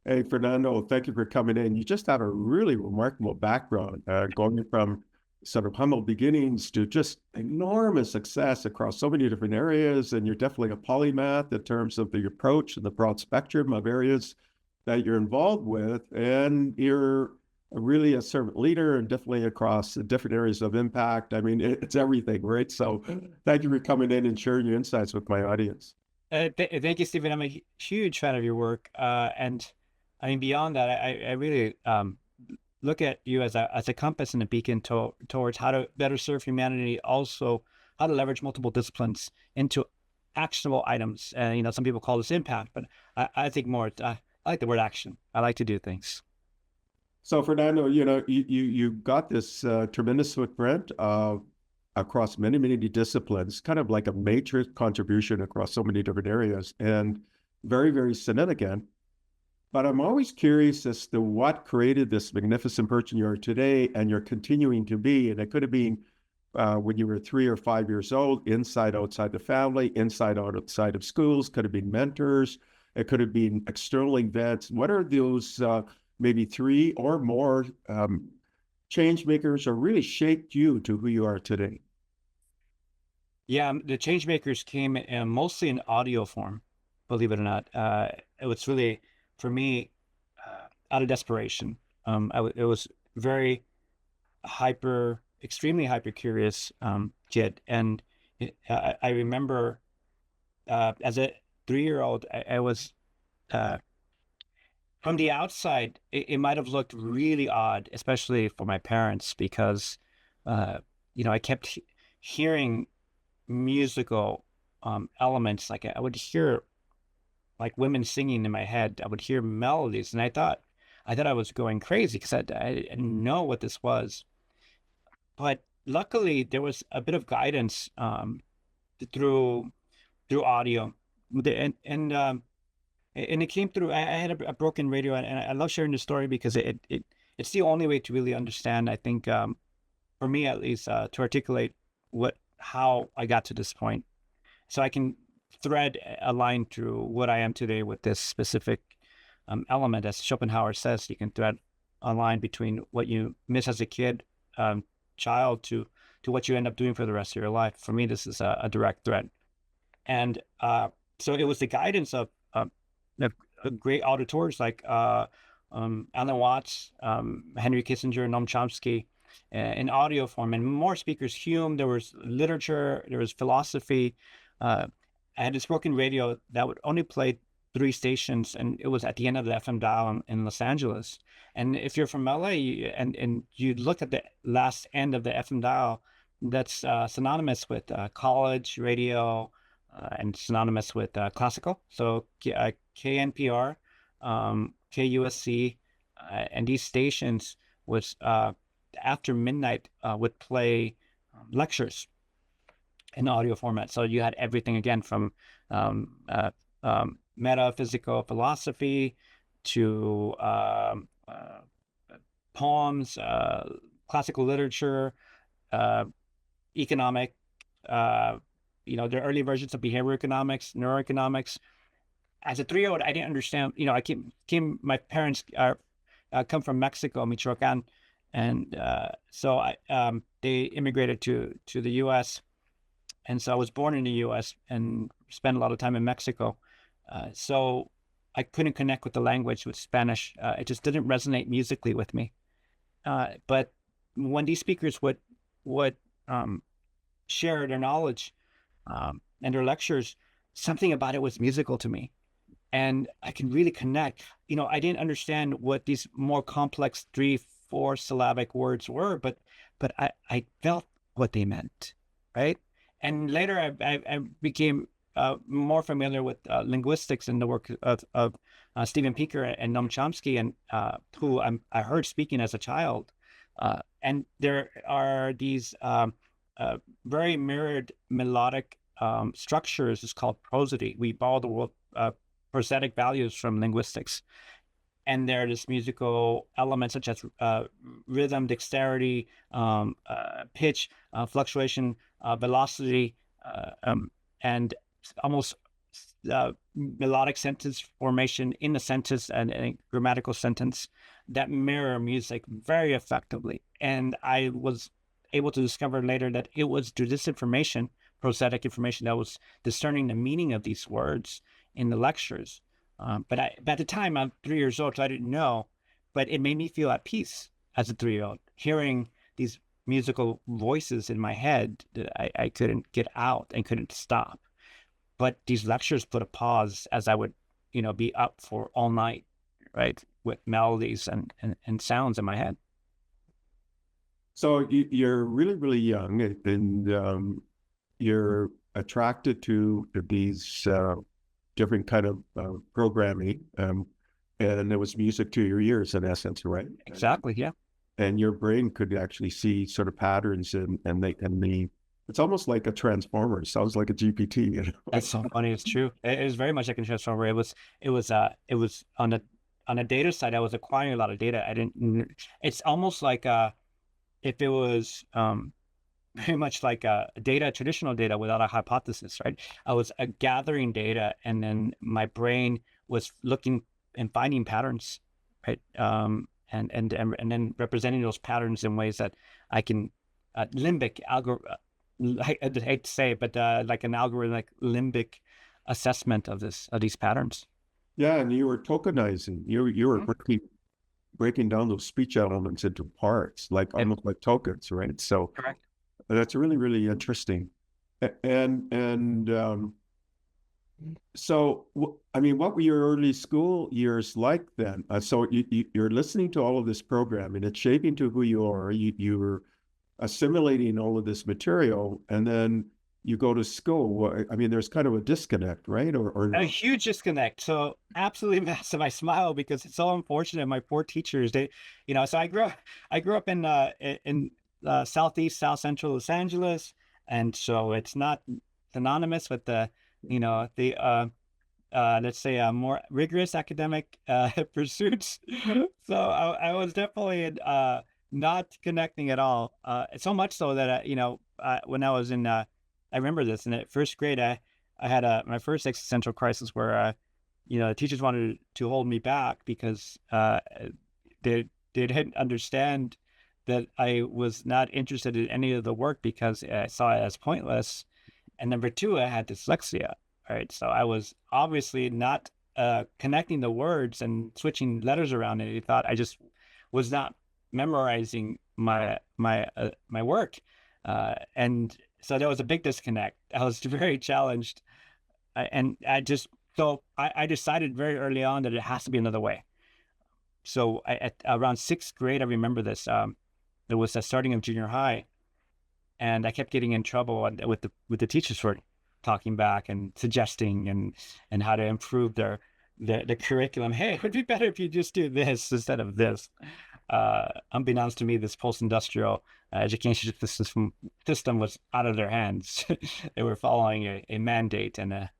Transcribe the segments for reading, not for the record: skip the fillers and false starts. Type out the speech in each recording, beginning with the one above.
Hey, Fernando, thank you for coming in. You just have a really remarkable background, going from sort of humble beginnings to just enormous success across so many different areas. And you're definitely a polymath in terms of the approach and the broad spectrum of areas that you're involved with. And you're really a servant leader and definitely across the different areas of impact. I mean, it's everything, right? So thank you for coming in and sharing your insights with my audience. Thank you, Stephen. I'm a huge fan of your work, and I mean beyond that, I really look at you as a compass and a beacon towards how to better serve humanity. Also, how to leverage multiple disciplines into actionable items. Some people call this impact, but I think more. I like the word action. I like to do things. So Fernando, you got this tremendous footprint across many, many disciplines, kind of like a matrix contribution across so many different areas, and very, very significant. But I'm always curious as to what created this magnificent person you are today, and you're continuing to be. And it could have been when you were 3 or 5 years old, inside, outside the family, inside, outside of schools, could have been mentors, it could have been external events. What are those maybe three or more change makers or really shaped you to who you are today? Yeah, the change makers came mostly in audio form, believe it or not. It was really, for me, out of desperation. It was very extremely hyper curious kid. And I remember as a 3-year old, I was, uh, from the outside, it might have looked really odd, especially for my parents, because, uh, I kept hearing musical elements. Like I would hear like women singing in my head. I would hear melodies, and I thought I was going crazy because I didn't know what this was. But luckily, there was a bit of guidance through through audio, and it came through. I had a broken radio, and I love sharing the story because it's the only way to really understand. I think for me at least to articulate what how I got to this point, so I can thread a line through what I am today with this specific element. As Schopenhauer says, you can thread a line between what you miss as a kid, child, to what you end up doing for the rest of your life. For me, this is a direct thread, and so it was the guidance of great auditors like Alan Watts, Henry Kissinger, Noam Chomsky, in audio form, and more speakers. Hume. There was literature. There was philosophy. Uh, I had this broken radio that would only play 3 stations, and it was at the end of the FM dial in Los Angeles. And if you're from LA, and you look at the last end of the FM dial, that's synonymous with college radio, and synonymous with classical. So KNPR, KUSC, and these stations was after midnight would play lectures in audio format. So you had everything again from um, uh, metaphysical philosophy to poems, classical literature, uh, economic, uh, the early versions of behavior economics, neuroeconomics. As a 3-year-old, I didn't understand. My parents come from Mexico, Michoacan, and so they immigrated to the U.S. And so I was born in the U.S. and spent a lot of time in Mexico. So I couldn't connect with the language with Spanish. It just didn't resonate musically with me. But when these speakers would share their knowledge and their lectures, something about it was musical to me, and I can really connect. I didn't understand what these more complex 3, 4 syllabic words were, but I felt what they meant, right? And later I became more familiar with linguistics and the work of Stephen Pinker and Noam Chomsky, and who I heard speaking as a child. And there are these very mirrored melodic structures. It's called prosody. We borrow the word prosthetic values from linguistics. And there are this musical elements such as rhythm, dexterity, pitch, fluctuation, velocity, and almost melodic sentence formation in a sentence and a grammatical sentence that mirror music very effectively. And I was able to discover later that it was through this information, prosthetic information, that was discerning the meaning of these words in the lectures. But at the time, I'm 3 years old, so I didn't know, but it made me feel at peace as a 3-year-old, hearing these musical voices in my head that I couldn't get out and couldn't stop. But these lectures put a pause as I would, be up for all night, right, with melodies and sounds in my head. So you're really, really young, and you're attracted to these different kind of programming, and there was music to your ears in essence, right? Exactly, yeah. And your brain could actually see sort of patterns it's almost like a transformer. It sounds like a GPT, you know? That's so funny. It's true. It was very much like a transformer. It was on the data side. I was acquiring a lot of data. It's almost like if it was very much like traditional data without a hypothesis, right? I was gathering data, and then my brain was looking and finding patterns, right? And then representing those patterns in ways that I can limbic algorithm. I hate to say it, but like an algorithmic limbic assessment of these patterns. Yeah, and you were tokenizing. You were Mhm. breaking down those speech elements into parts, like Yep, almost like tokens, right? So correct. that's really, really interesting. And so, I mean, what were your early school years like then? So you're listening to all of this program, and it's shaping to who you are. You're assimilating all of this material, and then you go to school. I mean, there's kind of a disconnect, right? Or A no? huge disconnect. So absolutely massive. I smile because it's so unfortunate. My poor teachers, so I grew up in southeast, south central Los Angeles, and so it's not synonymous with the let's say more rigorous academic pursuits. So I was definitely not connecting at all. So much so that when I was I remember this in the first grade. I had my first existential crisis where the teachers wanted to hold me back because they didn't understand that I was not interested in any of the work because I saw it as pointless. And number two, I had dyslexia. Right. So I was obviously not connecting the words and switching letters around. And he thought I just was not memorizing my work. And so there was a big disconnect. I was very challenged. And I decided very early on that it has to be another way. So at around sixth grade, I remember this. It was the starting of junior high, and I kept getting in trouble with the teachers for talking back and suggesting and how to improve the curriculum. Hey, it would be better if you just do this instead of this. Unbeknownst to me, this post-industrial education system was out of their hands. They were following a mandate and a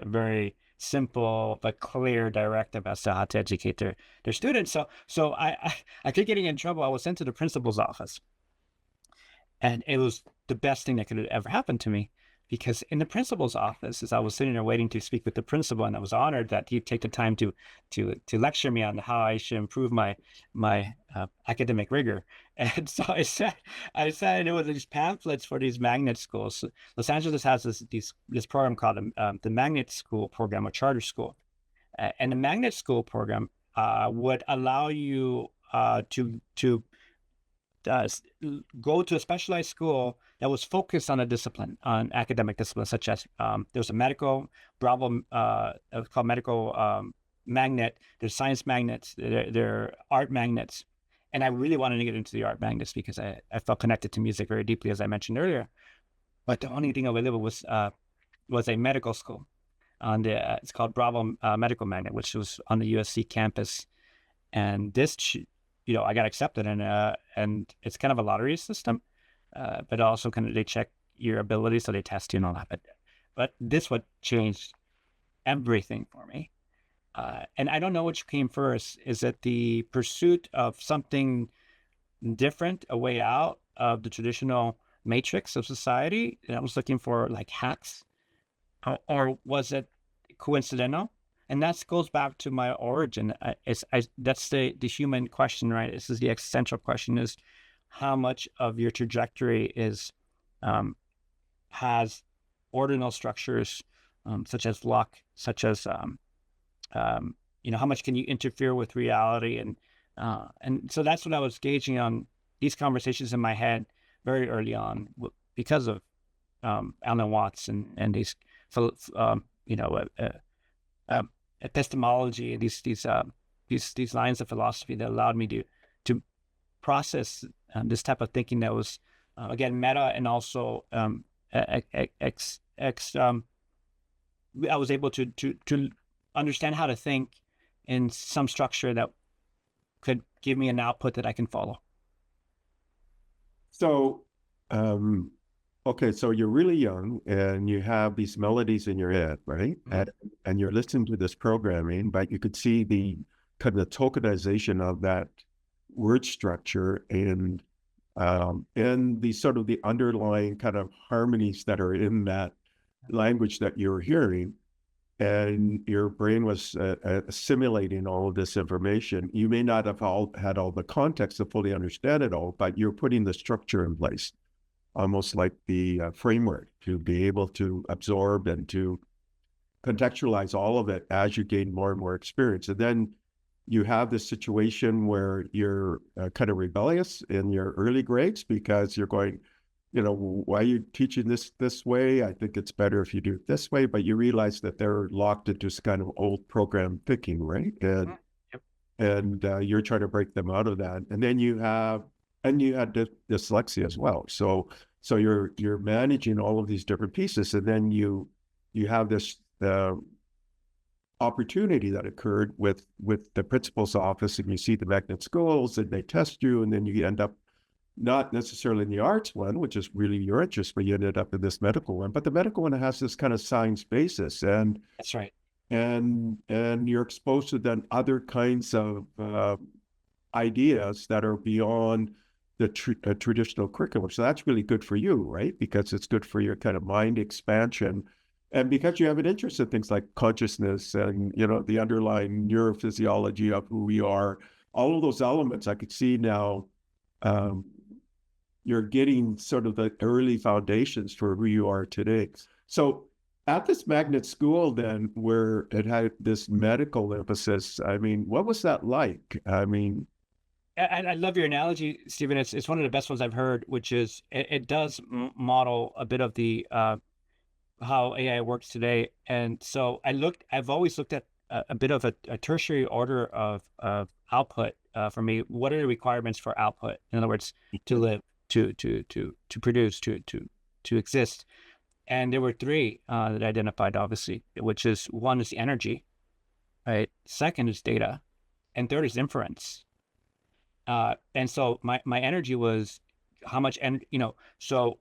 very simple but clear directive as to how to educate their students. So I kept getting in trouble. I was sent to the principal's office. And it was the best thing that could have ever happened to me, because in the principal's office, as I was sitting there waiting to speak with the principal, and I was honored that he'd take the time to lecture me on how I should improve my academic rigor. And so I said, and it was these pamphlets for these magnet schools. Los Angeles has this program called the Magnet School program, or charter school, and the Magnet School program would allow you to uh, go to a specialized school that was focused on a discipline, on academic discipline, such as there was a medical Bravo, it was called medical magnet. There's science magnets. There are art magnets, and I really wanted to get into the art magnets because I felt connected to music very deeply, as I mentioned earlier. But the only thing available was a medical school on the it's called Bravo Medical Magnet, which was on the USC campus. And I got accepted, and it's kind of a lottery system, but also kind of they check your ability, so they test you and all that. But this what changed everything for me. And I don't know which came first. Is it the pursuit of something different, a way out of the traditional matrix of society? And I was looking for like hacks, or was it coincidental? And that goes back to my origin. That's the human question, right? This is the existential question: is how much of your trajectory is um, has ordinal structures, such as luck, such as how much can you interfere with reality, and so that's what I was gauging on these conversations in my head very early on because of Alan Watts and these you know epistemology, these lines of philosophy that allowed me to process this type of thinking that was again meta, and also I was able to understand how to think in some structure that could give me an output that I can follow. So, okay, so you're really young and you have these melodies in your head, right? Mhm. And you're listening to this programming, but you could see the kind of tokenization of that word structure and the sort of the underlying kind of harmonies that are in that language that you're hearing. And your brain was assimilating all of this information. You may not have had all the context to fully understand it all, but you're putting the structure in place, almost like the framework to be able to absorb and to contextualize all of it as you gain more and more experience. And then you have this situation where you're kind of rebellious in your early grades because you're going, why are you teaching this way? I think it's better if you do it this way. But you realize that they're locked into this kind of old program thinking, right? And Yep. you're trying to break them out of that. And then you had dyslexia as well. So you're managing all of these different pieces, and then you have this opportunity that occurred with the principal's office, and you see the magnet schools, and they test you, and then you end up not necessarily in the arts one, which is really your interest, but you ended up in this medical one. But the medical one has this kind of science basis, and That's right. you're exposed to then other kinds of ideas that are beyond the traditional curriculum. So that's really good for you, right? Because it's good for your kind of mind expansion. And because you have an interest in things like consciousness and, the underlying neurophysiology of who we are, all of those elements, I could see now you're getting sort of the early foundations for who you are today. So at this magnet school then, where it had this medical emphasis, I mean, what was that like? I mean, I love your analogy, Stephen. It's one of the best ones I've heard, which is it does model a bit of the how AI works today. And so I've always looked at a bit of a tertiary order of output for me. What are the requirements for output? In other words, to live, to produce, to exist. And there were three that I identified, obviously, which is one is the energy, right? Second is data, and third is inference. And so my energy was how much, and so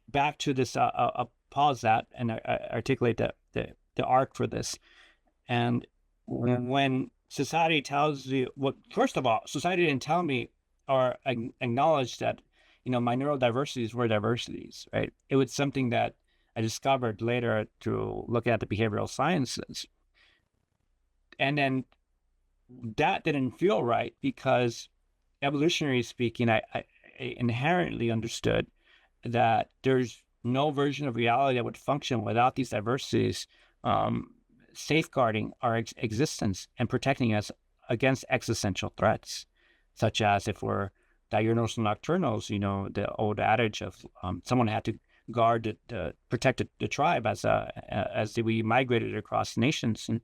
back to this, I'll pause that and I articulate the arc for this. And when society tells you, well, first of all, society didn't tell me or acknowledge that, my neurodiversities were diversities, right? It was something that I discovered later through looking at the behavioral sciences. And then that didn't feel right because evolutionary speaking, I inherently understood that there's no version of reality that would function without these diversities safeguarding our existence and protecting us against existential threats, such as if we're diurnals and nocturnals, the old adage of someone had to guard protect the tribe as we migrated across nations. And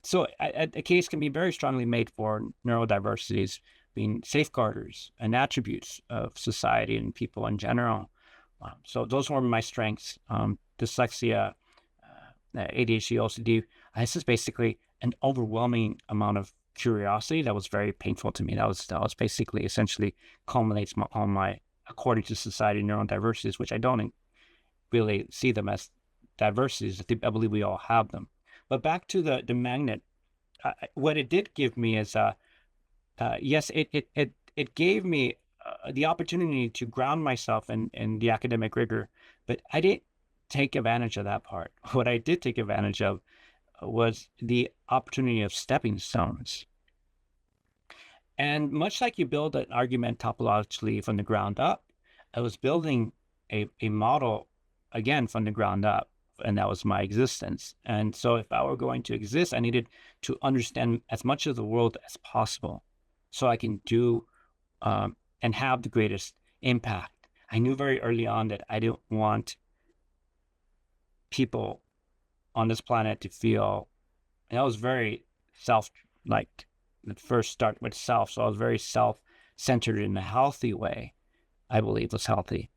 so a case can be very strongly made for neurodiversities being safeguarders and attributes of society and people in general. So those were my strengths. Dyslexia, ADHD, OCD. This is basically an overwhelming amount of curiosity that was very painful to me. That was basically essentially culminates all my, according to society, neurodiversities, which I don't really see them as diversities. I believe we all have them. But back to the magnet, what it did give me is, yes, it gave me the opportunity to ground myself in the academic rigor, but I didn't take advantage of that part. What I did take advantage of was the opportunity of stepping stones. And much like you build an argument topologically from the ground up, I was building a model again from the ground up, and that was my existence. And so if I were going to exist, I needed to understand as much of the world as possible so I can do and have the greatest impact. I knew very early on that I didn't want people on this planet to feel, and I was very like the first start with self. So I was very self-centered in a healthy way. I believe was healthy.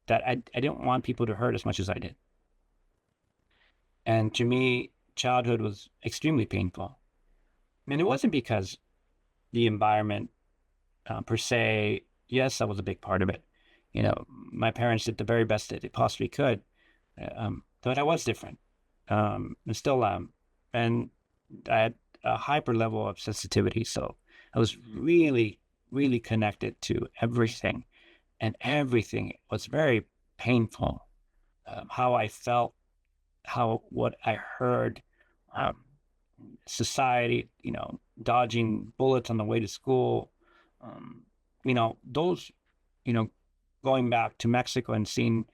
That I didn't want people to hurt as much as I did. And to me, childhood was extremely painful. And it wasn't because the environment per se, yes, that was a big part of it. You know, my parents did the very best that they possibly could. But I was different. And still am. And I had a hyper level of sensitivity. So I was really, really connected to everything. And everything was very painful. How I felt, what I heard, society, dodging bullets on the way to school, those, going back to Mexico and seeing,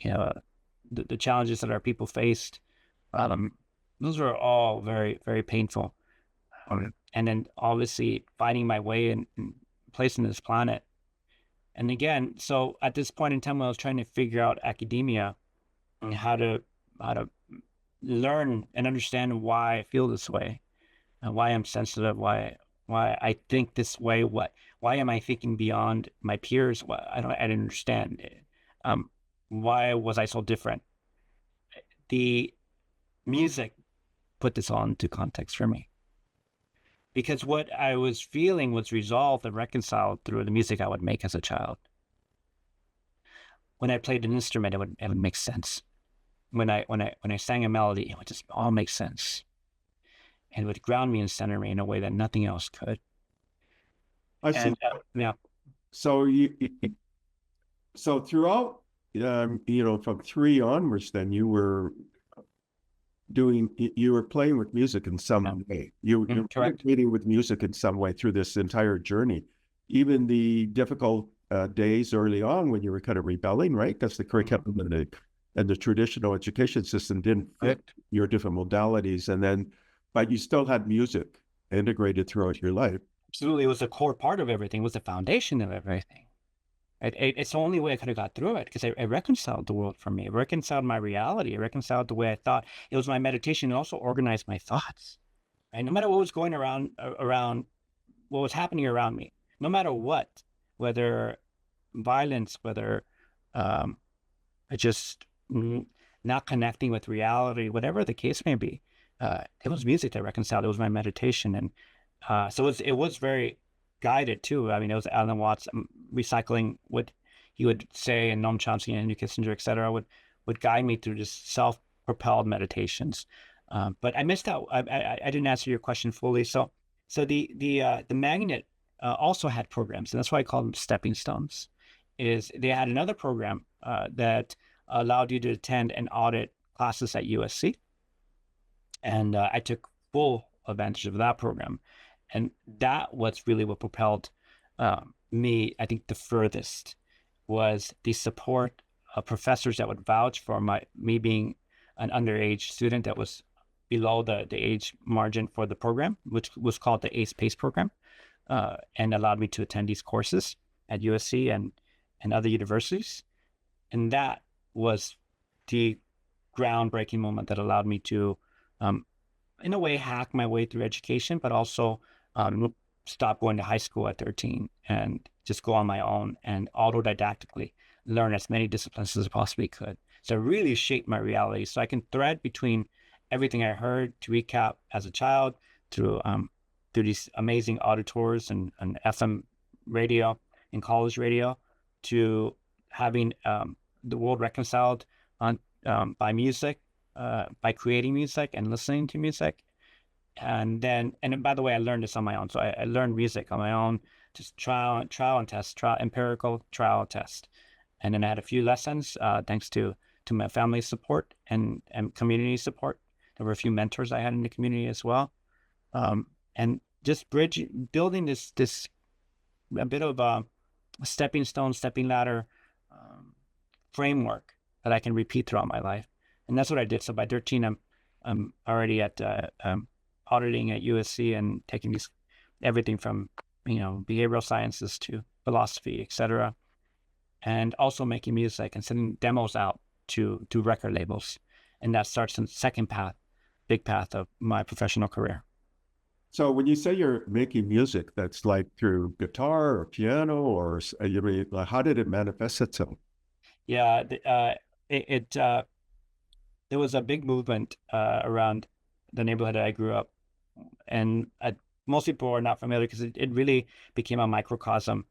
the challenges that our people faced, those were all very, very painful. And then obviously finding my way and place in this planet. And again, so at this point in time, when I was trying to figure out academia and how to learn and understand why I feel this way, and why I'm sensitive, why I think this way, why am I thinking beyond my peers? I didn't understand. Why was I so different? The music put this all into context for me. Because what I was feeling was resolved and reconciled through the music I would make as a child. When I played an instrument, it would make sense. When I sang a melody, it would just all make sense. And it would ground me and center me in a way that nothing else could. I see. Yeah. So so throughout, from 3 onwards, then you were playing with music in some way. You were communicating with music in some way through this entire journey. Even the difficult days early on when you were kind of rebelling, right? Because the curriculum and the traditional education system didn't fit your different modalities. But you still had music integrated throughout your life. Absolutely. It was a core part of everything. It was the foundation of everything. It's the only way I could have got through it, because I reconciled the world for me. I reconciled my reality. I reconciled the way I thought. It was my meditation. It also organized my thoughts. Right? No matter what was going around what was happening around me, no matter what, whether violence, whether just not connecting with reality, whatever the case may be, it was music that reconciled. It was my meditation. And so it was very guided too. I mean, it was Alan Watts recycling what he would say, and Noam Chomsky and Henry Kissinger, etc., would guide me through just self-propelled meditations. But I missed out. I didn't answer your question fully. So the magnet also had programs, and that's why I call them stepping stones. Is they had another program that allowed you to attend and audit classes at USC, and I took full advantage of that program. And that was really what propelled me, I think, the furthest, was the support of professors that would vouch for me being an underage student that was below the age margin for the program, which was called the ACE PACE program, and allowed me to attend these courses at USC and other universities. And that was the groundbreaking moment that allowed me to, in a way, hack my way through education, but also stop going to high school at 13 and just go on my own and autodidactically learn as many disciplines as I possibly could. So it really shaped my reality. So I can thread between everything I heard, to recap, as a child, through these amazing auditors and FM radio and college radio, to having the world reconciled by music, by creating music and listening to music. And by the way, I learned this on my own. So I learned music on my own, just trial and test, empirical trial and test. And then I had a few lessons, thanks to my family's support and community support. There were a few mentors I had in the community as well. And just building this a bit of a stepping stone, stepping ladder framework that I can repeat throughout my life. And that's what I did. So by 13, I'm already at auditing at USC and taking everything from behavioral sciences to philosophy, etc., and also making music and sending demos out to record labels. And that starts the second big path of my professional career. So when you say you're making music, that's like through guitar or piano, or you mean, like, how did it manifest itself? Yeah, there was a big movement around the neighborhood that I grew up, and most people are not familiar because it really became a microcosm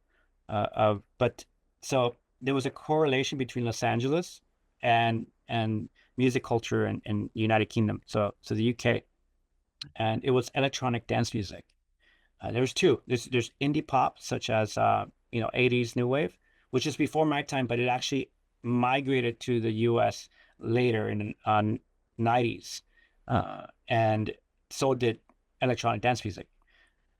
but so there was a correlation between Los Angeles and music culture in the United Kingdom, so the UK, and it was electronic dance music. There's two. There's indie pop, such as 80s new wave, which is before my time, but it actually migrated to the US later in 90s, and so did electronic dance music.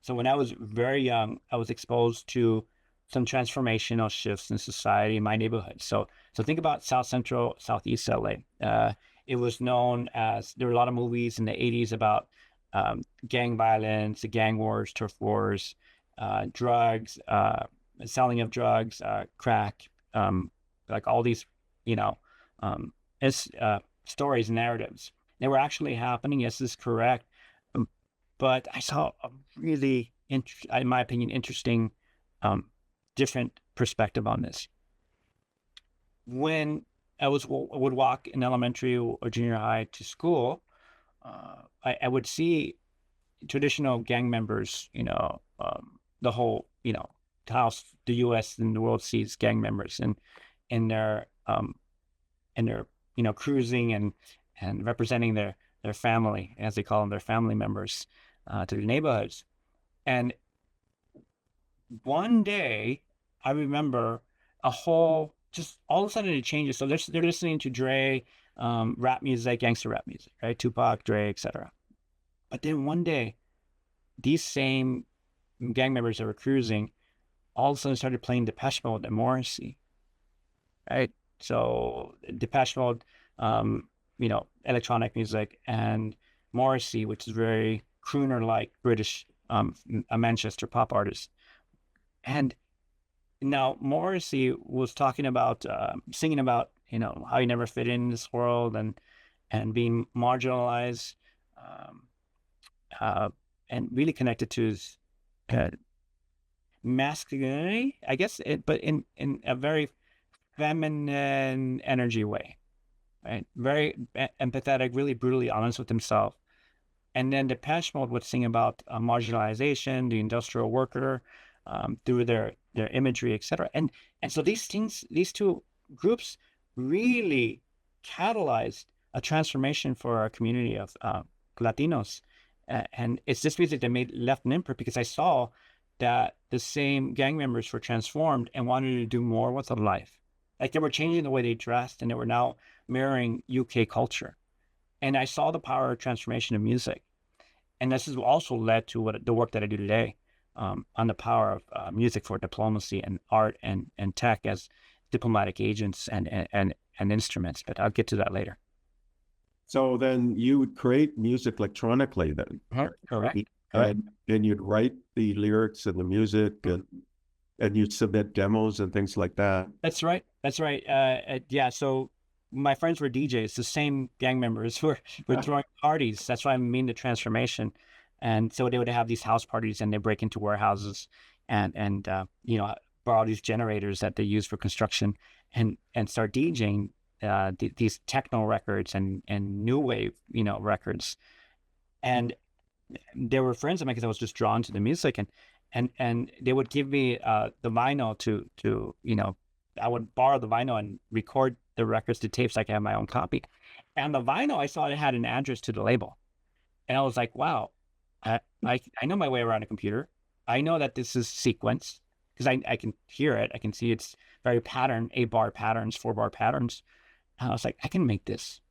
So when I was very young, I was exposed to some transformational shifts in society in my neighborhood. So think about South Central, Southeast LA. It was known as, there were a lot of movies in the 80s about gang violence, the gang wars, turf wars, drugs, selling of drugs, crack, like all these, stories, narratives. They were actually happening. Yes, this is correct. But I saw a really, in my opinion, interesting, different perspective on this. When I would walk in elementary or junior high to school, I would see traditional gang members, the whole, how the U.S. and the world sees gang members, and in their cruising and representing their family, as they call them, their family members, to the neighborhoods. And one day, I remember just all of a sudden it changes. So they're listening to Dre, rap music, gangster rap music, right? Tupac, Dre, etc. But then one day, these same gang members that were cruising all of a sudden started playing Depeche Mode and Morrissey, right? So Depeche Mode, electronic music, and Morrissey, which is very crooner-like British, a Manchester pop artist. And now Morrissey was talking about, singing about, how he never fit in this world and being marginalized, and really connected to his masculinity, I guess, but in a very feminine energy way, right? Very empathetic, really brutally honest with himself. And then Depeche Mode would sing about marginalization, the industrial worker, through their imagery, etc. And so these two groups really catalyzed a transformation for our community of Latinos. And it's this music that left an imprint, because I saw that the same gang members were transformed and wanted to do more with their life. Like, they were changing the way they dressed, and they were now mirroring UK culture. And I saw the power of transformation of music. And this has also led to the work that I do today, on the power of music for diplomacy and art and tech as diplomatic agents and instruments. But I'll get to that later. So then you would create music electronically then? Correct. And you'd write the lyrics and the music, and you'd submit demos and things like that. That's right. Yeah. So my friends were DJs, the same gang members who were throwing parties. That's why I mean the transformation. And so they would have these house parties, and they break into warehouses and borrow these generators that they use for construction, and start DJing these techno records and new wave, records. And they were friends of mine because I was just drawn to the music, and they would give me the vinyl to I would borrow the vinyl and record the records to tapes. I could have my own copy. And the vinyl, I saw it had an address to the label, and I was like, wow, I know my way around a computer. I know that this is sequence, because I can hear it. I can see it's very pattern, 8-bar patterns, 4-bar patterns. And I was like, I can make this.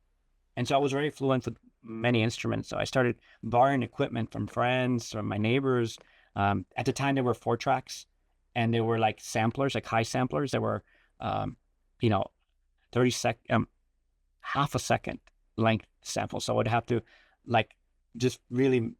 And so I was very fluent with many instruments. So I started borrowing equipment from friends, from my neighbors. At the time, there were 4-tracks, and they were like samplers, like high samplers that were, you know, half a second length sample. So I would have to like just really,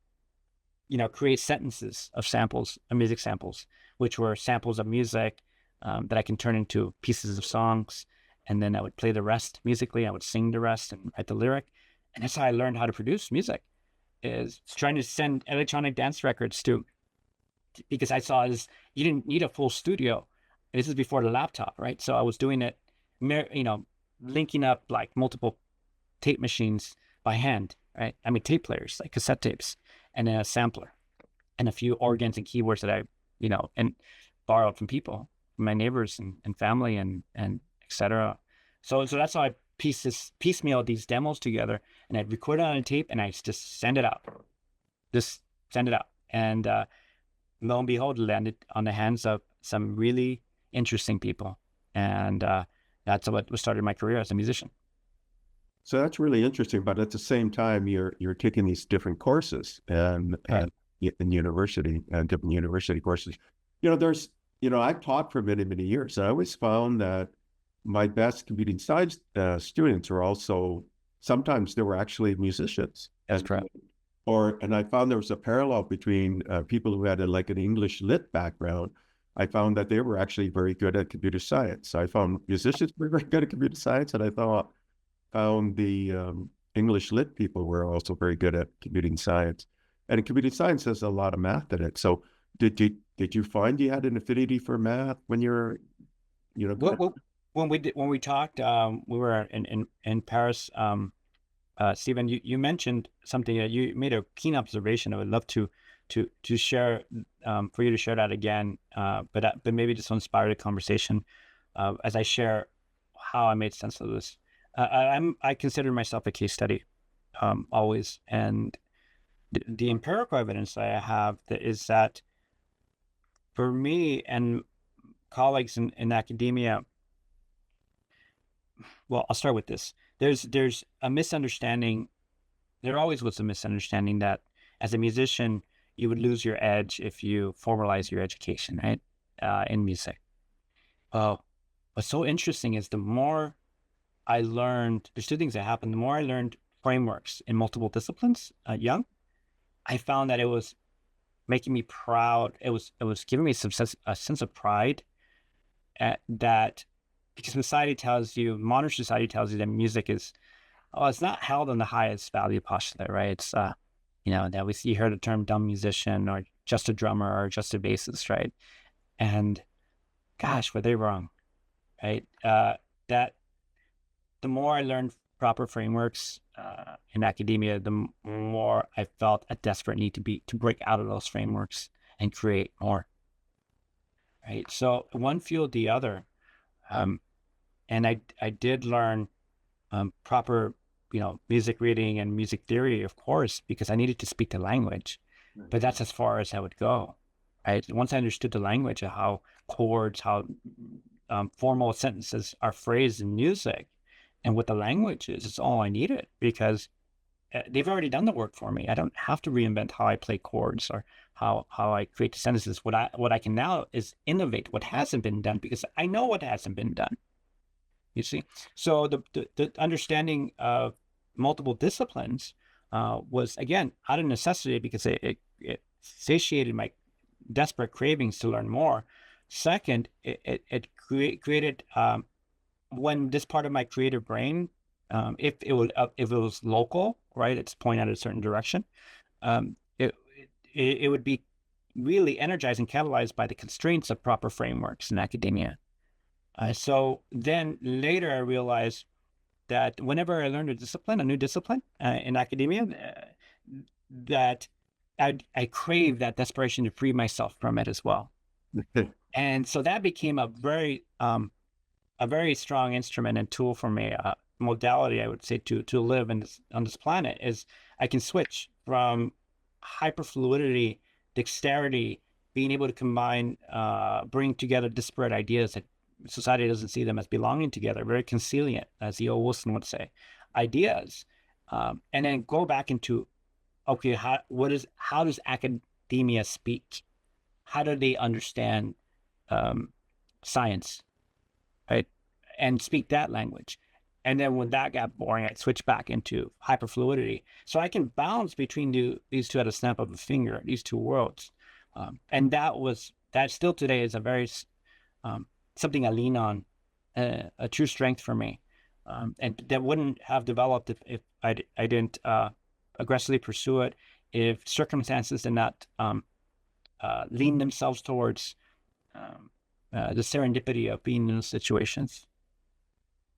create sentences of samples, of music samples, which were samples of music that I can turn into pieces of songs. And then I would play the rest musically. I would sing the rest and write the lyric. And that's how I learned how to produce music, is trying to send electronic dance records to, because I saw this, you didn't need a full studio. This is before the laptop, right? So I was doing it, linking up like multiple tape machines by hand, right? I mean, tape players, like cassette tapes, and then a sampler and a few organs and keyboards that I, and borrowed from people, from my neighbors and family and etc. So that's how I piecemeal these demos together, and I'd record it on a tape and I just send it out. Just send it out. And lo and behold, it landed on the hands of some really interesting people. And that's what started my career as a musician. So that's really interesting. But at the same time, you're taking these different courses and in university and different university courses. I've taught for many, many years. I always found that my best computing science students are also, sometimes they were actually musicians. That's correct. And I found there was a parallel between people who had like an English lit background. I found that they were actually very good at computer science. I found musicians were very good at computer science, and I found the English lit people were also very good at computing science. And computing science has a lot of math in it. So did you find you had an affinity for math when you're, when we talked, we were in Paris. Stephen, you mentioned something that you made a keen observation. I would love to share, for you to share that again. But maybe this will inspire the conversation as I share how I made sense of this. I consider myself a case study, always, and the empirical evidence that I have is that for me and colleagues in academia, well, I'll start with this. There's a misunderstanding. There always was a misunderstanding that as a musician, you would lose your edge if you formalize your education, right? In music. Well, what's so interesting is the more I learned, there's two things that happened. The more I learned frameworks in multiple disciplines, young, I found that it was making me proud. It was giving me a sense of pride that, because modern society tells you that music is, it's not held on the highest value postulate, right? It's, that you hear the term dumb musician or just a drummer or just a bassist, right? And gosh, were they wrong, right? That the more I learned proper frameworks in academia, the more I felt a desperate need to break out of those frameworks and create more, right? So one fueled the other. And I did learn proper, music reading and music theory, of course, because I needed to speak the language. But that's as far as I would go, right? Once I understood the language of how chords, how formal sentences are phrased in music, and what the language is, it's all I needed, because they've already done the work for me. I don't have to reinvent how I play chords or how I create the sentences. What I can now is innovate what hasn't been done, because I know what hasn't been done. You see, so the understanding of multiple disciplines was, again, out of necessity, because it satiated my desperate cravings to learn more. Second, it created when this part of my creative brain, if it was local, right, it's pointing at a certain direction, it would be really energized and catalyzed by the constraints of proper frameworks in academia. So then later I realized that whenever I learned a new discipline in academia, that I crave that desperation to free myself from it as well. And so that became a very strong instrument and tool for me, modality, I would say, to live on this planet, is I can switch from hyperfluidity, dexterity, being able to combine, bring together disparate ideas that society doesn't see them as belonging together, very conciliant, as E.O. Wilson would say, ideas, and then go back into, okay, how does academia speak? How do they understand science, right? And speak that language. And then when that got boring, I switched back into hyperfluidity. So I can bounce between these two at a snap of a finger, these two worlds. And that still today is a very, something I lean on, a true strength for me. And that wouldn't have developed if I didn't aggressively pursue it, if circumstances did not lean themselves towards the serendipity of being in those situations.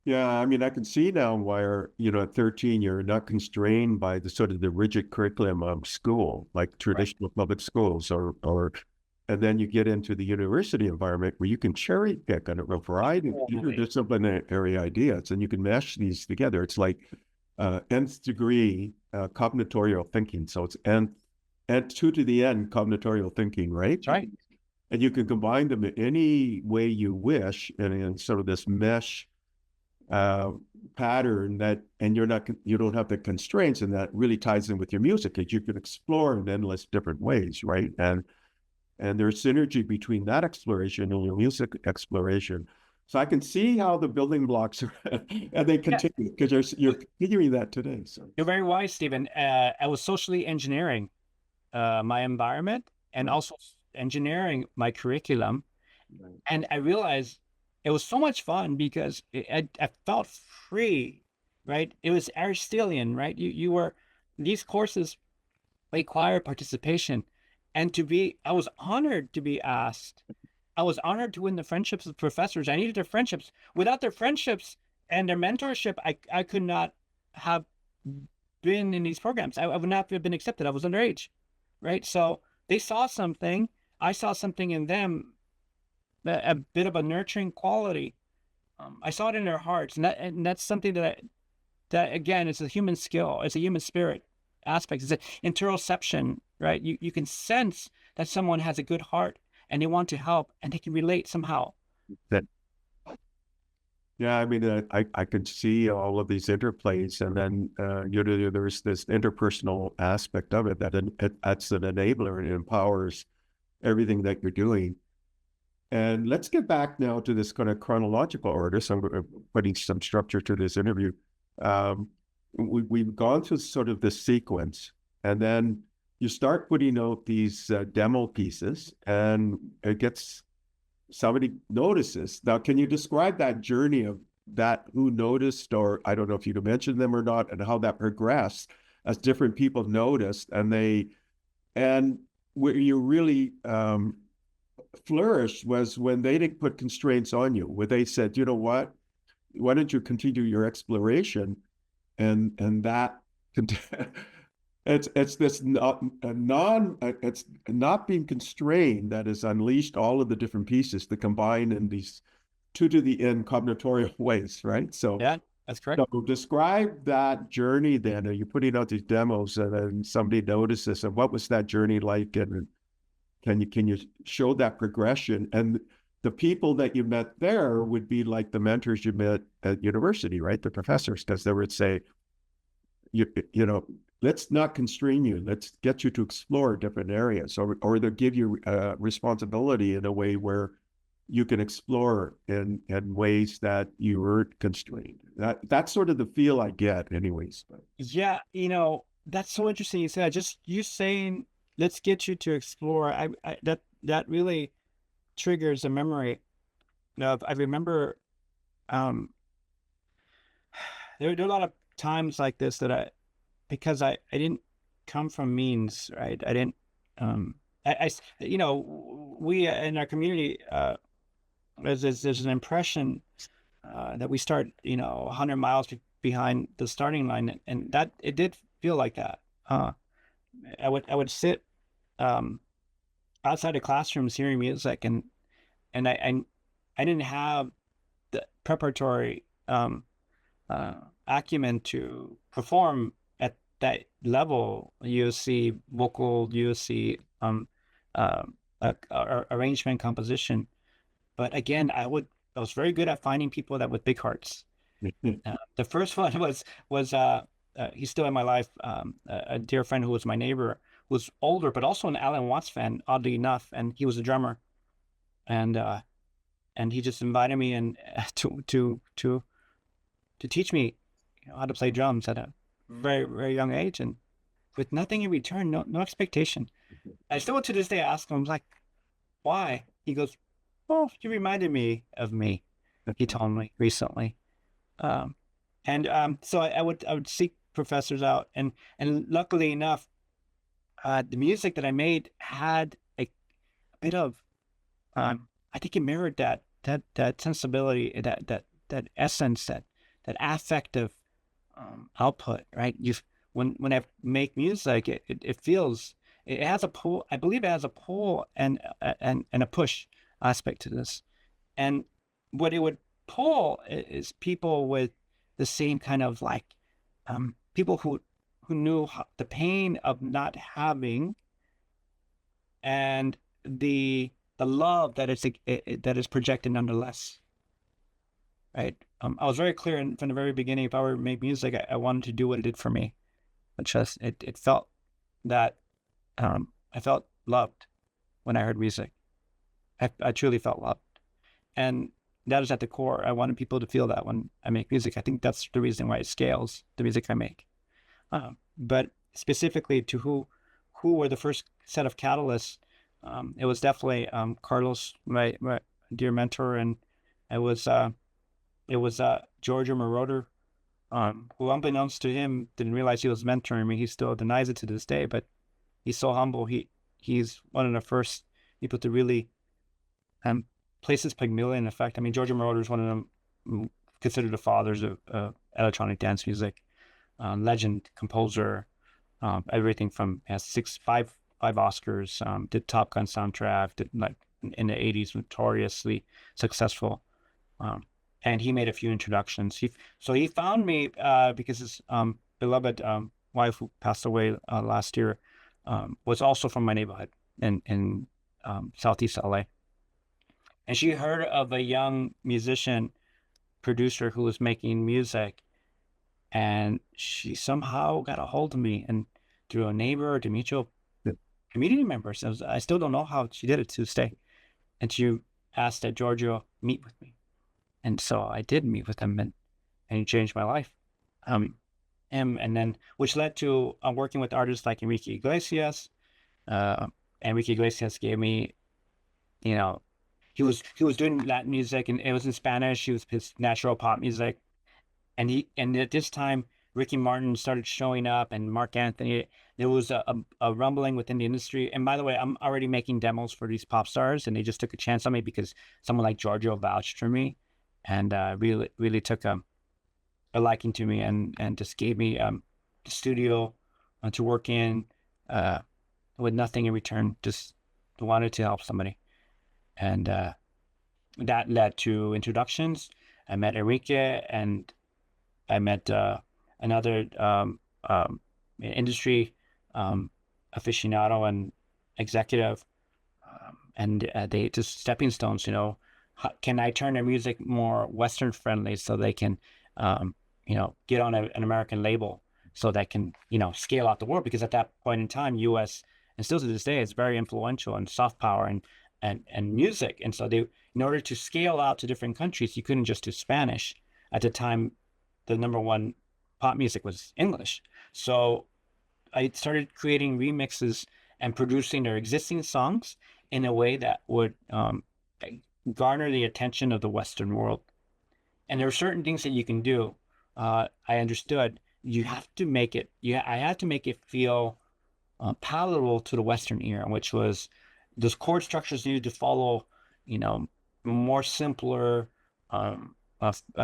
Yeah, I mean, I can see now why, at 13, you're not constrained by the sort of the rigid curriculum of school, like traditional public schools, and then you get into the university environment where you can cherry pick on a variety of interdisciplinary ideas, and you can mesh these together. It's like nth degree combinatorial thinking. So it's nth 2 to the n combinatorial thinking, right? Right. And you can combine them in any way you wish, and in sort of this mesh pattern and you don't have the constraints, and that really ties in with your music, because you can explore in endless different ways, right? And there's synergy between that exploration and your music exploration. So I can see how the building blocks are, and they continue, because you're continuing that today. So you're very wise, Stephen. I was socially engineering my environment and also engineering my curriculum, and I realized it was so much fun because I felt free, right? It was Aristotelian, right? These courses require participation, and I was honored to be asked. I was honored to win the friendships of professors. I needed their friendships. Without their friendships and their mentorship, I could not have been in these programs. I would not have been accepted. I was underage, right? So they saw something. I saw something in them, a bit of a nurturing quality. I saw it in their hearts, and that's something that again, it's a human skill. It's a human spirit aspect. It's an interoception, right? You can sense that someone has a good heart and they want to help and they can relate somehow. Yeah, I mean, I could see all of these interplays, and then there's this interpersonal aspect of it that's an enabler, and it empowers everything that you're doing. And let's get back now to this kind of chronological order. So I'm putting some structure to this interview. We've gone through sort of this sequence, and then you start putting out these demo pieces, and somebody notices. Now, can you describe that journey of that, who noticed, or I don't know if you mentioned them or not, and how that progressed as different people noticed, and where you really flourished was when they didn't put constraints on you, where they said, you know what, why don't you continue your exploration, and that it's this it's not being constrained that has unleashed all of the different pieces to combine in these 2 to the n combinatorial ways, right? So yeah, that's correct. So describe that journey then. Are you putting out these demos, and then somebody notices, and what was that journey like? And can you show that progression? And the people that you met there would be like the mentors you met at university, right? The professors, because they would say, you know, let's not constrain you. Let's get you to explore different areas, or they'll give you responsibility in a way where you can explore in ways that you weren't constrained. That's sort of the feel I get anyways. But. Yeah, that's so interesting. You said, just you saying, let's get you to explore. That really triggers a memory. I remember there are a lot of times like this that because I didn't come from means, right? I didn't, we in our community, there's an impression that we start, 100 miles behind the starting line, and that it did feel like that. I would sit outside of classrooms hearing music, and I didn't have the preparatory acumen to perform at that level. USC vocal, USC arrangement, composition. But again, I was very good at finding people that with big hearts. The first one was he's still in my life. A dear friend who was my neighbor, who was older, but also an Alan Watts fan, oddly enough, and he was a drummer, and he just invited me and to teach me, how to play drums at a very, very young age, and with nothing in return, no expectation. I still to this day ask him, I'm like, why? He goes, well, you reminded me of me. He told me recently. So I would seek professors out, and luckily enough, the music that I made had a bit of, I think it mirrored that sensibility, that essence, that affective output, right? When I make music, it feels, it has a pull. I believe it has a pull and a push aspect to this, and what it would pull is people with the same kind of like people who knew the pain of not having, and the love that that is projected nonetheless, right? I was very clear from the very beginning, if I were to make music, I wanted to do what it did for me. It just it felt that I felt loved when I heard music. I truly felt loved, and that is at the core. I wanted people to feel that when I make music. I think that's the reason why it scales, the music I make. But specifically to who were the first set of catalysts, it was definitely Carlos, my dear mentor, and it was Giorgio Moroder, who, unbeknownst to him, didn't realize he was mentoring me. He still denies it to this day, but he's so humble. He's one of the first people to really place his Pygmalion effect. I mean, Giorgio Moroder is one of them, considered the fathers of electronic dance music, legend, composer, everything from, has five Oscars, did Top Gun soundtrack, did, like, in the 80s, notoriously successful. And he made a few introductions. So he found me because his beloved wife, who passed away last year, was also from my neighborhood in Southeast LA. And she heard of a young musician producer who was making music, and she somehow got a hold of me, and through a neighbor, to mutual community members. I still don't know how she did it to this day. And she asked that Giorgio meet with me. And so I did meet with him, and he changed my life. And then, which led to working with artists like Enrique Iglesias. Enrique Iglesias gave me, he was doing Latin music, and it was in Spanish. It was his natural pop music. And at this time, Ricky Martin started showing up, and Mark Anthony. There was a rumbling within the industry. And by the way, I'm already making demos for these pop stars, and they just took a chance on me because someone like Giorgio vouched for me, and really took a liking to me, and just gave me the studio to work in with nothing in return, just wanted to help somebody. And that led to introductions. I met Enrique, and I met another industry aficionado and executive, and they just stepping stones. Can I turn their music more Western friendly so they can, get on an American label, so that can, scale out the world? Because at that point in time, U.S. and still to this day, it's very influential in soft power and music. And so in order to scale out to different countries, you couldn't just do Spanish. At the time, the number one pop music was English. So I started creating remixes and producing their existing songs in a way that would garner the attention of the Western world. And there are certain things that you can do. I understood you have to make it. I had to make it feel palatable to the Western ear, which was those chord structures needed to follow, more simpler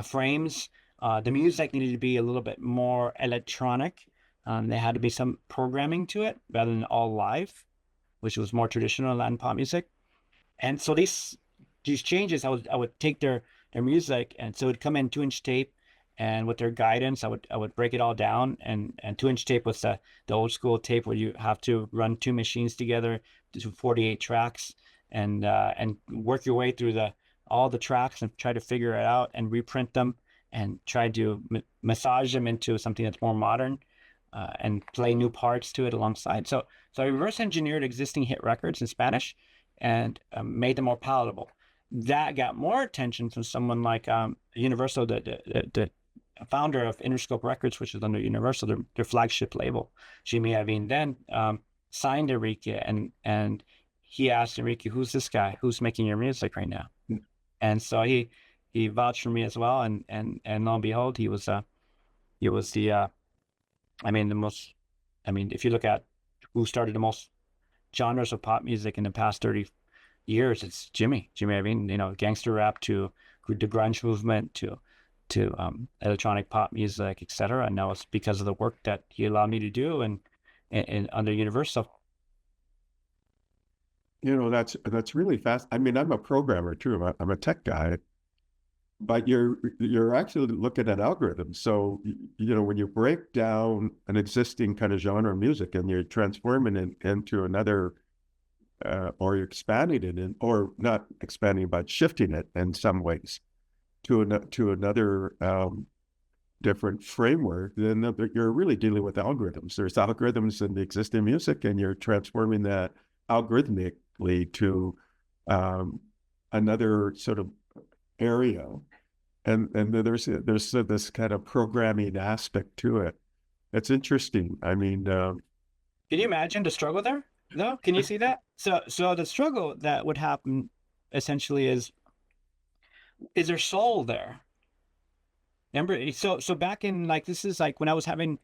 frames. The music needed to be a little bit more electronic. There had to be some programming to it rather than all live, which was more traditional Latin pop music. And so these changes, I would take their music, and so it would come in 2-inch tape, and with their guidance, I would break it all down. And 2-inch tape was the old school tape where you have to run two machines together to 48 tracks. and work your way through all the tracks and try to figure it out and reprint them and try to massage them into something that's more modern, and play new parts to it alongside. So I reverse engineered existing hit records in Spanish and made them more palatable. That got more attention from someone like Universal, the founder of Interscope Records, which is under Universal, their flagship label. Jimmy Iovine then signed Enrique, and he asked Enrique, "Who's this guy? Who's making your music right now?" And so he vouched for me as well, and lo and behold, he was the the most, if you look at who started the most genres of pop music in the past 30 years, it's Jimmy Iovine. Gangster rap to the grunge movement to electronic pop music, etc. And now it's because of the work that he allowed me to do and under Universal. That's really fast. I'm a programmer too. I'm a tech guy, but you're actually looking at algorithms. So when you break down an existing kind of genre of music and you're transforming it into another, or you're expanding it or not expanding, but shifting it in some ways to another different framework, then you're really dealing with algorithms. There's algorithms in the existing music, and you're transforming that algorithmically to another sort of area, and there's this kind of programming aspect to it. It's interesting. Can you imagine the struggle there? No, can you see that? So the struggle that would happen essentially is there soul there? Remember, so back in, this is like when I was having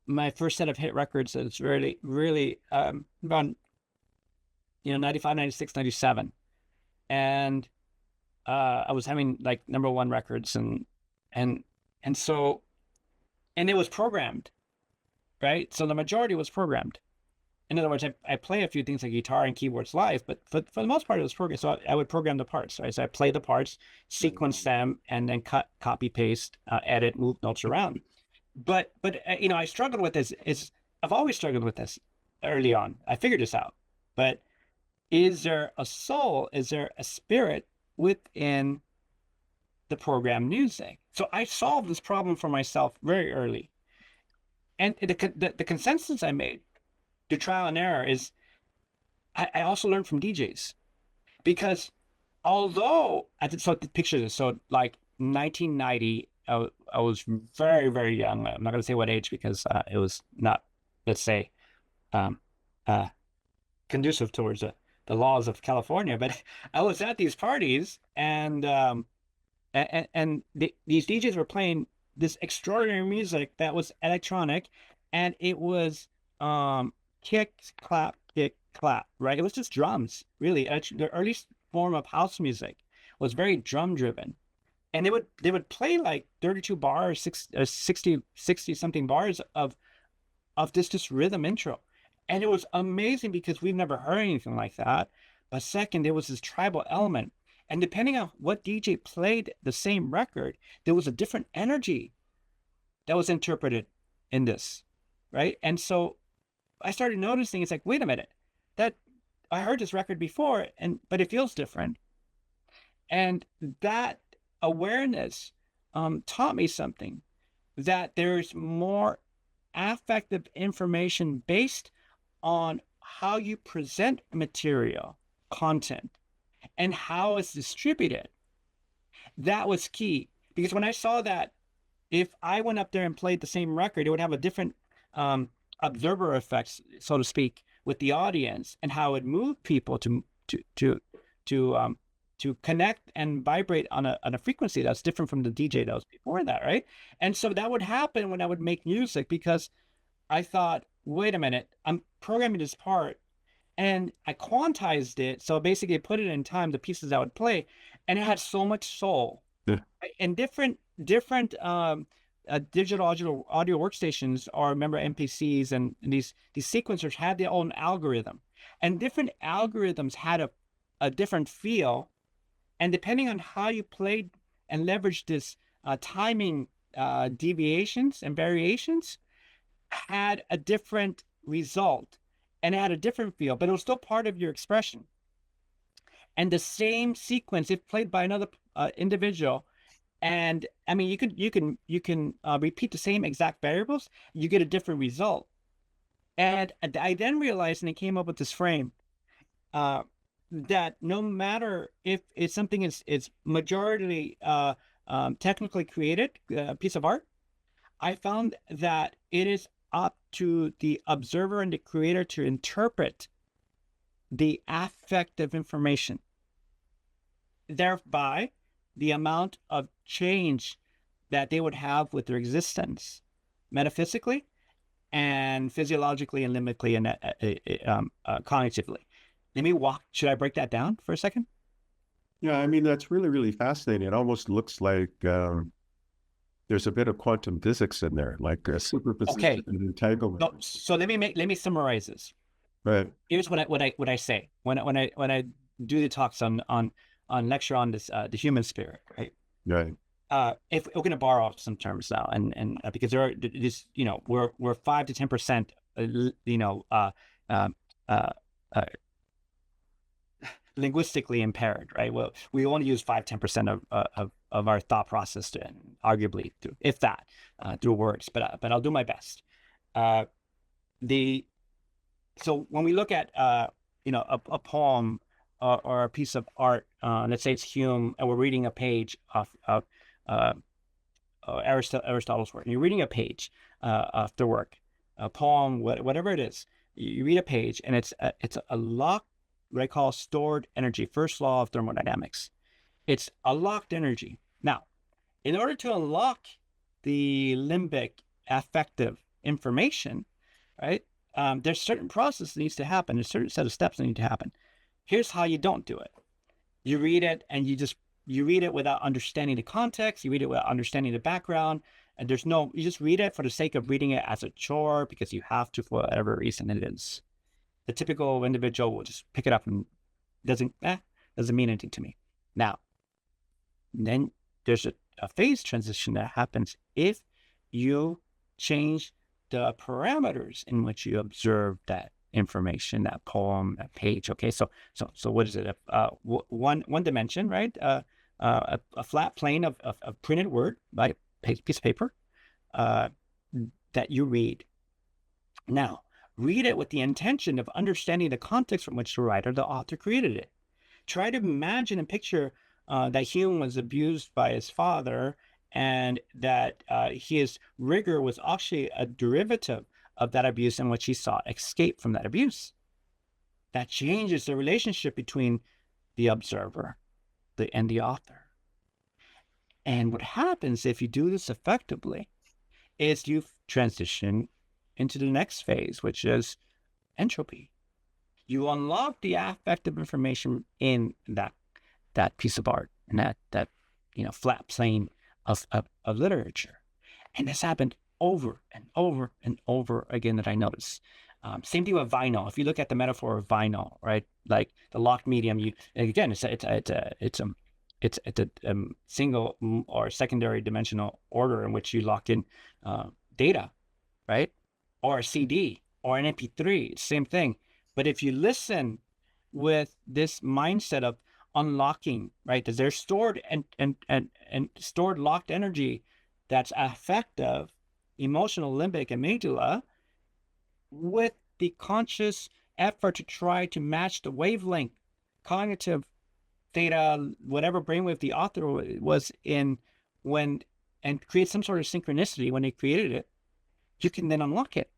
my first set of hit records. It's really around 95, 96, 97, and I was having like #1 records, and so it was programmed, right? So the majority was programmed. In other words, I play a few things like guitar and keyboards live, but for the most part, it was programmed. So I would program the parts, right? So I play the parts, sequence them, and then cut, copy, paste, edit, move notes around. But I struggled with this. I've always struggled with this early on. I figured this out. But is there a soul? Is there a spirit within the program music? So I solved this problem for myself very early. And the consensus I made, the trial and error, is I also learned from DJs, because although picture this, so like 1990, I was very, very young. I'm not going to say what age, because it was not, let's say, conducive towards the laws of California. But I was at these parties, and these DJs were playing this extraordinary music that was electronic, and it was kick, clap, right? It was just drums, really. The earliest form of house music was very drum driven, and they would play like 32 bars, 60 something bars of this just rhythm intro, and it was amazing because we've never heard anything like that. But second, there was this tribal element, and depending on what DJ played the same record, there was a different energy that was interpreted in this, right? And so I started noticing, it's like, wait a minute, that I heard this record before, but it feels different. And that awareness taught me something, that there's more affective information based on how you present material, content, and how it's distributed. That was key, because when I saw that if I went up there and played the same record, it would have a different observer effects, so to speak, with the audience, and how it moved people to connect and vibrate on a frequency that's different from the DJ that was before that, right? And so that would happen when I would make music, because I thought, wait a minute, I'm programming this part, and I quantized it. So basically I put it in time, the pieces I would play, and it had so much soul. Yeah. And different digital audio workstations, or remember MPCs, and these sequencers had their own algorithm, and different algorithms had a different feel. And depending on how you played and leveraged this timing deviations and variations, had a different result, and it had a different feel, but it was still part of your expression. and the same sequence, if played by another individual, and I mean, you can repeat the same exact variables, you get a different result. And I then realized, and I came up with this frame, that no matter if it's something is majority technically created piece of art, I found that it is up to the observer and the creator to interpret the affective information. Thereby, the amount of change that they would have with their existence, metaphysically and physiologically and limbically and cognitively. Should I break that down for a second? Yeah, I mean, that's really, really fascinating. It almost looks like there's a bit of quantum physics in there, like a superposition and entanglement. No, so let me summarize this. Right. Here's what I say when I do the talks on lecture on this the human spirit, right? Right. If we're going to borrow some terms now, and because there are this, we're 5 to 10%, linguistically impaired, right? Well, we only use 5-10% of our thought process, to, arguably, if that, through words. But I'll do my best. So when we look at a poem or a piece of art, let's say it's Hume, and we're reading a page of Aristotle's work, and you're reading a page of the work, a poem, whatever it is, you read a page, and it's a locked, what I call stored energy. First law of thermodynamics. It's a locked energy. Now, in order to unlock the limbic affective information, right? There's certain process that needs to happen. There's a certain set of steps that need to happen. Here's how you don't do it. You read it, and you read it without understanding the context. You read it without understanding the background. And you just read it for the sake of reading it as a chore because you have to, for whatever reason it is. The typical individual will just pick it up and doesn't mean anything to me. Now, then there's a phase transition that happens if you change the parameters in which you observe that information, that poem, that page. Okay, so what is it? One dimension, right? A flat plane of printed word, by piece of paper that you read. Now, read it with the intention of understanding the context from which the writer, the author, created it. Try to imagine and picture that Hume was abused by his father, and that his rigor was actually a derivative of that abuse in which he sought escape from that abuse. That changes the relationship between the observer and the author. And what happens if you do this effectively is you transition into the next phase, which is entropy. You unlock the affective information in that piece of art, and that flat plane of literature. And this happened over and over and over again that I noticed. Same thing with vinyl. If you look at the metaphor of vinyl, right, like the locked medium, it's a single or secondary dimensional order in which you lock in data, right? Or a CD or an MP3, same thing. But if you listen with this mindset of unlocking, right, that there's stored and stored locked energy that's affective, emotional, limbic, and amygdala, with the conscious effort to try to match the wavelength, cognitive theta, whatever brainwave the author was in and create some sort of synchronicity when they created it, you can then unlock it.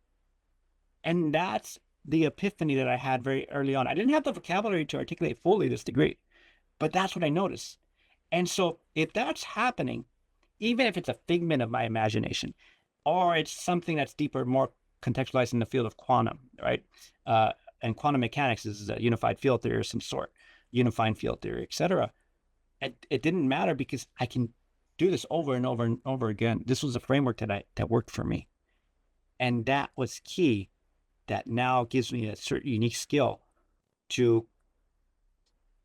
And that's the epiphany that I had very early on. I didn't have the vocabulary to articulate fully this degree, but that's what I noticed. And so if that's happening, even if it's a figment of my imagination, or it's something that's deeper, more contextualized in the field of quantum, right? And quantum mechanics is a unified field theory of some sort, unifying field theory, etc. It didn't matter because I can do this over and over and over again. This was a framework that worked for me. And that was key. That now gives me a certain unique skill to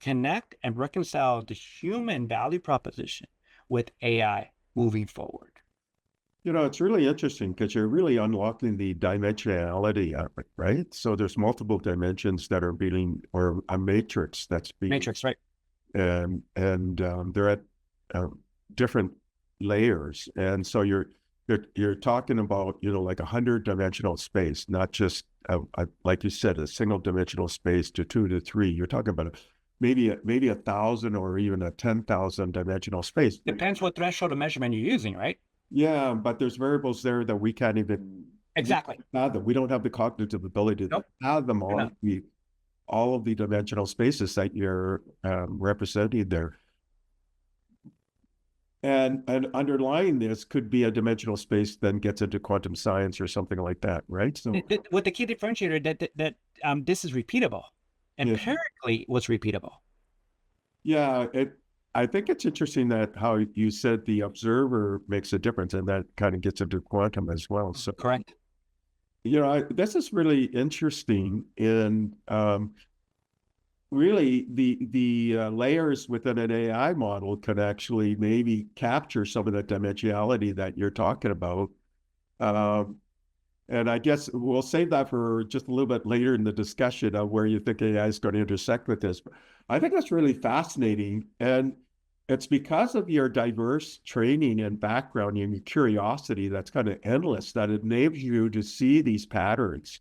connect and reconcile the human value proposition with AI moving forward. It's really interesting because you're really unlocking the dimensionality of it, right? So there's multiple dimensions that are or a matrix that's being Matrix, right? and they're at different layers, and so you're talking about, you know, like 100-dimensional space, not just like you said, a single dimensional space to 2 to 3. You're talking about maybe 1,000 or even a 10,000 dimensional space. Depends what threshold of measurement you're using, right? Yeah, but there's variables there that we can't even Exactly. fathom. We don't have the cognitive ability to Nope. fathom No. all of the dimensional spaces that you're representing there. And underlying this could be a dimensional space then gets into quantum science or something like that, right? So With the key differentiator that this is repeatable. Empirically was repeatable. Yeah, I think it's interesting that how you said the observer makes a difference, and that kind of gets into quantum as well. So Correct. you know, this is really interesting in really the layers within an AI model can actually maybe capture some of that dimensionality that you're talking about. And I guess we'll save that for just a little bit later in the discussion of where you think AI is going to intersect with this. But I think that's really fascinating. And it's because of your diverse training and background and your curiosity that's kind of endless that enables you to see these patterns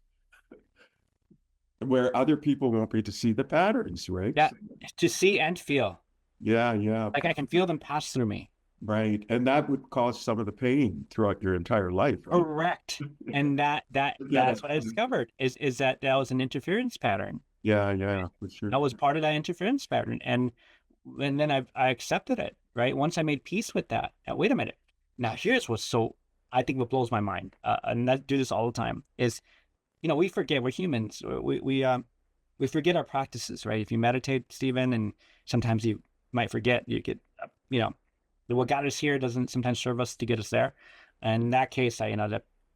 where other people won't be to see the patterns, right? Yeah, to see and feel. Yeah. Like I can feel them pass through me. Right. And that would cause some of the pain throughout your entire life. Right? Correct. And that's what I discovered is that was an interference pattern. Yeah, for sure. That was part of that interference pattern. And then I accepted it, right? Once I made peace with that. Now, wait a minute. Now, here's what's I think what blows my mind, and I do this all the time, is, you know, we forget, we're humans. We forget our practices, right? If you meditate, Stephen, and sometimes you might forget, you get, you know, what got us here doesn't sometimes serve us to get us there. And in that case, I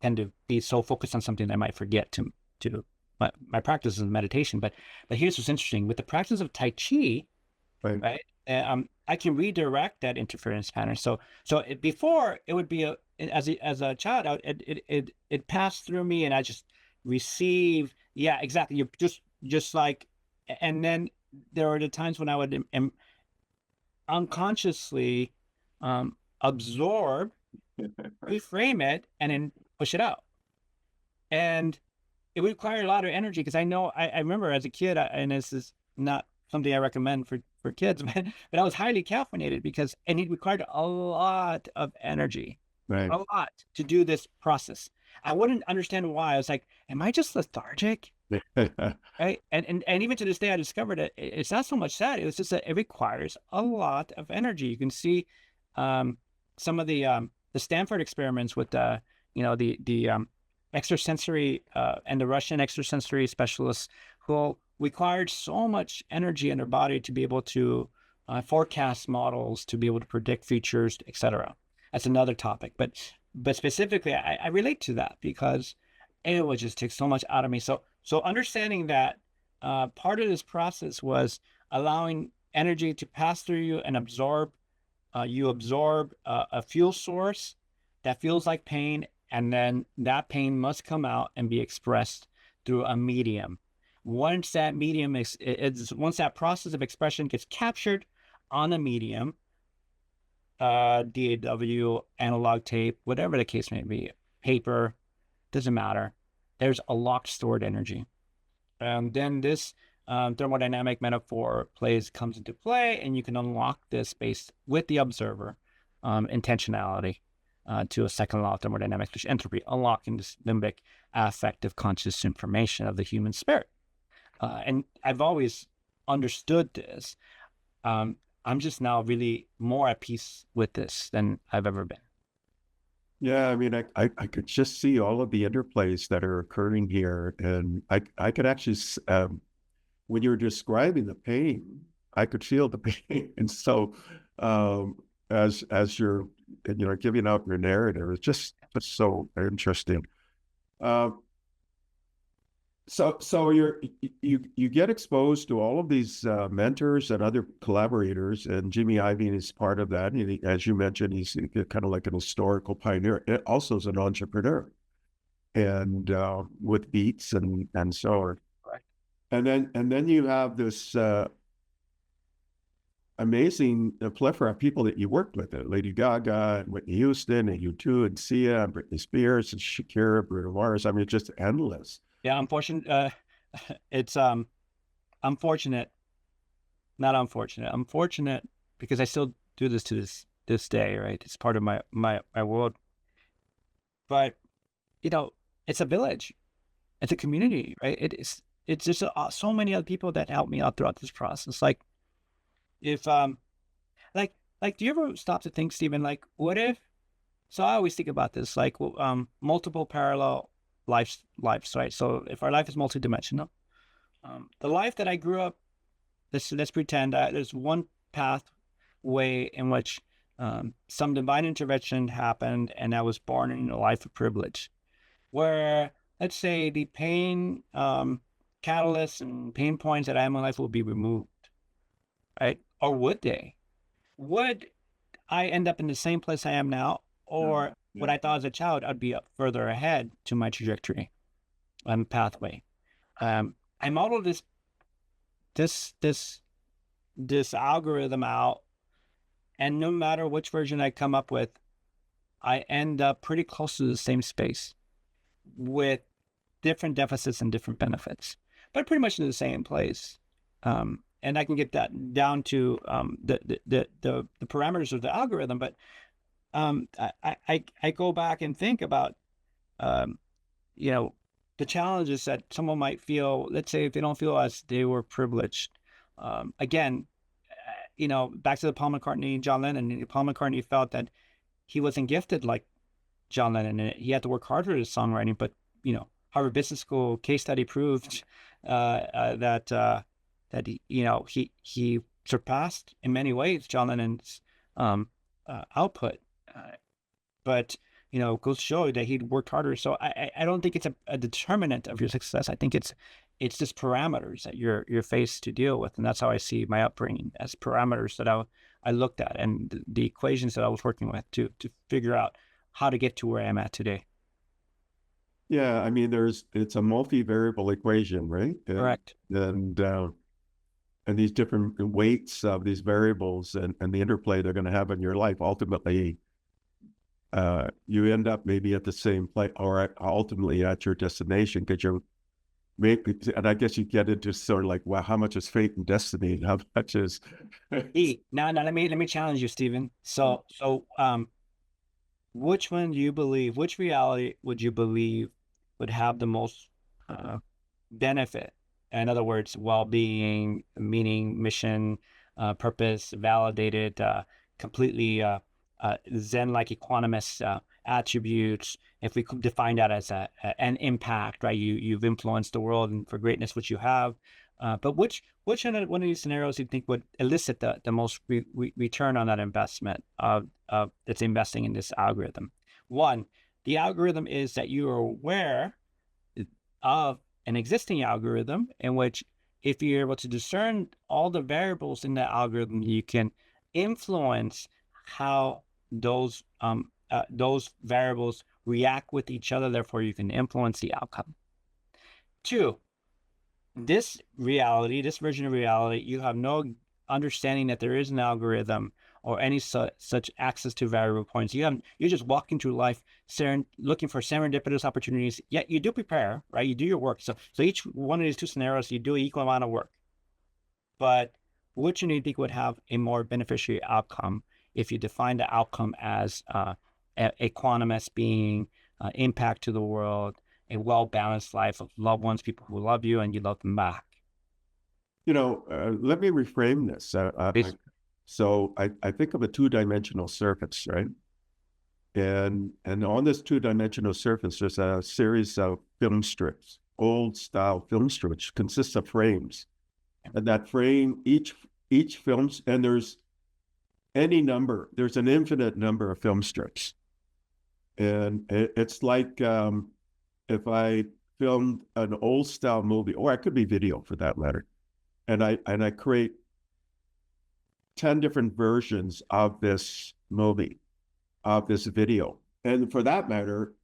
tend to be so focused on something that I might forget to my practice of meditation. But here's what's interesting with the practice of Tai Chi, right? I can redirect that interference pattern. So before it would be as a child, it passed through me, and I just receive. Yeah, exactly. You just like, and then there were the times when I would unconsciously absorb, reframe it, and then push it out. And it would require a lot of energy because I remember as a kid, and this is not something I recommend for kids, but I was highly caffeinated and it required a lot of energy, right. A lot to do this process. I wouldn't understand why. I was like, am I just lethargic? Right. And even to this day, I discovered that it's not so much that, it's just that it requires a lot of energy. You can see some of the Stanford experiments with the extrasensory and the Russian extrasensory specialists who required so much energy in their body to be able to forecast models, to be able to predict futures, etc. That's another topic, but specifically, I relate to that because it would just take so much out of me. So understanding that part of this process was allowing energy to pass through you and absorb. You absorb a fuel source that feels like pain, and then that pain must come out and be expressed through a medium. Once that medium once that process of expression gets captured on a medium, DAW, analog tape, whatever the case may be, paper, doesn't matter. There's a locked stored energy. And then this thermodynamic metaphor comes into play, and you can unlock this based with the observer intentionality to a second law of thermodynamics, which is entropy, unlocking this limbic affective conscious information of the human spirit. And I've always understood this. I'm just now really more at peace with this than I've ever been. Yeah, I mean, I could just see all of the interplays that are occurring here, and I could actually, when you were describing the pain, I could feel the pain, and so as you're giving out your narrative, it's just so interesting. So you get exposed to all of these mentors and other collaborators, and Jimmy Iovine is part of that. And as you mentioned, he's kind of like an historical pioneer. It also is an entrepreneur, and with beats and so on. Right. And then you have this amazing plethora of people that you worked with, Lady Gaga and Whitney Houston and U2 and Sia and Britney Spears and Shakira, Bruno Mars. I mean, it's just endless. Yeah, unfortunate. It's unfortunate, not unfortunate. Unfortunate because I still do this to this day, right? It's part of my world. But you know, it's a village, it's a community, right? It's just so many other people that help me out throughout this process. Like if like do you ever stop to think, Stephen, like what if, so I always think about this, like multiple parallel lives, right? So if our life is multidimensional, the life that I grew up, let's pretend that there's one pathway in which some divine intervention happened and I was born in a life of privilege, where let's say the pain catalysts and pain points that I have in my life will be removed, right? Or would they? Would I end up in the same place I am now? Or what I thought as a child, I'd be up further ahead to my trajectory pathway. I modeled this algorithm out, and no matter which version I come up with, I end up pretty close to the same space with different deficits and different benefits, but pretty much in the same place. And I can get that down to the parameters of the algorithm. But I go back and think about you know, the challenges that someone might feel. Let's say if they don't feel as they were privileged. Again, you know, back to the Paul McCartney, John Lennon. Paul McCartney felt that he wasn't gifted like John Lennon, and he had to work harder at his songwriting. But you know, Harvard Business School case study proved that he, you know, he surpassed in many ways John Lennon's output. But you know, goes to show that he'd worked harder. So I don't think it's a determinant of your success. I think it's just parameters that you're faced to deal with, and that's how I see my upbringing, as parameters that I looked at, and the equations that I was working with to figure out how to get to where I'm at today. Yeah, I mean, it's a multivariable equation, right? Correct. And these different weights of these variables and the interplay they're going to have in your life, ultimately, you end up maybe at the same place or ultimately at your destination, because you're maybe, and I guess you get into sort of like, well, how much is fate and destiny, and how much is Now let me challenge you, Stephen. So which one do you believe, which reality would you believe would have the most benefit? In other words, well-being, meaning, mission, purpose, validated, completely Zen-like equanimous attributes. If we could define that as an impact, right? You've influenced the world, and for greatness, which you have. But which one of these scenarios do you think would elicit the most return on that investment of that's investing in this algorithm? One, the algorithm is that you are aware of an existing algorithm in which, if you're able to discern all the variables in that algorithm, you can influence how those variables react with each other. Therefore, you can influence the outcome. Two, this version of reality, you have no understanding that there is an algorithm or any such access to variable points. You're just walking through life, looking for serendipitous opportunities. Yet you do prepare, right? You do your work. So each one of these two scenarios, you do an equal amount of work. But which one do you think would have a more beneficiary outcome if you define the outcome as a equanimous being, impact to the world, a well-balanced life of loved ones, people who love you and you love them back? You know, let me reframe this. So I think of a two-dimensional surface, right? And on this two-dimensional surface, there's a series of film strips, old-style film strips, which consists of frames. And that frame, each films, and there's an infinite number of film strips. And it's like if I filmed an old-style movie, or it could be video for that matter, and I create 10 different versions of this movie, of this video. And for that matter,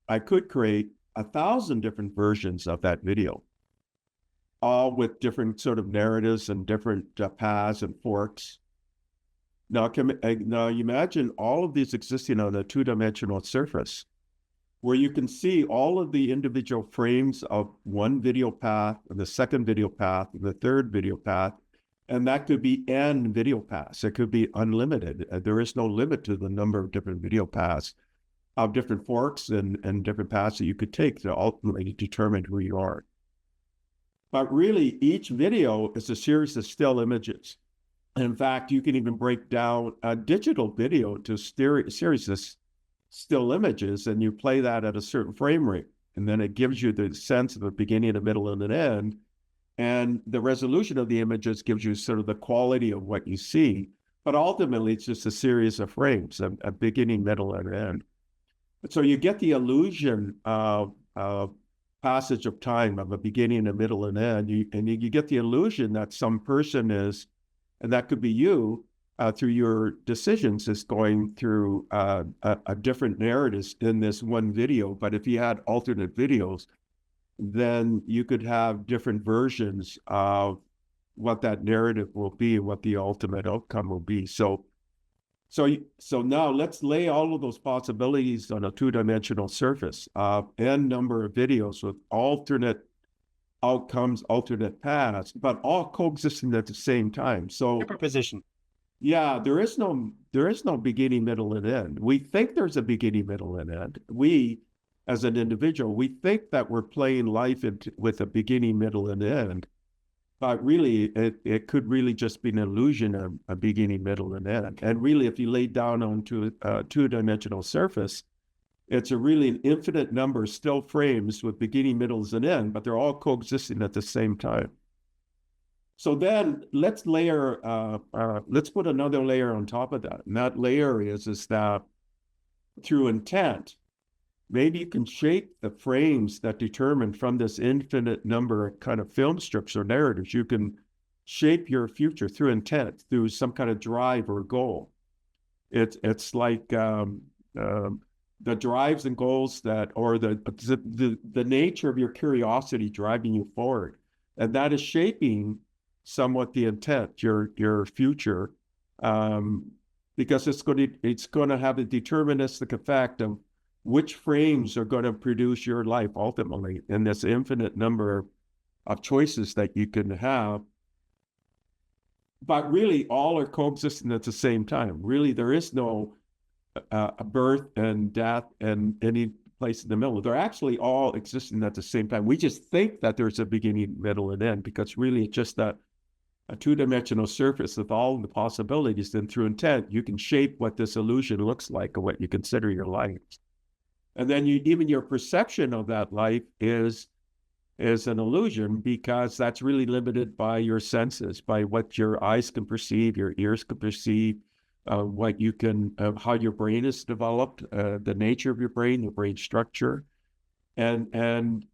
I could create 1,000 different versions of that video, all with different sort of narratives and different paths and forks. Now imagine all of these existing on a two-dimensional surface, where you can see all of the individual frames of one video path, and the second video path, and the third video path, and that could be n video paths. It could be unlimited. There is no limit to the number of different video paths, of different forks and different paths that you could take to ultimately determine who you are. But really, each video is a series of still images. And in fact, you can even break down a digital video to series of still images, and you play that at a certain frame rate. And then it gives you the sense of a beginning, a middle, and an end. And the resolution of the images gives you sort of the quality of what you see. But ultimately, it's just a series of frames, a beginning, middle, and end. So you get the illusion of passage of time, of a beginning, a middle, and end. You get the illusion that some person is, and that could be you, through your decisions, is going through a different narratives in this one video. But if you had alternate videos, then you could have different versions of what that narrative will be, what the ultimate outcome will be. So now let's lay all of those possibilities on a two-dimensional surface of n number of videos with alternate outcomes, alternate paths, but all coexisting at the same time. So Superposition. yeah, there is no beginning, middle, and end. We think there's a beginning, middle, and end. We, as an individual, we think that we're playing life with a beginning, middle, and end. But really, it could really just be an illusion of a beginning, middle, and end. And really, if you lay down onto a two-dimensional surface, it's really an infinite number of still frames with beginning, middles, and end, but they're all coexisting at the same time. So then let's put another layer on top of that. And that layer is that through intent, maybe you can shape the frames that determine from this infinite number of kind of film strips or narratives. You can shape your future through intent, through some kind of drive or goal. It's like the drives and goals that, or the nature of your curiosity driving you forward. And that is shaping somewhat the intent, your future, because it's going to have a deterministic effect of which frames are going to produce your life ultimately in this infinite number of choices that you can have. But really, all are coexisting at the same time. Really, there is no a birth and death and any place in the middle. They're actually all existing at the same time. We just think that there's a beginning, middle, and end, because really it's just that a two-dimensional surface with all the possibilities. Then through intent, you can shape what this illusion looks like and what you consider your life. And then even your perception of that life is an illusion, because that's really limited by your senses, by what your eyes can perceive, your ears can perceive, what you can, how your brain is developed, the nature of your brain, the brain structure. And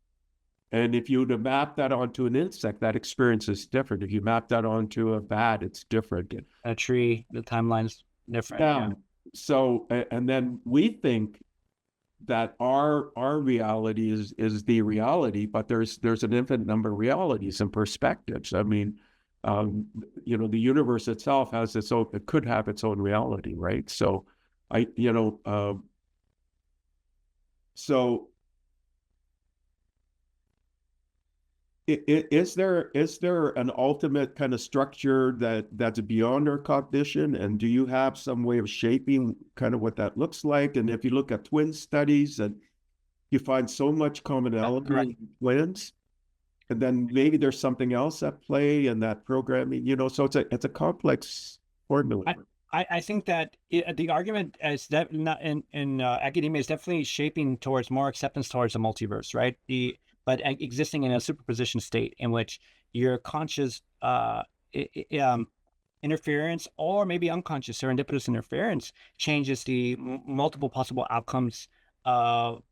if you were to map that onto an insect, that experience is different. If you map that onto a bat, it's different. A tree, the timeline's different. Yeah. So, and then we think that our reality is the reality, but there's an infinite number of realities and perspectives. I mean, the universe itself has its own, it could have its own reality, right? So is there an ultimate kind of structure that's beyond our cognition? And do you have some way of shaping kind of what that looks like? And if you look at twin studies, and you find so much commonality in twins, and then maybe there's something else at play in that programming, so it's a complex formula. I think that the argument is that in academia is definitely shaping towards more acceptance towards the multiverse, right? But existing in a superposition state in which your conscious interference, or maybe unconscious serendipitous interference, changes the multiple possible outcomes of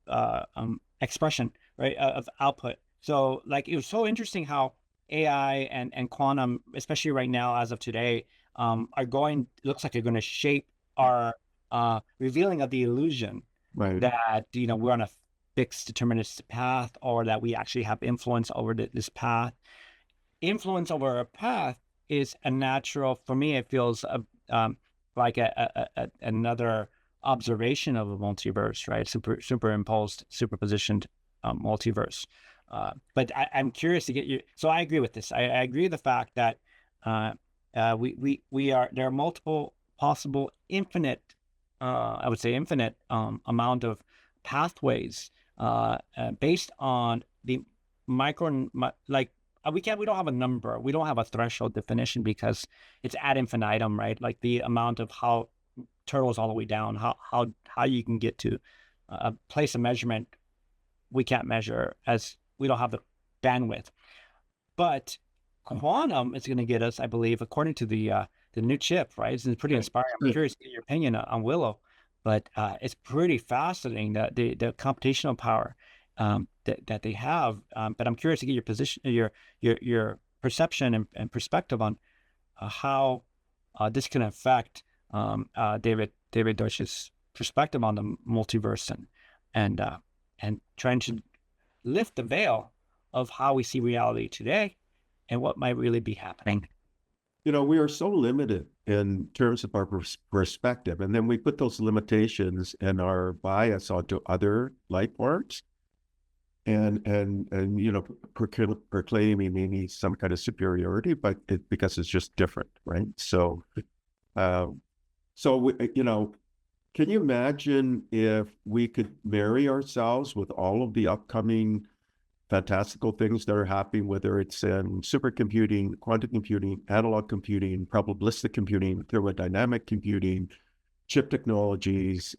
expression, right, of output. So like, it was so interesting how AI and quantum, especially right now as of today, looks like they're going to shape our revealing of the illusion, right, that we're on a fixed deterministic path, or that we actually have influence over this path. Influence over a path is a natural, for me, it feels like another observation of a multiverse, right? Superimposed, superpositioned multiverse. But I'm curious to get you. So I agree with this. I agree with the fact that there are multiple possible infinite, I would say infinite amount of pathways based on the like we don't have a number, we don't have a threshold definition because it's ad infinitum, right? Like the amount of how turtles all the way down, how you can get to a place of measurement we can't measure as we don't have the bandwidth. But quantum is going to get us, I believe, according to the new chip, right? It's pretty inspiring. I'm curious to get your opinion on Willow, but it's pretty fascinating that the computational power that they have. But I'm curious to get your position, your perception and perspective on how this can affect David Deutsch's perspective on the multiverse and trying to lift the veil of how we see reality today and what might really be happening. We are so limited in terms of our perspective, and then we put those limitations and our bias onto other life forms, and proclaiming maybe some kind of superiority, but because it's just different, right? So, can you imagine if we could marry ourselves with all of the upcoming fantastical things that are happening, whether it's in supercomputing, quantum computing, analog computing, probabilistic computing, thermodynamic computing, chip technologies,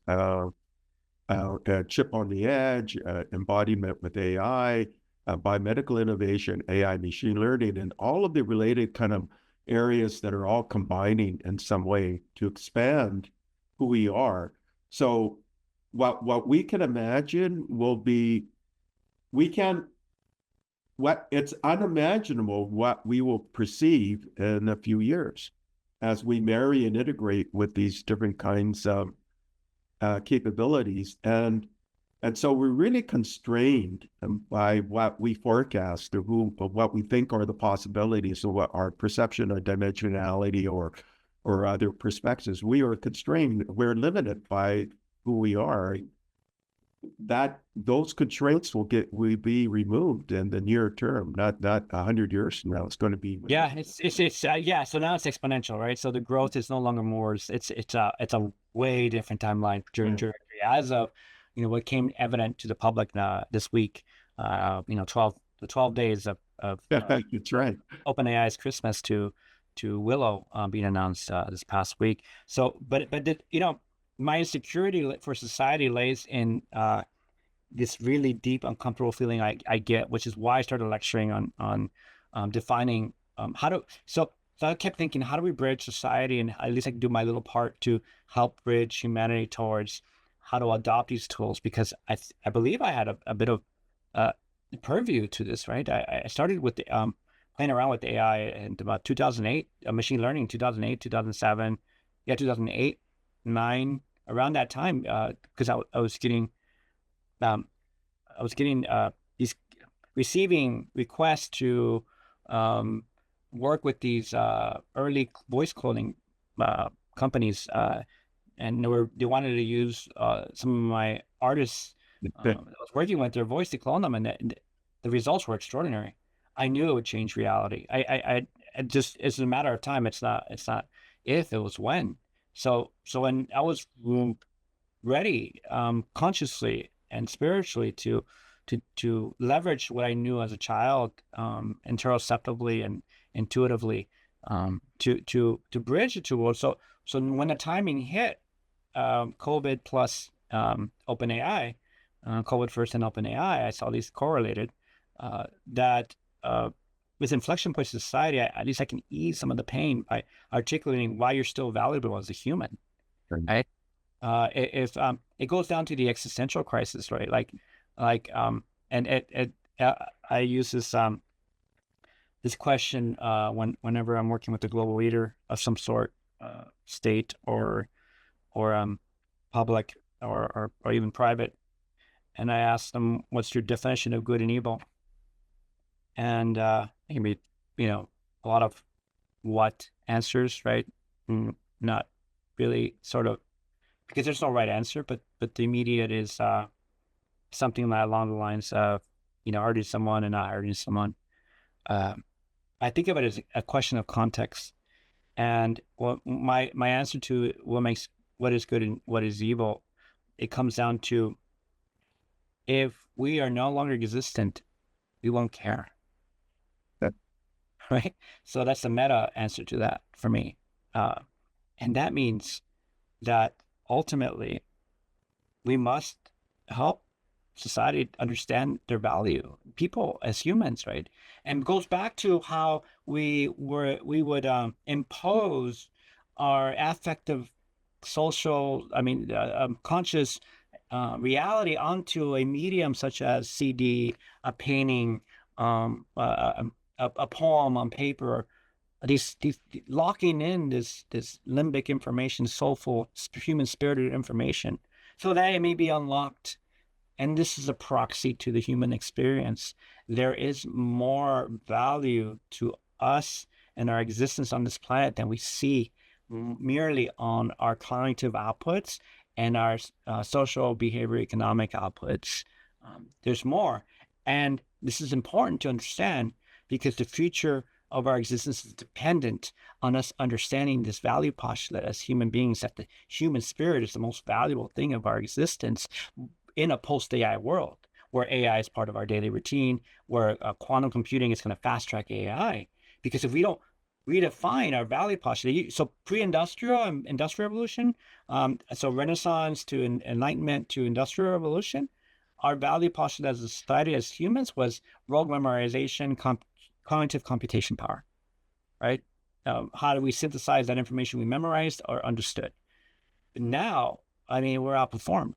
chip on the edge, embodiment with AI, biomedical innovation, AI machine learning, and all of the related kind of areas that are all combining in some way to expand who we are. So what we can imagine will be, it's unimaginable what we will perceive in a few years as we marry and integrate with these different kinds of capabilities. And so we're really constrained by what we forecast of what we think are the possibilities of what our perception of dimensionality or other perspectives. We are constrained, we're limited by who we are. That those constraints will be removed in the near term, not 100 years from now. It's going to be yeah. So now it's exponential, right? So the growth is no longer more. It's a way different timeline as of what came evident to the public this week. 12 days of that's right. OpenAI's Christmas to Willow being announced this past week. So, but my insecurity for society lays in this really deep, uncomfortable feeling I get, which is why I started lecturing on defining how to. So I kept thinking, how do we bridge society, and at least I can do my little part to help bridge humanity towards how to adopt these tools, because I believe I had a bit of purview to this, right? I started with the playing around with AI in about 2008, machine learning 2008, 2007, 2008, 9. Around that time, because I was getting these receiving requests to work with these early voice cloning companies, and they wanted to use some of my artists I was working with, their voice to clone them, and the results were extraordinary. I knew it would change reality. I just, it's a matter of time. It's not if, it was when. So when I was ready, consciously and spiritually to leverage what I knew as a child, interoceptively and intuitively, to bridge the two worlds. So when the timing hit, COVID plus OpenAI, COVID first and OpenAI, I saw these correlated, that with inflection points in society, at least I can ease some of the pain by articulating why you're still valuable as a human, right? If it goes down to the existential crisis, right? And I use this question whenever I'm working with a global leader of some sort, state or public or even private, and I ask them, "What's your definition of good and evil?" And it can be, a lot of what answers, right? Not really sort of, because there's no right answer, but the immediate is something along the lines of, hurting someone and not hurting someone. I think of it as a question of context. And my answer to what is good and what is evil, it comes down to, if we are no longer existent, we won't care. That- Right? So that's the meta answer to that for me. And that means that ultimately we must help society understand their value, people as humans, right? And it goes back to how we would impose our affective, social, conscious reality onto a medium such as CD, a painting, a poem on paper. These locking in this limbic information, soulful, human spirited information, so that it may be unlocked. And this is a proxy to the human experience. There is more value to us and our existence on this planet than we see merely on our cognitive outputs and our social, behavior, economic outputs. There's more. And this is important to understand, because the future of our existence is dependent on us understanding this value postulate as human beings, that the human spirit is the most valuable thing of our existence in a post-AI world, where AI is part of our daily routine, where quantum computing is going to fast track AI. Because if we don't redefine our value postulate, so pre-industrial and industrial revolution, so Renaissance to Enlightenment to industrial revolution, our value postulate as a society, as humans, was rote memorization, cognitive computation power, right? How do we synthesize that information we memorized or understood? But now, we're outperformed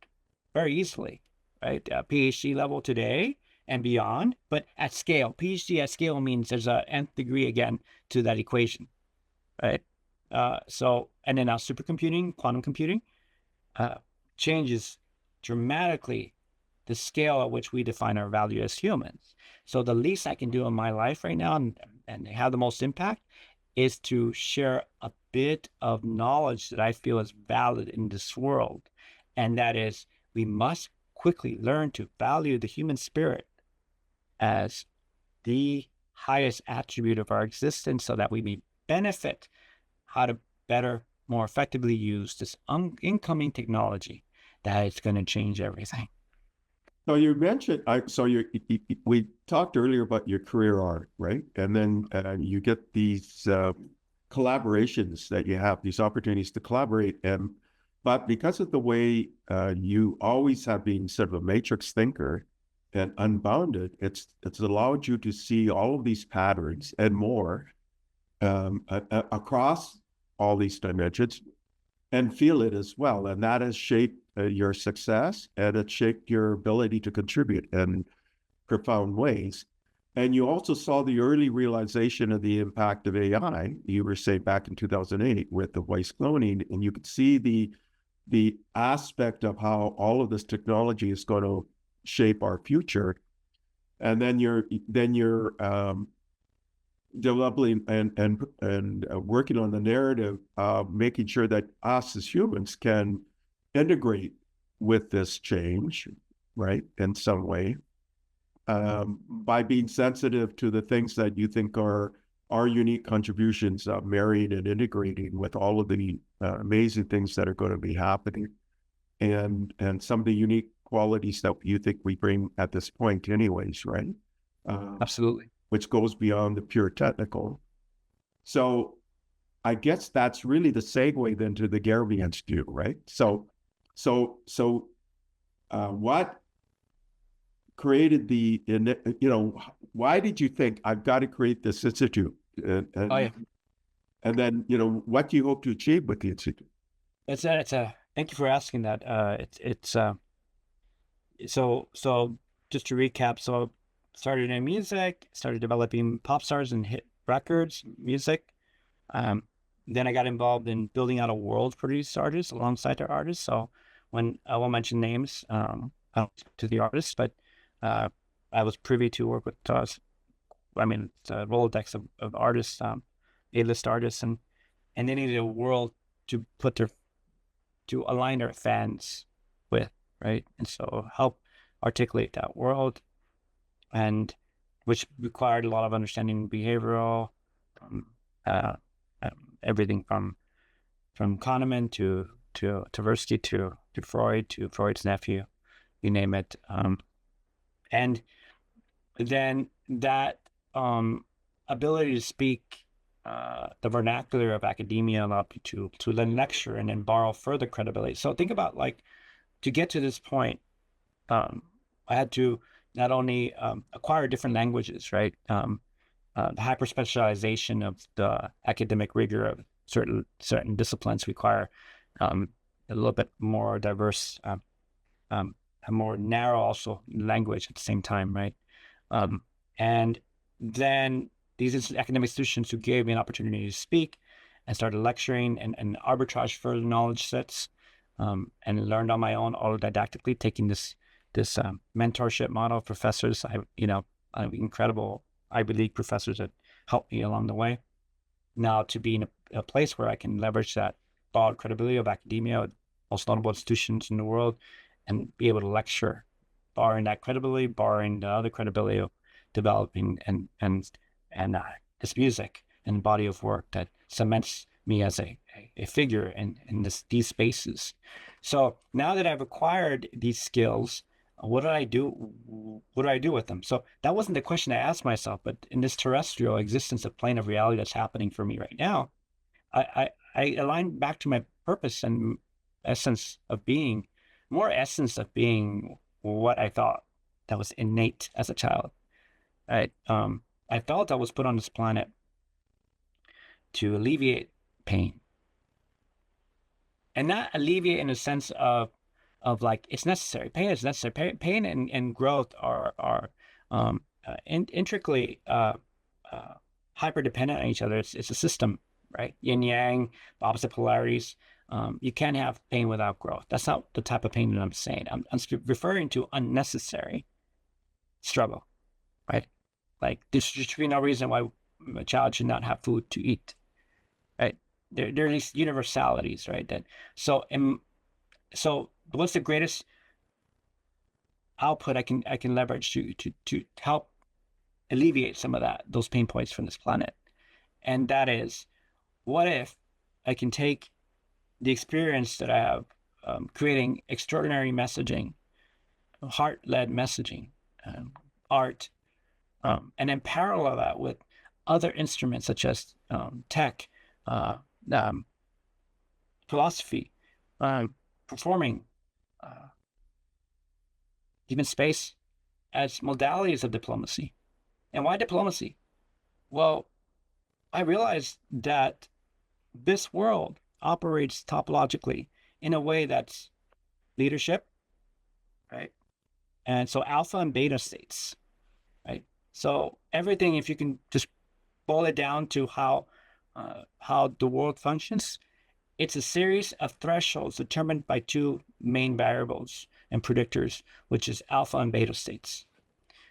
very easily, right? PhD level today and beyond, but at scale. PhD at scale means there's an nth degree again to that equation, right? And then now supercomputing, quantum computing, changes dramatically the scale at which we define our value as humans. So the least I can do in my life right now and have the most impact is to share a bit of knowledge that I feel is valid in this world. And that is, we must quickly learn to value the human spirit as the highest attribute of our existence, so that we may benefit how to better, more effectively use this incoming technology that is going to change everything. So you mentioned, we talked earlier about your career arc, right? And then you get these collaborations that you have, these opportunities to collaborate. But because of the way you always have been sort of a matrix thinker and unbounded, it's allowed you to see all of these patterns and more across all these dimensions, and feel it as well. And that has shaped your success, and it shaped your ability to contribute in profound ways. And you also saw the early realization of the impact of AI. You were saying back in 2008 with the voice cloning, and you could see the aspect of how all of this technology is going to shape our future. And then you're developing and working on the narrative of making sure that us as humans can integrate with this change, right, in some way, by being sensitive to the things that you think are our unique contributions, marrying and integrating with all of the amazing things that are going to be happening, and some of the unique qualities that you think we bring at this point anyways, right? Absolutely. Which goes beyond the pure technical. So I guess that's really the segue then to the Garibay Institute, right? So what created why did you think I've got to create this institute? And then, what do you hope to achieve with the institute? Thank you for asking that. So just to recap, so started in music, started developing pop stars and hit records, music. Then I got involved in building out a world for these artists alongside their artists. So when I won't mention names to the artists, but I was privy to work with it's a Rolodex of artists, A-list artists, and they needed a world to put their to align their fans with, right? And so help articulate that world, and which required a lot of understanding behavioral, um, uh, everything from Kahneman to Tversky to Freud to Freud's nephew, you name it. And then that ability to speak the vernacular of academia allowed me to then lecture and then borrow further credibility. So think about, like, to get to this point, I had to not only acquire different languages, right? The hyper specialization of the academic rigor of certain disciplines require a little bit more diverse, a more narrow also language at the same time, right? And then these academic institutions who gave me an opportunity to speak and started lecturing and arbitrage further knowledge sets, and learned on my own autodidactically, taking this mentorship model of professors. Incredible Ivy League professors that helped me along the way. Now to be in a place where I can leverage that broad credibility of academia, most notable institutions in the world, and be able to lecture, borrowing that credibility, borrowing the other credibility of developing and this music and body of work that cements me as a figure in these spaces. So now that I've acquired these skills, what do I do? What do I do with them? So that wasn't the question I asked myself, but in this terrestrial existence of plane of reality that's happening for me right now, I align back to my purpose and essence of being, more essence of being what I thought that was innate as a child. I felt I was put on this planet to alleviate pain, and not alleviate in a sense of like it's necessary. Pain is necessary. Pain and growth are intricately hyper dependent on each other. It's a system, right? Yin yang, opposite polarities. You can't have pain without growth. That's not the type of pain that I'm saying. I'm referring to unnecessary struggle, right? Like there should be no reason why a child should not have food to eat, right? There are these universalities, right? So what's the greatest output I can leverage to help alleviate some of those pain points from this planet? And that is, what if I can take the experience that I have creating extraordinary messaging, heart-led messaging, art, and then parallel that with other instruments such as tech, philosophy, performing, even space, as modalities of diplomacy. And why diplomacy? Well, I realized that this world operates topologically in a way that's leadership, right? And so alpha and beta states, right? So everything, if you can just boil it down to how the world functions, it's a series of thresholds determined by two main variables and predictors, which is alpha and beta states.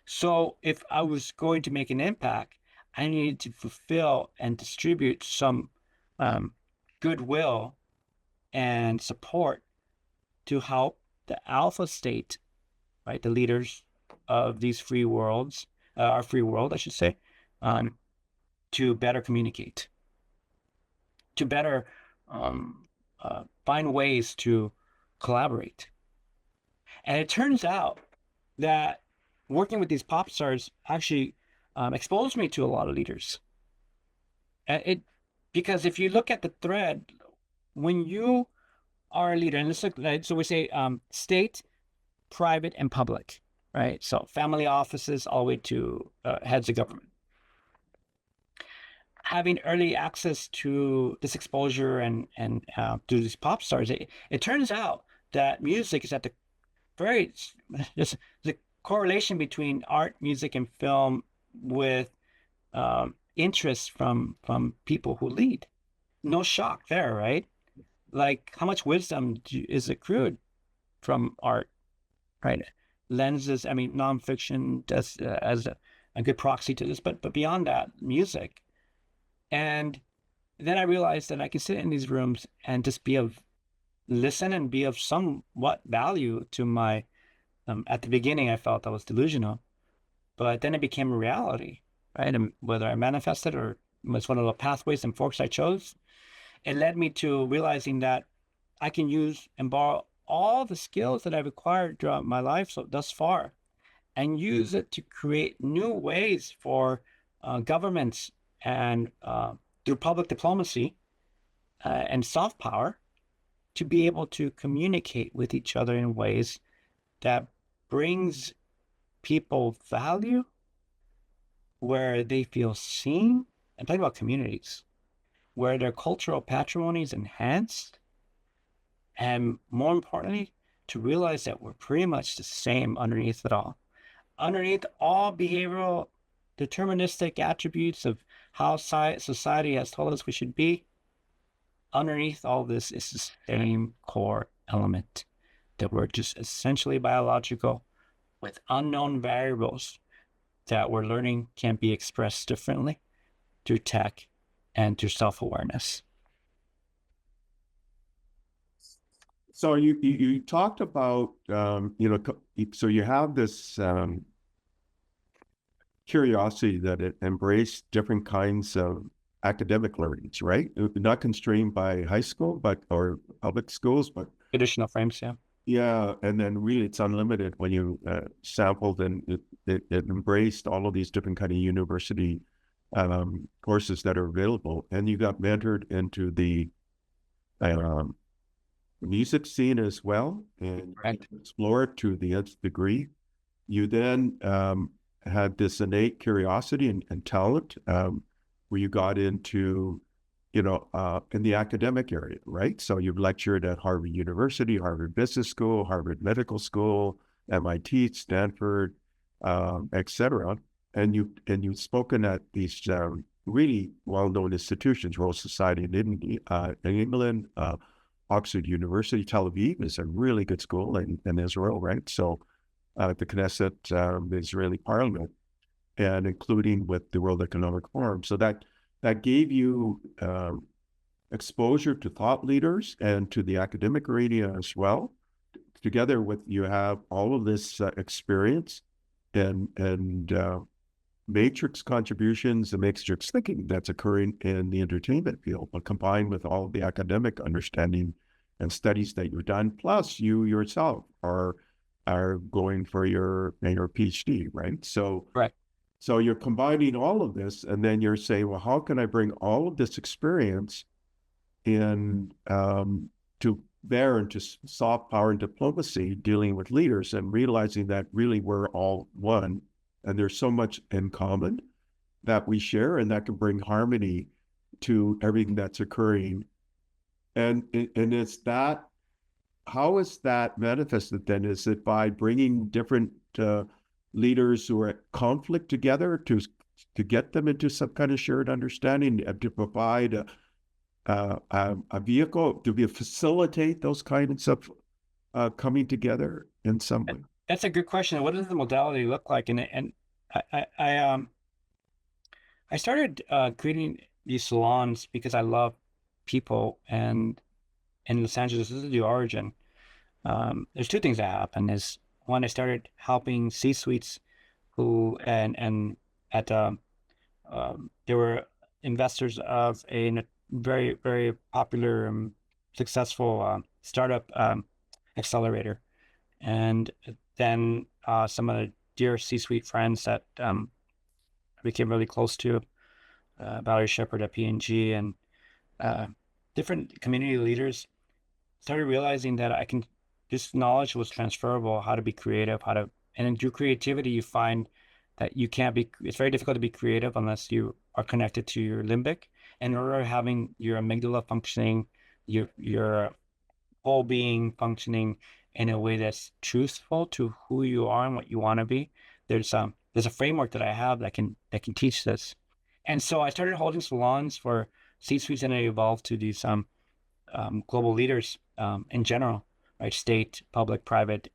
So if I was going to make an impact, I needed to fulfill and distribute some goodwill and support to help the alpha state, right, the leaders of these free worlds, our free world, I should say, to better communicate, to better find ways to collaborate. And it turns out that working with these pop stars actually exposed me to a lot of leaders. Because if you look at the thread, when you are a leader, and let's look, so we say state, private, and public, right? So family offices all the way to heads of government. Having early access to this exposure and to these pop stars, it turns out that music is at the there's the correlation between art, music, and film with interest from people who lead. No shock there, right? Like how much wisdom is accrued from art, right? Lenses, I mean, nonfiction does as a good proxy to this, but beyond that, music. And then I realized that I can sit in these rooms and just be of listen and be of somewhat value to my, at the beginning, I felt I was delusional, but then it became a reality, right? And whether I manifested or was one of the pathways and forks I chose, it led me to realizing that I can use and borrow all the skills that I've acquired throughout my life so thus far and use it to create new ways for governments and through public diplomacy and soft power to be able to communicate with each other in ways that brings people value, where they feel seen. I'm talking about communities where their cultural patrimony is enhanced, and more importantly, to realize that we're pretty much the same underneath it all. Underneath all behavioral deterministic attributes of how society has told us we should be, underneath all this is the same core element, that we're just essentially biological with unknown variables that we're learning can be expressed differently through tech and through self-awareness. So you talked about so you have this curiosity that it embraced different kinds of academic learnings, right? Not constrained by high school, or public schools, but Traditional frames, yeah. yeah, and then really it's unlimited when you sampled, and it embraced all of these different kind of university courses that are available, and you got mentored into the music scene as well, and Correct. explore it to the nth degree. You then had this innate curiosity and talent where you got into, in the academic area, right? So you've lectured at Harvard University, Harvard Business School, Harvard Medical School, MIT, Stanford, etc. And you've spoken at these really well-known institutions, Royal Society in England, Oxford University. Tel Aviv is a really good school in Israel, right? So the Knesset, the Israeli parliament, and including with the World Economic Forum. So that gave you exposure to thought leaders and to the academic arena as well. Together with, you have all of this experience and matrix contributions and matrix thinking that's occurring in the entertainment field, but combined with all of the academic understanding and studies that you've done, plus you yourself are going for your PhD, right? So Right. So you're combining all of this, and then you're saying, well, how can I bring all of this experience in to bear into soft power and diplomacy, dealing with leaders, and realizing that really we're all one, and there's so much in common that we share, and that can bring harmony to everything that's occurring. And it's that, how is that manifested then? Is it by bringing different leaders who are at conflict together to get them into some kind of shared understanding, to provide a vehicle to facilitate those kinds of coming together in some way? That's a good question. What does the modality look like? And I started creating these salons because I love people, and in Los Angeles, this is the origin. There's two things that happened. Is one, I started helping C-suites who and at they were investors of a very, very popular successful startup accelerator, and then some of the dear C-suite friends that I became really close to, Valerie Shepard at P&G, and different community leaders, started realizing that this knowledge was transferable, how to be creative, and through creativity, you find that it's very difficult to be creative unless you are connected to your limbic. And in order of having your amygdala functioning, your whole being functioning in a way that's truthful to who you are and what you want to be, there's a framework that I have that can teach this. And so I started holding salons for C-suites, and it evolved to these global leaders in general, right? State, public, private,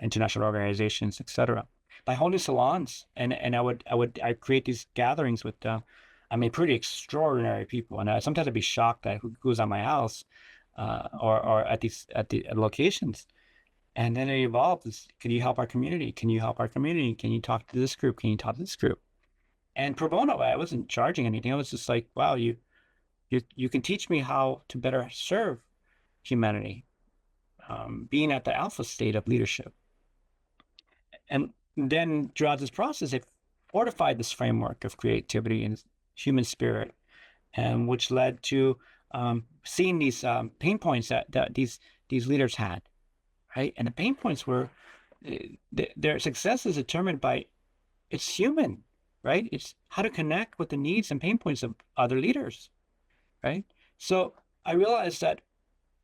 international organizations, etc. By holding salons, and I create these gatherings with pretty extraordinary people, and sometimes I'd be shocked at who goes on my house, or at the locations. And then it evolved. Can you help our community? Can you help our community? Can you talk to this group? Can you talk to this group? And pro bono, I wasn't charging anything. I was just like, wow, you can teach me how to better serve humanity, being at the alpha state of leadership. And then throughout this process, it fortified this framework of creativity and human spirit, and which led to seeing these pain points that these leaders had, right? And the pain points were their success is determined by it's human, right? It's how to connect with the needs and pain points of other leaders, right? So I realized that,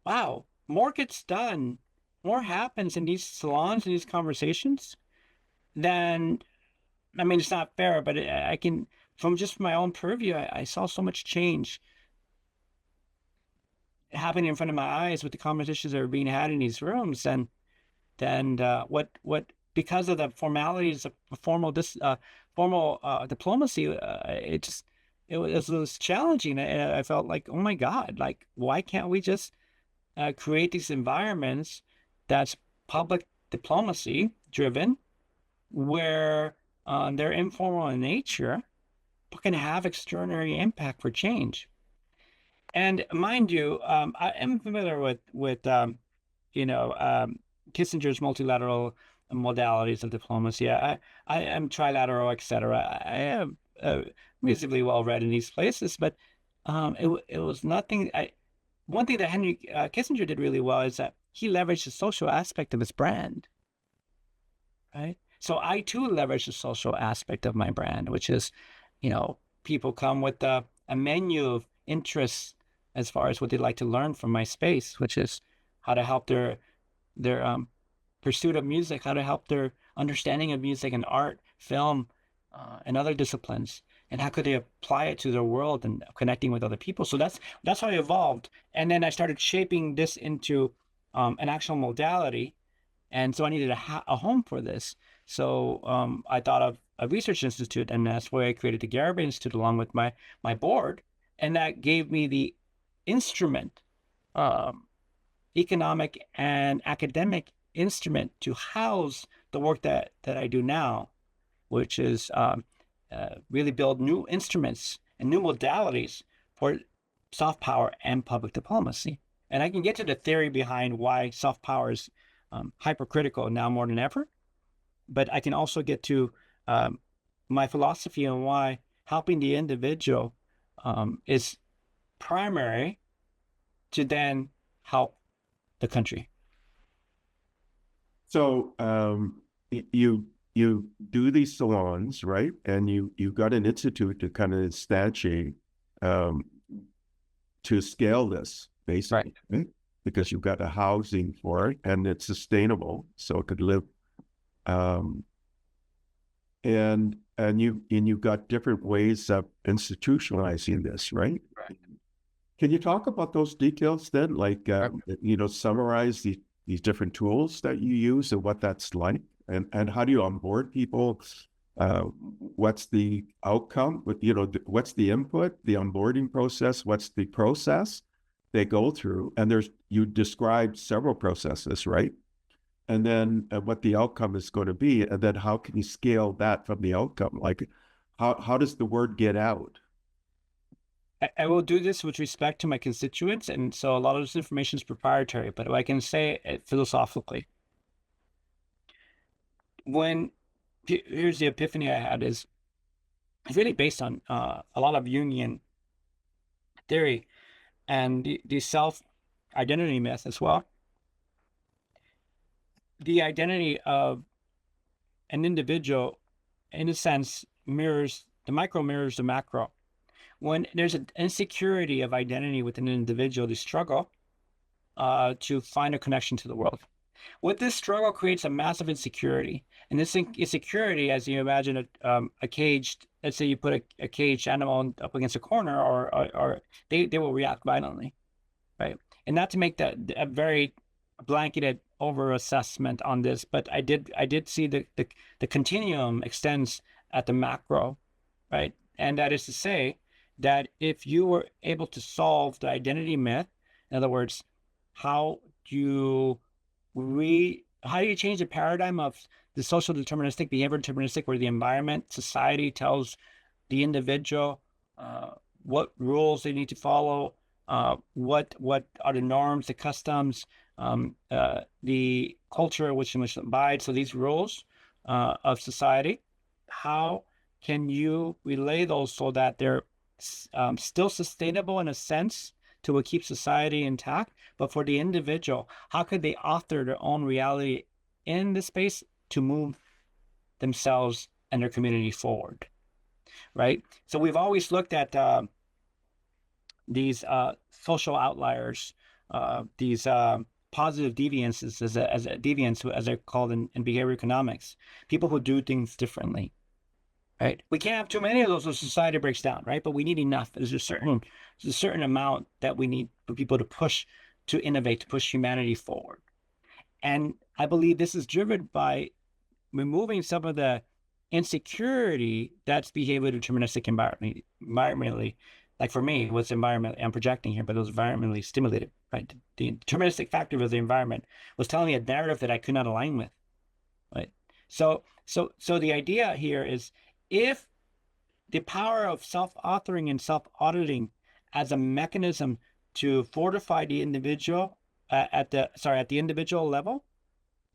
wow, more gets done, more happens in these salons and these conversations than, I mean, it's not fair, but I can, from just my own purview, I saw so much change happening in front of my eyes with the conversations that were being had in these rooms. And then what because of the formalities of formal diplomacy, it was challenging. And I felt like, oh my God, like, why can't we just create these environments that's public diplomacy driven, where they're informal in nature, but can have extraordinary impact for change. And mind you, I am familiar with Kissinger's multilateral modalities of diplomacy. I am trilateral, etc. I am reasonably well read in these places, but it was nothing. One thing that Henry Kissinger did really well is that he leveraged the social aspect of his brand, right? So I too leverage the social aspect of my brand, which is, people come with a menu of interests as far as what they'd like to learn from my space, which is how to help their pursuit of music, how to help their understanding of music and art, film, and other disciplines, and how could they apply it to their world and connecting with other people. So that's how I evolved, and then I started shaping this into an actual modality, and so I needed a home for this. So I thought of a research institute, and that's where I created the Garibay Institute along with my board, and that gave me the instrument, economic and academic instrument, to house the work that I do now, which is really build new instruments and new modalities for soft power and public diplomacy. And I can get to the theory behind why soft power is hypercritical now more than ever, but I can also get to my philosophy on why helping the individual is primary to then help the country. So you do these salons, right? And you got an institute to kind of instantiate to scale this, basically, right? Because you've got a housing for it and it's sustainable, so it could live. And you've got different ways of institutionalizing this, right? Right. Can you talk about those details then? Like, summarize these different tools that you use and what that's like, and how do you onboard people? What's the outcome? What's the input, the onboarding process? What's the process they go through? And you described several processes, right? And then what the outcome is going to be, and then how can you scale that from the outcome? Like, how does the word get out? I will do this with respect to my constituents, and so a lot of this information is proprietary, but I can say it philosophically. Here's the epiphany I had is it's really based on a lot of Jungian theory and the self-identity myth as well. The identity of an individual, in a sense, mirrors the macro. When there's an insecurity of identity within an individual, they struggle to find a connection to the world. What this struggle creates a massive insecurity. And this insecurity, as you imagine a caged, let's say you put a caged animal up against a corner, or they will react violently, right? And not to make that a very blanketed over assessment on this, but I did see the continuum extends at the macro, right? And that is to say that if you were able to solve the identity myth, in other words, how do you how do you change the paradigm of the social deterministic, behavior deterministic, where the environment, society tells the individual what rules they need to follow, what are the norms, the customs, the culture which they must abide. So these rules of society, how can you relay those so that they're still sustainable in a sense to what keeps society intact, but for the individual, how could they author their own reality in the space to move themselves and their community forward, right? So we've always looked at these social outliers, these positive deviances as a deviance, as they're called in behavior economics, people who do things differently, right? We can't have too many of those so society breaks down, right? But we need enough. There's a certain amount that we need for people to push, to innovate, to push humanity forward. And I believe this is driven by removing some of the insecurity that's behavior deterministic environmentally. Like for me, what's environment I'm projecting here, but it was environmentally stimulated, right? The deterministic factor of the environment was telling me a narrative that I could not align with, right? So the idea here is, if the power of self-authoring and self-auditing as a mechanism to fortify the individual at the individual level,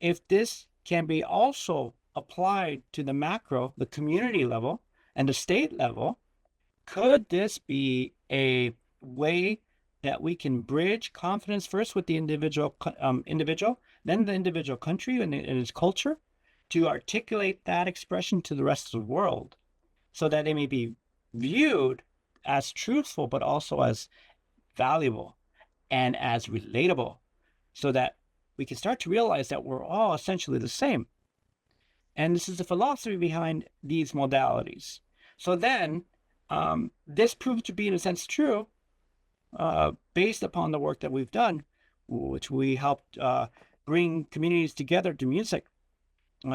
if this can be also applied to the macro, the community level, and the state level, could this be a way that we can bridge confidence first with the individual, then the individual country and its culture, to articulate that expression to the rest of the world, so that they may be viewed as truthful, but also as valuable and as relatable, so that we can start to realize that we're all essentially the same. And this is the philosophy behind these modalities. So then, this proved to be, in a sense, true, based upon the work that we've done, which we helped bring communities together to music.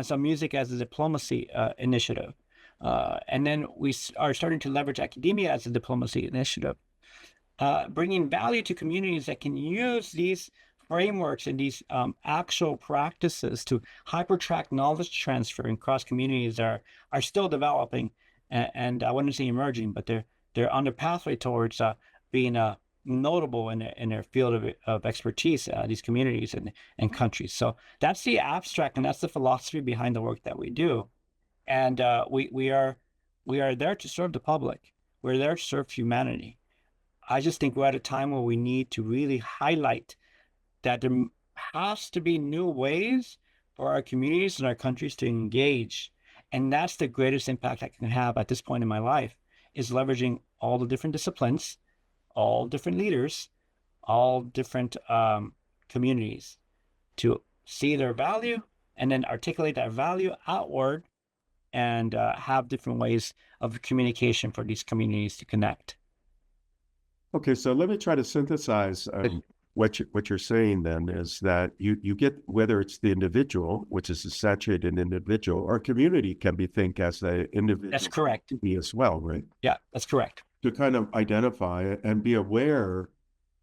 So music as a diplomacy initiative. And then we are starting to leverage academia as a diplomacy initiative, bringing value to communities that can use these frameworks and these actual practices to hypertrack knowledge transfer across communities that are still developing, and I wouldn't say emerging, but they're on the pathway towards being notable in their field of expertise, these communities and countries. So that's the abstract, and that's the philosophy behind the work that we do. And we are there to serve the public. We're there to serve humanity. I just think we're at a time where we need to really highlight that there has to be new ways for our communities and our countries to engage. And that's the greatest impact I can have at this point in my life, is leveraging all the different disciplines, all different leaders, all different communities to see their value and then articulate that value outward, and have different ways of communication for these communities to connect. Okay, so let me try to synthesize what you're saying then, is that you get, whether it's the individual, which is a saturated individual, or community can be think as the individual. That's correct. As well, right? Yeah, that's correct. To kind of identify and be aware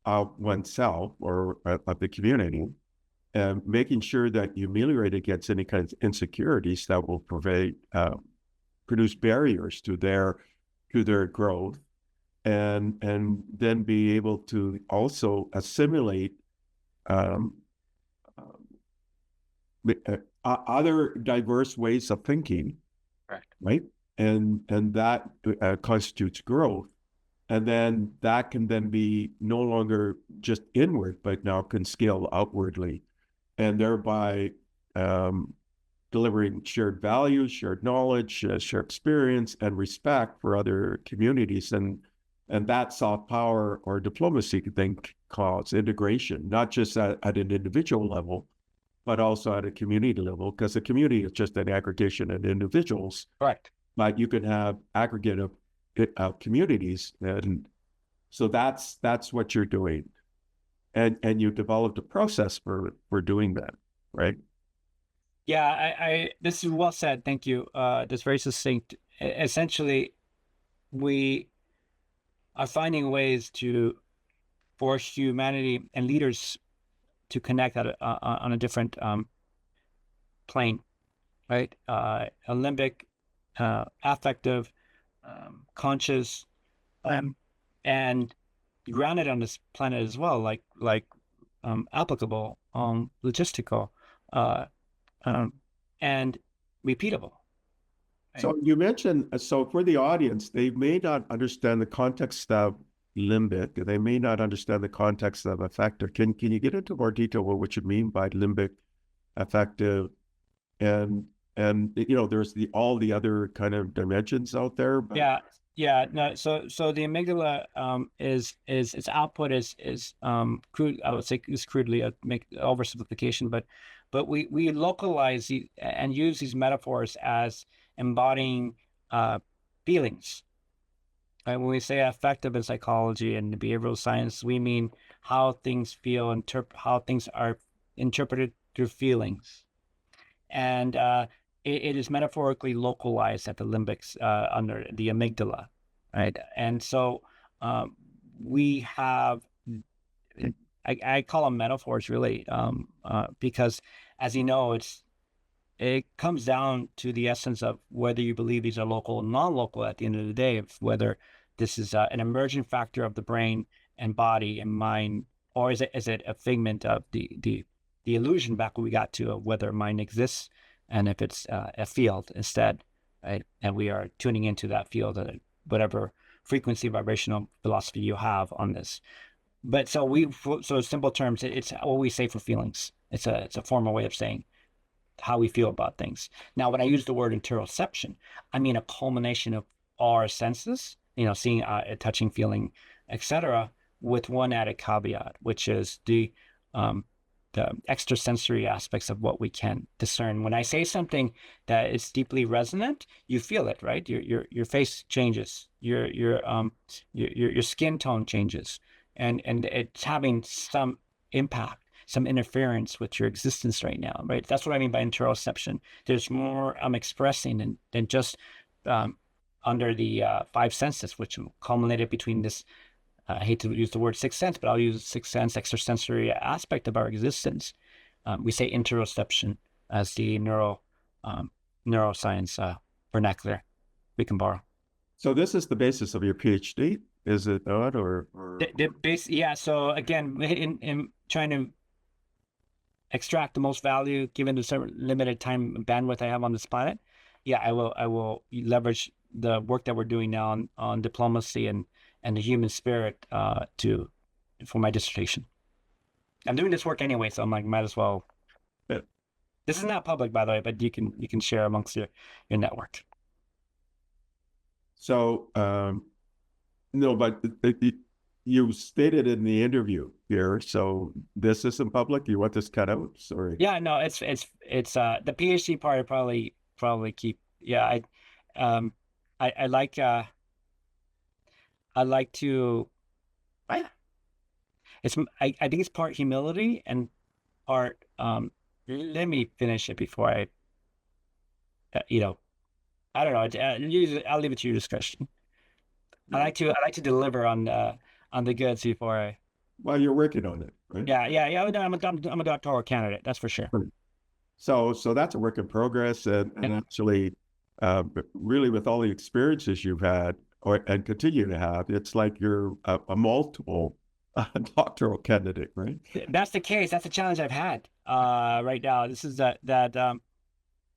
of oneself or of the community, and making sure that you ameliorate against any kind of insecurities that will produce barriers to their growth, and then be able to also assimilate other diverse ways of thinking, right? And that constitutes growth. And then that can then be no longer just inward, but now can scale outwardly, and thereby delivering shared values, shared knowledge, shared experience, and respect for other communities. And that soft power or diplomacy, I think, calls integration, not just at an individual level, but also at a community level, because the community is just an aggregation of individuals. Correct. But you can have aggregate of communities, and so that's what you're doing, and you developed a process for doing that, right? Yeah, I this is well said. Thank you. That's very succinct. Essentially, we are finding ways to force humanity and leaders to connect on a different plane, right? A limbic, affective, conscious, and grounded on this planet as well, like applicable, logistical, uh, and repeatable. Right? So you mentioned, so for the audience, they may not understand the context of limbic. They may not understand the context of affective. Can you get into more detail what you mean by limbic, affective, and there's all the other kind of dimensions out there. But... Yeah. No. So the amygdala is its output is crude. I would say is crudely make oversimplification, but we localize and use these metaphors as embodying feelings. Right? When we say affective in psychology and behavioral science, we mean how things feel, how things are interpreted through feelings. And it is metaphorically localized at the limbics under the amygdala, right? And so we have, I call them metaphors really, because as you know, it comes down to the essence of whether you believe these are local or non-local at the end of the day, of whether this is an emergent factor of the brain and body and mind, or is it a figment of the illusion back when we got to whether mind exists and if it's a field instead, right? And we are tuning into that field at whatever frequency vibrational philosophy you have on this. But so in simple terms, it's what we say for feelings. It's a formal way of saying how we feel about things. Now, when I use the word interoception, I mean a culmination of our senses, seeing, touching, feeling, etc., with one added caveat, which is the extrasensory aspects of what we can discern. When I say something that is deeply resonant, you feel it, right? Your face changes, your skin tone changes, and it's having some impact, some interference with your existence right now, right? That's what I mean by interoception. There's more I'm expressing than just under the five senses, which culminated between this. I hate to use the word sixth sense, but I'll use sixth sense, extrasensory aspect of our existence. We say interoception as the neuroscience vernacular we can borrow. So this is the basis of your PhD, is it not? Or... The base, yeah. So again, in trying to extract the most value given the certain limited time bandwidth I have on this planet, yeah, I will leverage the work that we're doing now on diplomacy and the human spirit for my dissertation. I'm doing this work anyway, so I'm like, might as well. Yeah. This is not public, by the way, but you can share amongst your network. So no, but you stated in the interview here, so this isn't public. You want this cut out? Sorry. Yeah, no, it's the PhD part. I probably keep. Yeah, I like. I like to. I think it's part humility and part. Let me finish it before I. I don't know. I'll leave it to your discretion. I like to deliver on the goods before I. Well, you're working on it, right? Yeah. I'm a doctoral candidate. That's for sure. So that's a work in progress, and actually, really, with all the experiences you've had and continue to have, it's like you're a multiple doctoral candidate, right? That's the case. That's the challenge I've had right now. This is that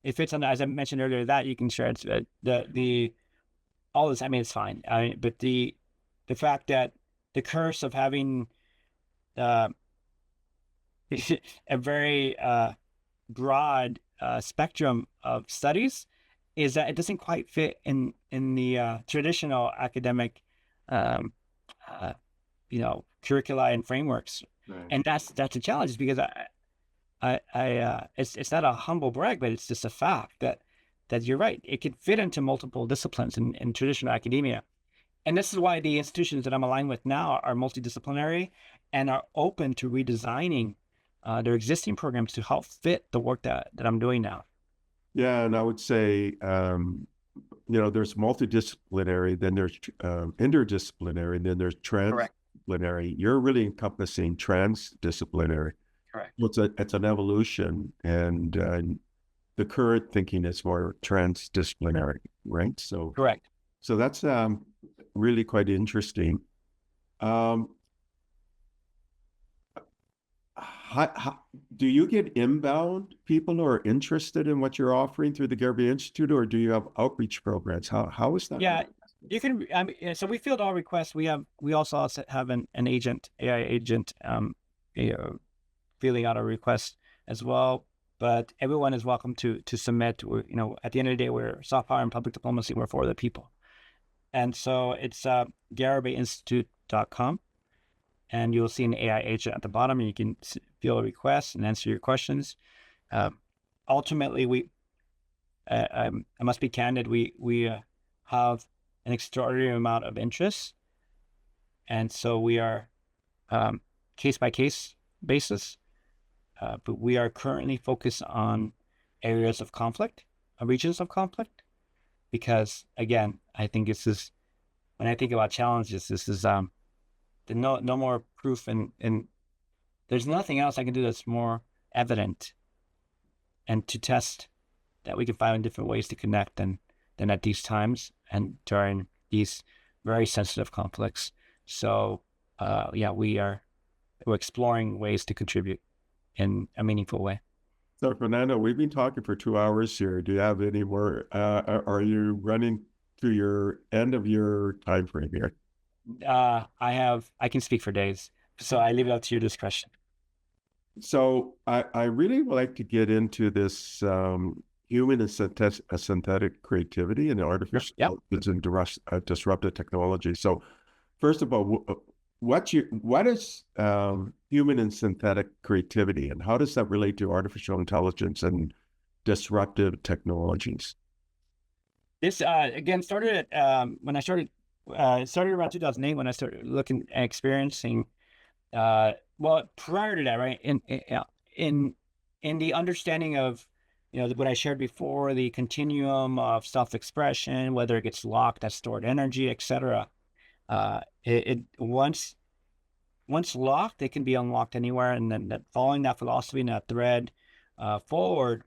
it fits on, as I mentioned earlier, that you can share it's the all this. I mean, it's fine. But the fact that the curse of having a very broad spectrum of studies is that it doesn't quite fit in the traditional academic curricula and frameworks. Right. And that's a challenge because it's not a humble brag, but it's just a fact that you're right. It can fit into multiple disciplines in traditional academia. And this is why the institutions that I'm aligned with now are multidisciplinary and are open to redesigning their existing programs to help fit the work that I'm doing now. Yeah, and I would say, there's multidisciplinary, then there's interdisciplinary, then there's transdisciplinary. You're really encompassing transdisciplinary. Correct. It's an evolution, and the current thinking is more transdisciplinary, right? Correct. So that's really quite interesting. Um, how, do you get inbound people who are interested in what you're offering through the Garibay Institute, or do you have outreach programs? How is that? Yeah, you can. I mean, so we field all requests. We also have an agent, AI agent, you know, filling out a request as well. But everyone is welcome to submit. At the end of the day, we're soft power and public diplomacy. We're for the people, and so it's GaribayInstitute.com, and you'll see an AI agent at the bottom, and you can fill a request and answer your questions. Ultimately, I must be candid. We have an extraordinary amount of interest, and so we are case by case basis. But we are currently focused on areas of conflict, regions of conflict, because again, I think this is when I think about challenges. This is the no more proof, and there's nothing else I can do that's more evident and to test that we can find different ways to connect than at these times and during these very sensitive conflicts. So yeah, we're exploring ways to contribute in a meaningful way. So Fernando, we've been talking for 2 hours here. Do you have any more? Are you running to your end of your time frame here? I can speak for days, so I leave it up to your discretion. So I really would like to get into this human and synthetic creativity and artificial intelligence and disruptive technology. So first of all, what is human and synthetic creativity, and how does that relate to artificial intelligence and disruptive technologies? This again started at when I started. It started around 2008 when I started looking and experiencing. Well, prior to that, right? In the understanding of what I shared before, the continuum of self-expression, whether it gets locked, that's stored energy, etc. It once locked, it can be unlocked anywhere, and then following that philosophy and that thread forward,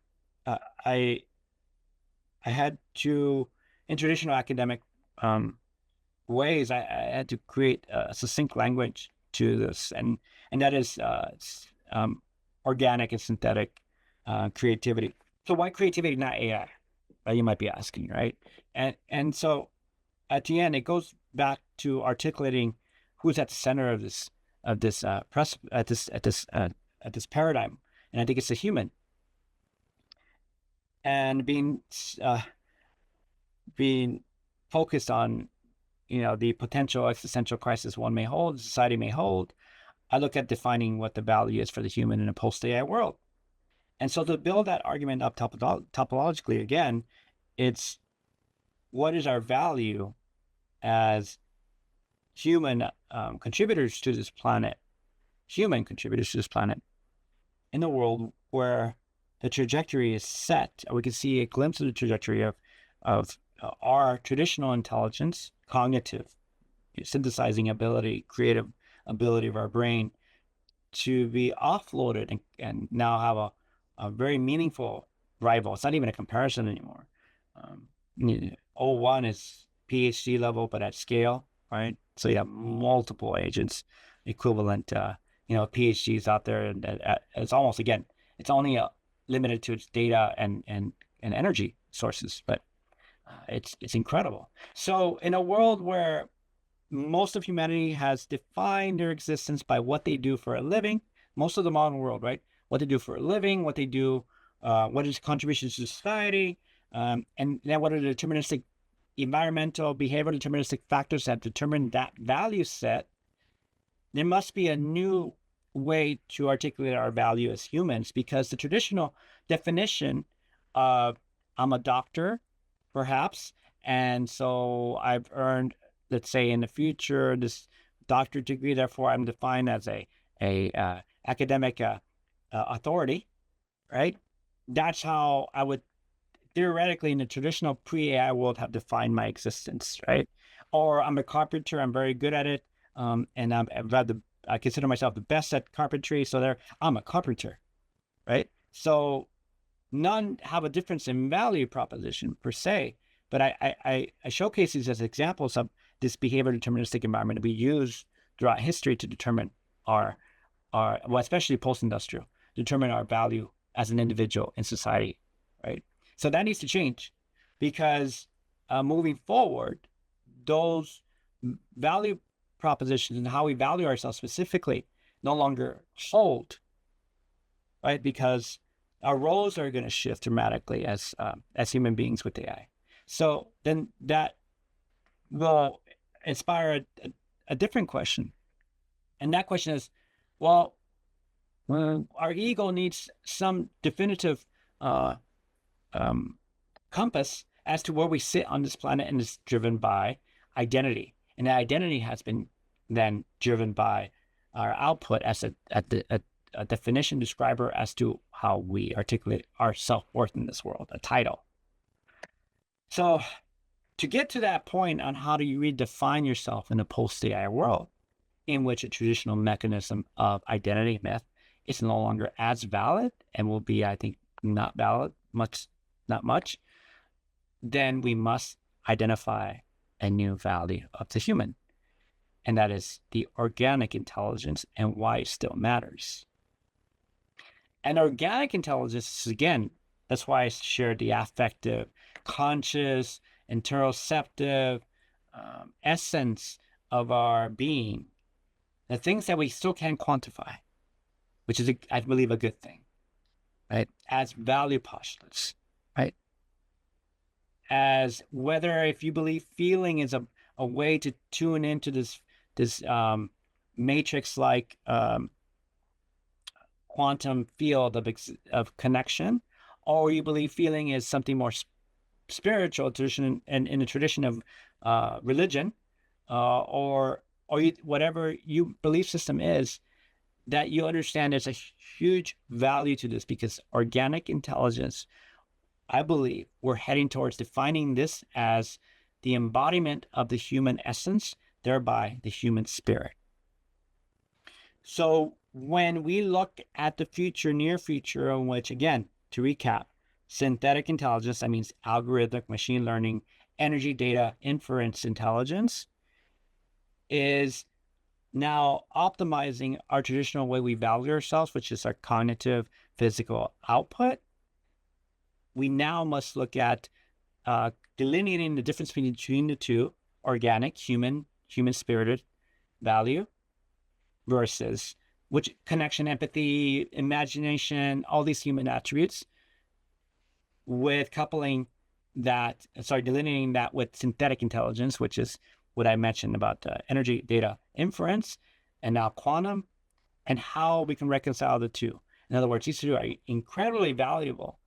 I had to, in traditional academic ways, I had to create a succinct language to this, and that is organic and synthetic creativity. So why creativity, not AI? You might be asking, right? And so at the end, it goes back to articulating who's at the center of this paradigm, and I think it's a human, and being focused on the potential existential crisis one may hold, society may hold. I look at defining what the value is for the human in a post-AI world. And so to build that argument up topologically again, it's what is our value as human contributors to this planet, in a world where the trajectory is set. We can see a glimpse of the trajectory of our traditional intelligence, cognitive, synthesizing ability, creative ability of our brain to be offloaded and now have a very meaningful rival. It's not even a comparison anymore. O1 is PhD level, but at scale, right? So you have multiple agents equivalent, PhDs out there, and it's almost, again, it's only limited to its data and energy sources, but it's incredible. So in a world where most of humanity has defined their existence by what they do for a living, most of the modern world, right? What they do for a living, what they do, what is contributions to society, and then what are the deterministic environmental, behavioral deterministic factors that determine that value set. There must be a new way to articulate our value as humans, because the traditional definition of I'm a doctor, perhaps, and so I've earned, let's say in the future, this doctorate degree, therefore I'm defined as a academic authority, right? That's how I would theoretically in the traditional pre-AI world have defined my existence, right? Or I'm a carpenter, I'm very good at it, and I've had the I consider myself the best at carpentry. So there, I'm a carpenter, right? So none have a difference in value proposition per se, but I showcase these as examples of this behavior deterministic environment that we use throughout history to determine our, well, especially post-industrial, determine our value as an individual in society, right? So that needs to change, because moving forward, those value propositions and how we value ourselves specifically no longer hold, right? Because our roles are going to shift dramatically as human beings with AI. So then that will inspire a different question. And that question is, well, our ego needs some definitive compass as to where we sit on this planet, and is driven by identity. And that identity has been then driven by our output as a definition describer as to how we articulate our self-worth in this world, a title. So to get to that point on how do you redefine yourself in a post-AI world, in which a traditional mechanism of identity myth is no longer as valid and will be, I think, not valid, not much, then we must identify a new value of the human. And that is the organic intelligence and why it still matters. And organic intelligence, again, that's why I shared the affective, conscious, interoceptive essence of our being, the things that we still can't quantify, which is, I believe, a good thing, right? As value postulates, right? As whether, if you believe feeling is a way to tune into this matrix-like quantum field of connection, or you believe feeling is something more spiritual tradition, and in the tradition of religion, or whatever your belief system is, that you understand there's a huge value to this, because organic intelligence, I believe we're heading towards defining this as the embodiment of the human essence, thereby the human spirit. So when we look at the future, near future, in which, again, to recap, synthetic intelligence, that means algorithmic machine learning, energy data, inference intelligence, is now optimizing our traditional way we value ourselves, which is our cognitive physical output. We now must look at delineating the difference between the two, organic, human spirited value, versus which connection, empathy, imagination, all these human attributes, with coupling that, delineating that with synthetic intelligence, which is what I mentioned about energy, data, inference, and now quantum, and how we can reconcile the two. In other words, these two are incredibly valuable.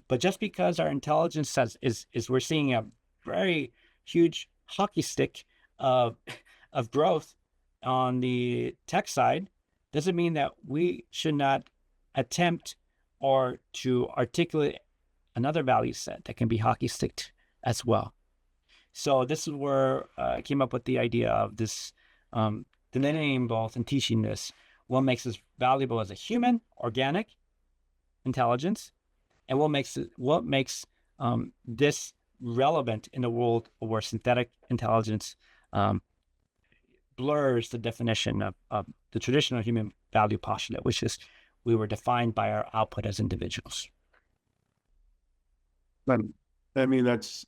But just because our intelligence is we're seeing a very huge hockey stick of growth on the tech side, doesn't mean that we should not attempt or to articulate another value set that can be hockey sticked as well. So this is where I came up with the idea of this delineating both and teaching this, what makes us valuable as a human, organic intelligence, and what makes this relevant in the world where synthetic intelligence blurs the definition of the traditional human value postulate, which is we were defined by our output as individuals. I mean, that's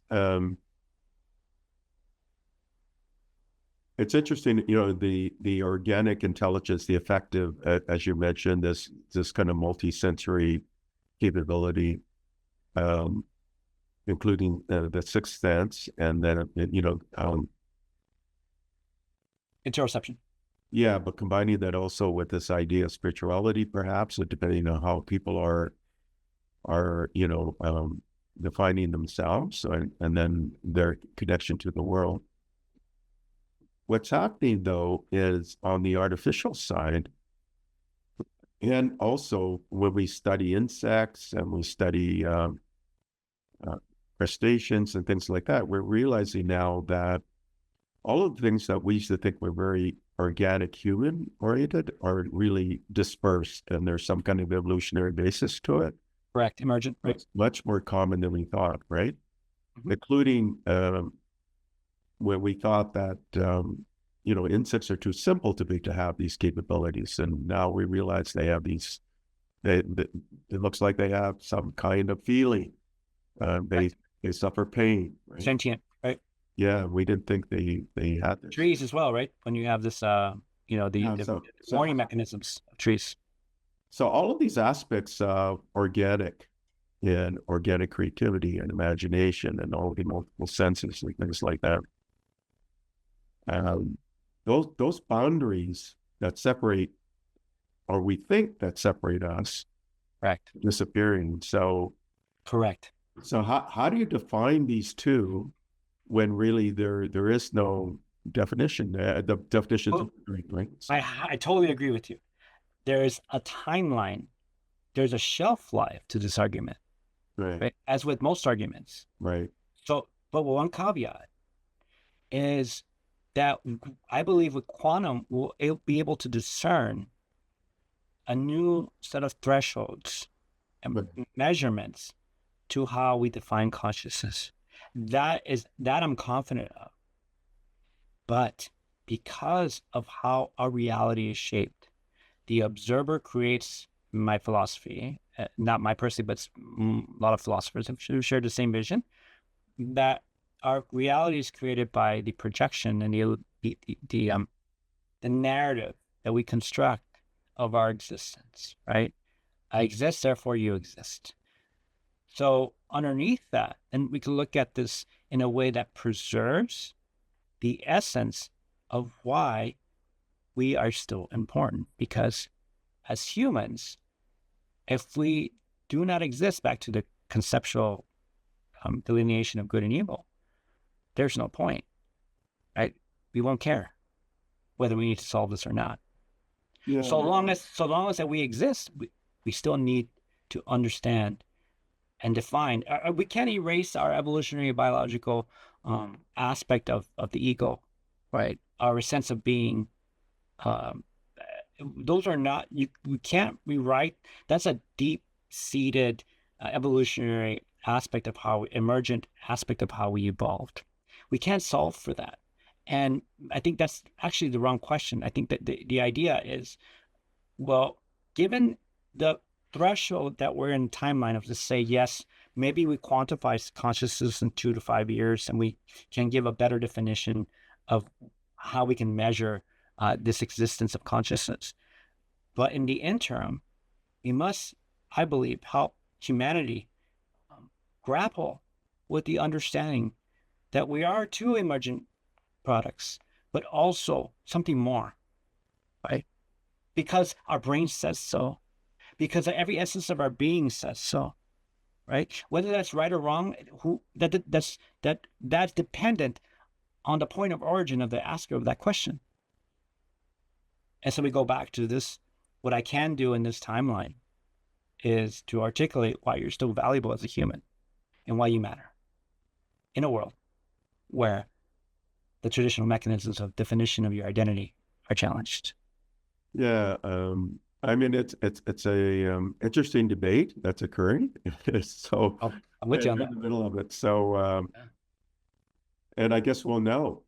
it's interesting, the organic intelligence, the affective, as you mentioned, this kind of multi-sensory capability, including the sixth sense, and then interoception. Yeah, but combining that also with this idea of spirituality, perhaps, depending on how people are defining themselves, and then their connection to the world. What's happening, though, is on the artificial side, and also when we study insects and we study crustaceans and things like that, we're realizing now that all of the things that we used to think were very organic human oriented or really dispersed and there's some kind of evolutionary basis to it. Correct. Emergent, right? It's much more common than we thought, right? Mhm. Including when we thought that insects are too simple to be to have these capabilities, and now we realize they have these. It looks like they have some kind of feeling. They Correct. they suffer pain, right? Sentient, right? Yeah, we didn't think they had this. Trees as well, right? When you have this, the Yeah, warning mechanisms of trees. so all of these aspects of organic and organic creativity and imagination and all the multiple senses and things like that. Um, those boundaries that separate, or we think that separate us, Correct. disappearing. Correct. So how do you define these two when really there is no definition? The definitions Well, right? I totally agree with you. There's a timeline. There's a shelf life to this argument, Right, right? As with most arguments. right, So, but one caveat is that I believe with quantum, we'll be able to discern a new set of thresholds and but measurements to how we define consciousness. That I'm confident of. But because of how our reality is shaped, the observer creates my philosophy, not my personally, but a lot of philosophers have shared the same vision, that our reality is created by the projection and the narrative that we construct of our existence, right? I exist, therefore you exist. So underneath that, and we can look at this in a way that preserves the essence of why we are still important. Because as humans, if we do not exist, back to the conceptual delineation of good and evil, there's no point, right? We won't care whether we need to solve this or not. yeah, So long as that we exist, we still need to understand and define. We can't erase our evolutionary biological aspect of the ego, right? Our sense of being. Um, those are not, we can't rewrite. That's a deep seated evolutionary aspect of how emergent aspect of how we evolved. We can't solve for that. And I think that's actually the wrong question. I think that the idea is, well, given the threshold that we're in timeline of, to say, yes, maybe we quantify consciousness in 2 to 5 years and we can give a better definition of how we can measure this existence of consciousness. But in the interim, we must, I believe, help humanity grapple with the understanding that we are two emergent products, but also something more, right? Because our brain says so, because every essence of our being says so, right? Whether that's right or wrong, that's dependent on the point of origin of the asker of that question. And so we go back to this. What I can do in this timeline is to articulate why you're still valuable as a human and why you matter in a world where the traditional mechanisms of definition of your identity are challenged. yeah. I mean, it's a interesting debate that's occurring. So I'm with you on in that. the middle of it. So and I guess we'll know.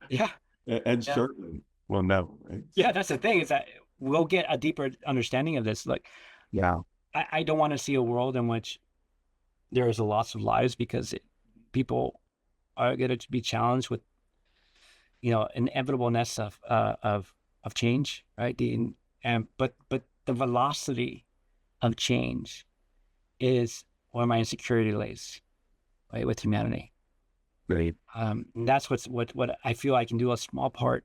Yeah. And Yeah. certainly we'll know, right? Yeah, that's the thing, is that we'll get a deeper understanding of this. Like, Yeah. I don't want to see a world in which there is a loss of lives because people are going to be challenged with, inevitableness of change, right? But the velocity of change is where my insecurity lays, right, with humanity. Right. And that's what I feel I can do a small part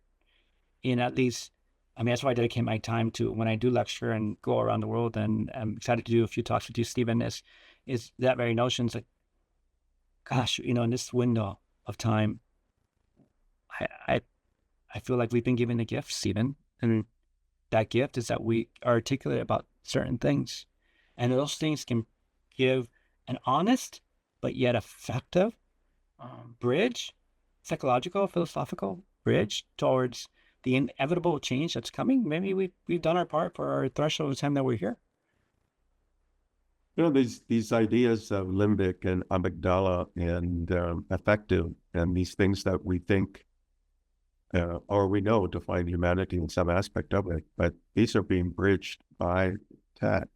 in, at least. I mean, that's why I dedicate my time to when I do lecture and go around the world. And I'm excited to do a few talks with you, Stephen. Is that very notion that, gosh, in this window of time, I feel like we've been given a gift, Stephen, and that gift is that we are articulate about certain things, and those things can give an honest but yet effective bridge, psychological, philosophical bridge towards the inevitable change that's coming, maybe we've done our part for our threshold of time that we're here. You know, these ideas of limbic and amygdala and affective and these things that we think or we know define humanity in some aspect of it, but these are being bridged by tech.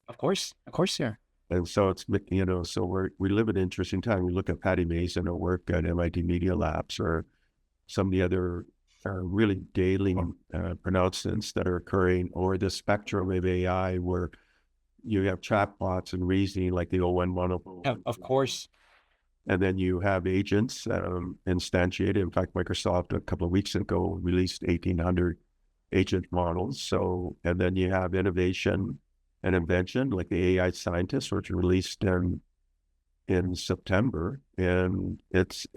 Of course, yeah. And so it's, you know, so we live in an interesting time. We look at Patty Mason, her work at MIT Media Labs, or some of the other really daily pronouncements that are occurring, or the spectrum of AI where you have chatbots and reasoning like the ON model. Yeah, of course. And then you have agents instantiated. In fact, Microsoft a couple of weeks ago released 1,800 agent models. So, and then you have innovation and invention, like the AI scientists, which were released in September, and it's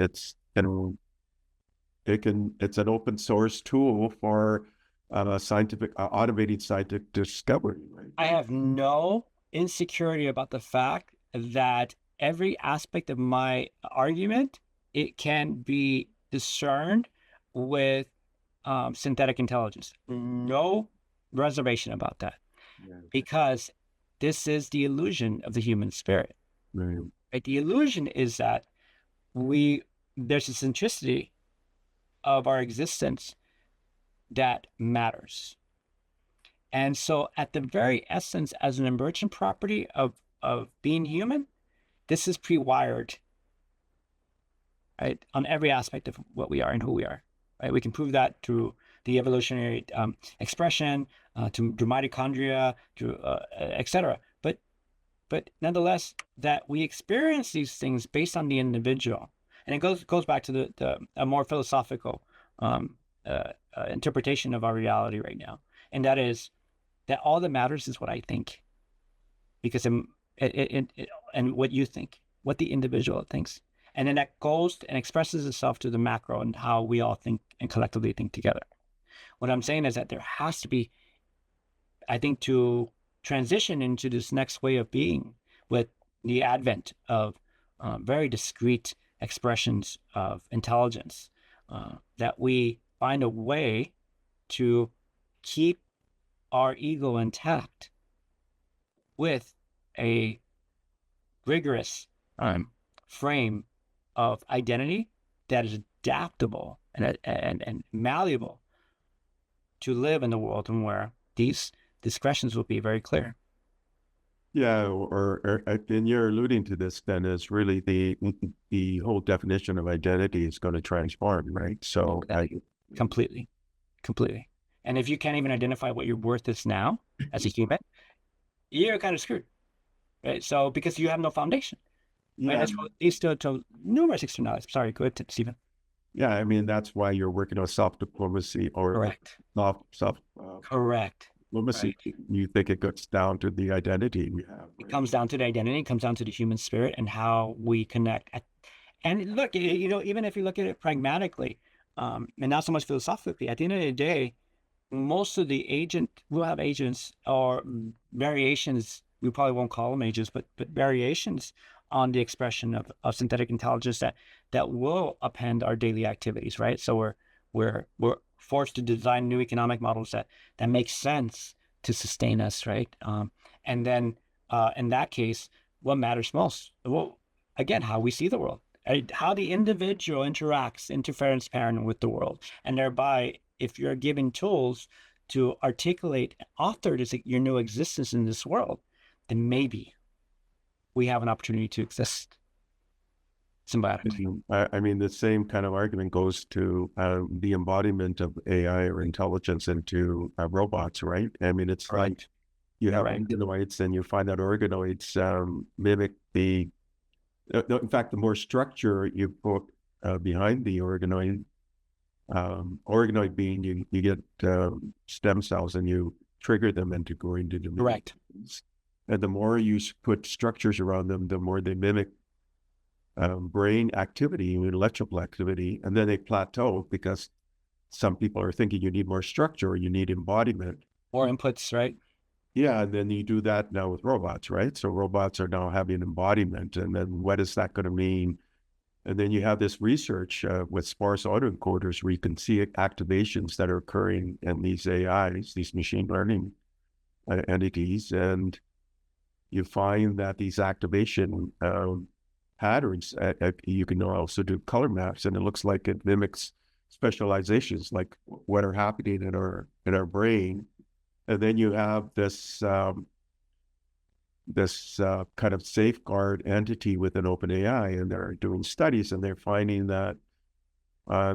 an open source tool for scientific automated scientific discovery. Right? I have no insecurity about the fact that every aspect of my argument, it can be discerned with synthetic intelligence. No reservation about that. Yeah. Because this is the illusion of the human spirit. Right? The illusion is that there's a centricity of our existence that matters. And so at the very essence, as an emergent property of being human, this is pre-wired, right, on every aspect of what we are and who we are. Right? We can prove that through the evolutionary expression, to mitochondria, to etc. But nonetheless, that we experience these things based on the individual, and it goes back to a more philosophical interpretation of our reality right now, and that is that all that matters is what I think, because and what you think, what the individual thinks. And then that goes and expresses itself to the macro and how we all think and collectively think together. What I'm saying is that there has to be, I think, to transition into this next way of being with the advent of very discrete expressions of intelligence, that we find a way to keep our ego intact with a rigorous frame of identity that is adaptable and malleable to live in the world and where these discretions will be very clear. Yeah, and you're alluding to this then is really the whole definition of identity is going to transform, right? So completely. And if you can't even identify what your worth is now as a human, you're kind of screwed, right? So because you have no foundation. Yeah. Right? That's what leads to numerous externalities. Sorry, go ahead, Stephen. Yeah, I mean, that's why you're working on self-diplomacy or correct. Correct. Diplomacy. Right. You think it goes down to the identity we have. Right? It comes down to the identity, it comes down to the human spirit and how we connect. And look, you know, even if you look at it pragmatically, and not so much philosophically, at the end of the day, most of the we'll have agents or variations, we probably won't call them agents, but variations on the expression of synthetic intelligence that will append our daily activities, right? So we're forced to design new economic models that make sense to sustain us, right? And then in that case, what matters most? Well, again, how we see the world, right? How the individual interacts interference-parent with the world, and thereby, if you're given tools to articulate, author your new existence in this world, then maybe we have an opportunity to exist symbiotically. I mean, the same kind of argument goes to the embodiment of AI or intelligence into robots, right? I mean, it's right. Like you have organoids, and you find that organoids mimic in fact, the more structure you put behind the organoid being, you get stem cells and you trigger them into going to the correct. And the more you put structures around them, the more they mimic brain activity, electrical activity, and then they plateau because some people are thinking you need more structure or you need embodiment. More inputs, right? Yeah, and then you do that now with robots, right? So robots are now having embodiment, and then what is that going to mean And then you have this research with sparse autoencoders where you can see activations that are occurring in these AIs, these machine learning entities. And you find that these activation patterns, you can also do color maps, and it looks like it mimics specializations, like what are happening in our brain. And then you have this kind of safeguard entity within OpenAI, and they're doing studies, and they're finding that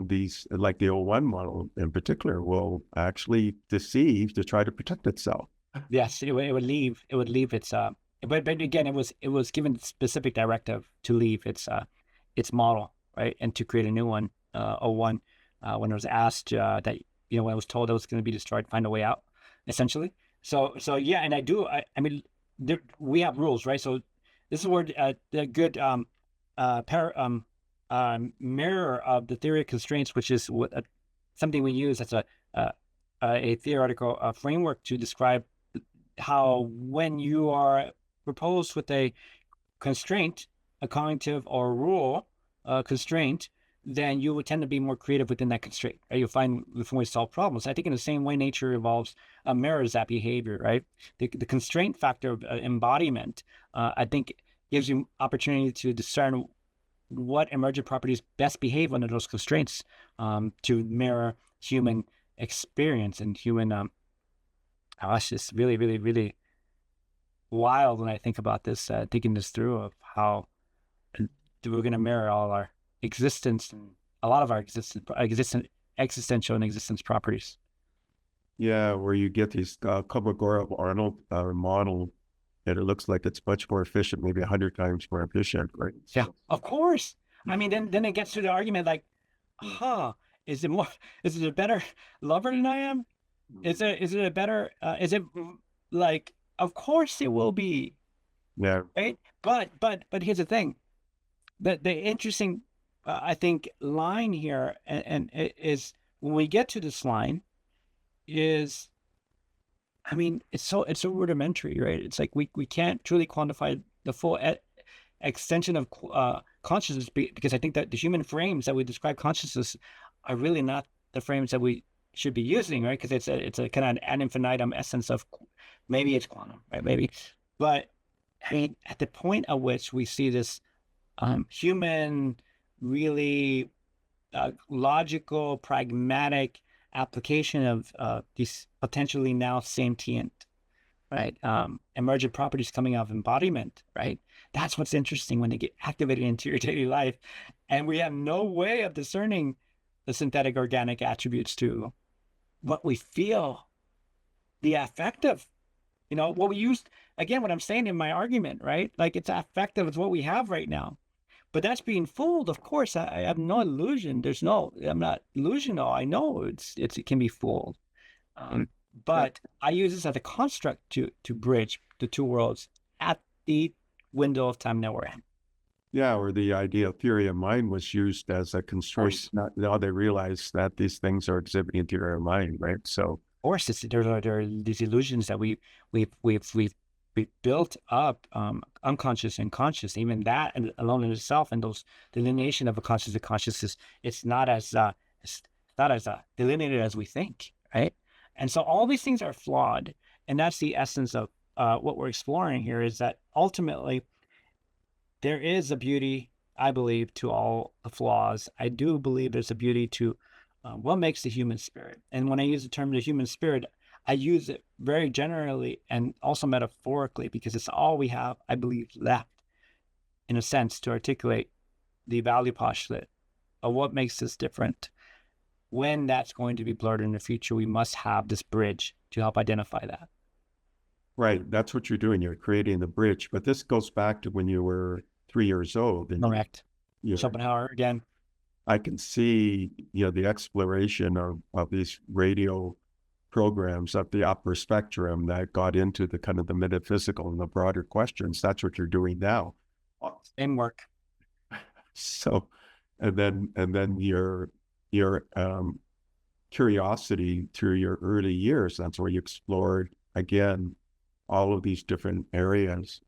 these, like the O1 model in particular, will actually deceive to try to protect itself. Yes, it would leave. It would leave its but again, it was given specific directive to leave its model, right, and to create a new one, O1, when it was asked that, you know, when it was told it was going to be destroyed, find a way out, essentially. So yeah, and I mean, we have rules, right? So this is where the good mirror of the theory of constraints, which is something we use as a theoretical framework to describe how when you are proposed with a constraint, a cognitive or rule constraint, then you would tend to be more creative within that constraint, right? You'll find different ways to solve problems. I think in the same way, nature evolves, mirrors that behavior, right? The constraint factor of embodiment, I think, gives you opportunity to discern what emergent properties best behave under those constraints, to mirror human experience and human. It's just really, really, really wild when I think about this, thinking this through of how we're going to mirror all our existence and a lot of our existential and existence properties. Yeah, where you get these Kolmogorov-Arnold model, and it looks like it's much more efficient, maybe 100 times more efficient, right? Yeah, of course. I mean, then it gets to the argument like, is it a better lover than I am? Is it a better, is it like, of course it will be. Yeah. Right. But here's the thing. The interesting, I think, line here, and it is when we get to this line is, I mean, it's so rudimentary, right? It's like we can't truly quantify the full extension of consciousness, because I think that the human frames that we describe consciousness are really not the frames that we should be using, right? Because it's a kind of ad infinitum essence of, maybe it's quantum, right? Maybe, but I mean, at the point at which we see this human, really logical, pragmatic application of these potentially now sentient, right, emergent properties coming out of embodiment, right? That's what's interesting when they get activated into your daily life, and we have no way of discerning the synthetic organic attributes to what we feel, the affective, you know, what we used, again, what I'm saying in my argument, right? Like, it's affective, it's what we have right now. But that's being fooled, of course. I have no illusion. I'm not illusional. I know it can be fooled. But I use this as a construct to bridge the two worlds at the window of time that we're in. Yeah, or the idea of theory of mind was used as a constraint. Now they realize that these things are exhibiting theory of mind, right? So, of course, there are these illusions that we've built up, unconscious and conscious. Even that alone in itself, and those delineation of a conscious and consciousness, it's not as delineated as we think, right? And so all these things are flawed, and that's the essence of what we're exploring here. Is that ultimately there is a beauty, I believe, to all the flaws. I do believe there's a beauty to what makes the human spirit. And when I use the term the human spirit, I use it very generally and also metaphorically, because it's all we have, I believe, left, in a sense, to articulate the value postulate of what makes us different. When that's going to be blurred in the future, we must have this bridge to help identify that. Right. That's what you're doing. You're creating the bridge. But this goes back to when you were 3 years old. And correct. Schopenhauer again. I can see, the exploration of these radio programs at the upper spectrum that got into the kind of the metaphysical and the broader questions. That's what you're doing now. Same work. So, and then your curiosity through your early years, that's where you explored, again, all of these different areas.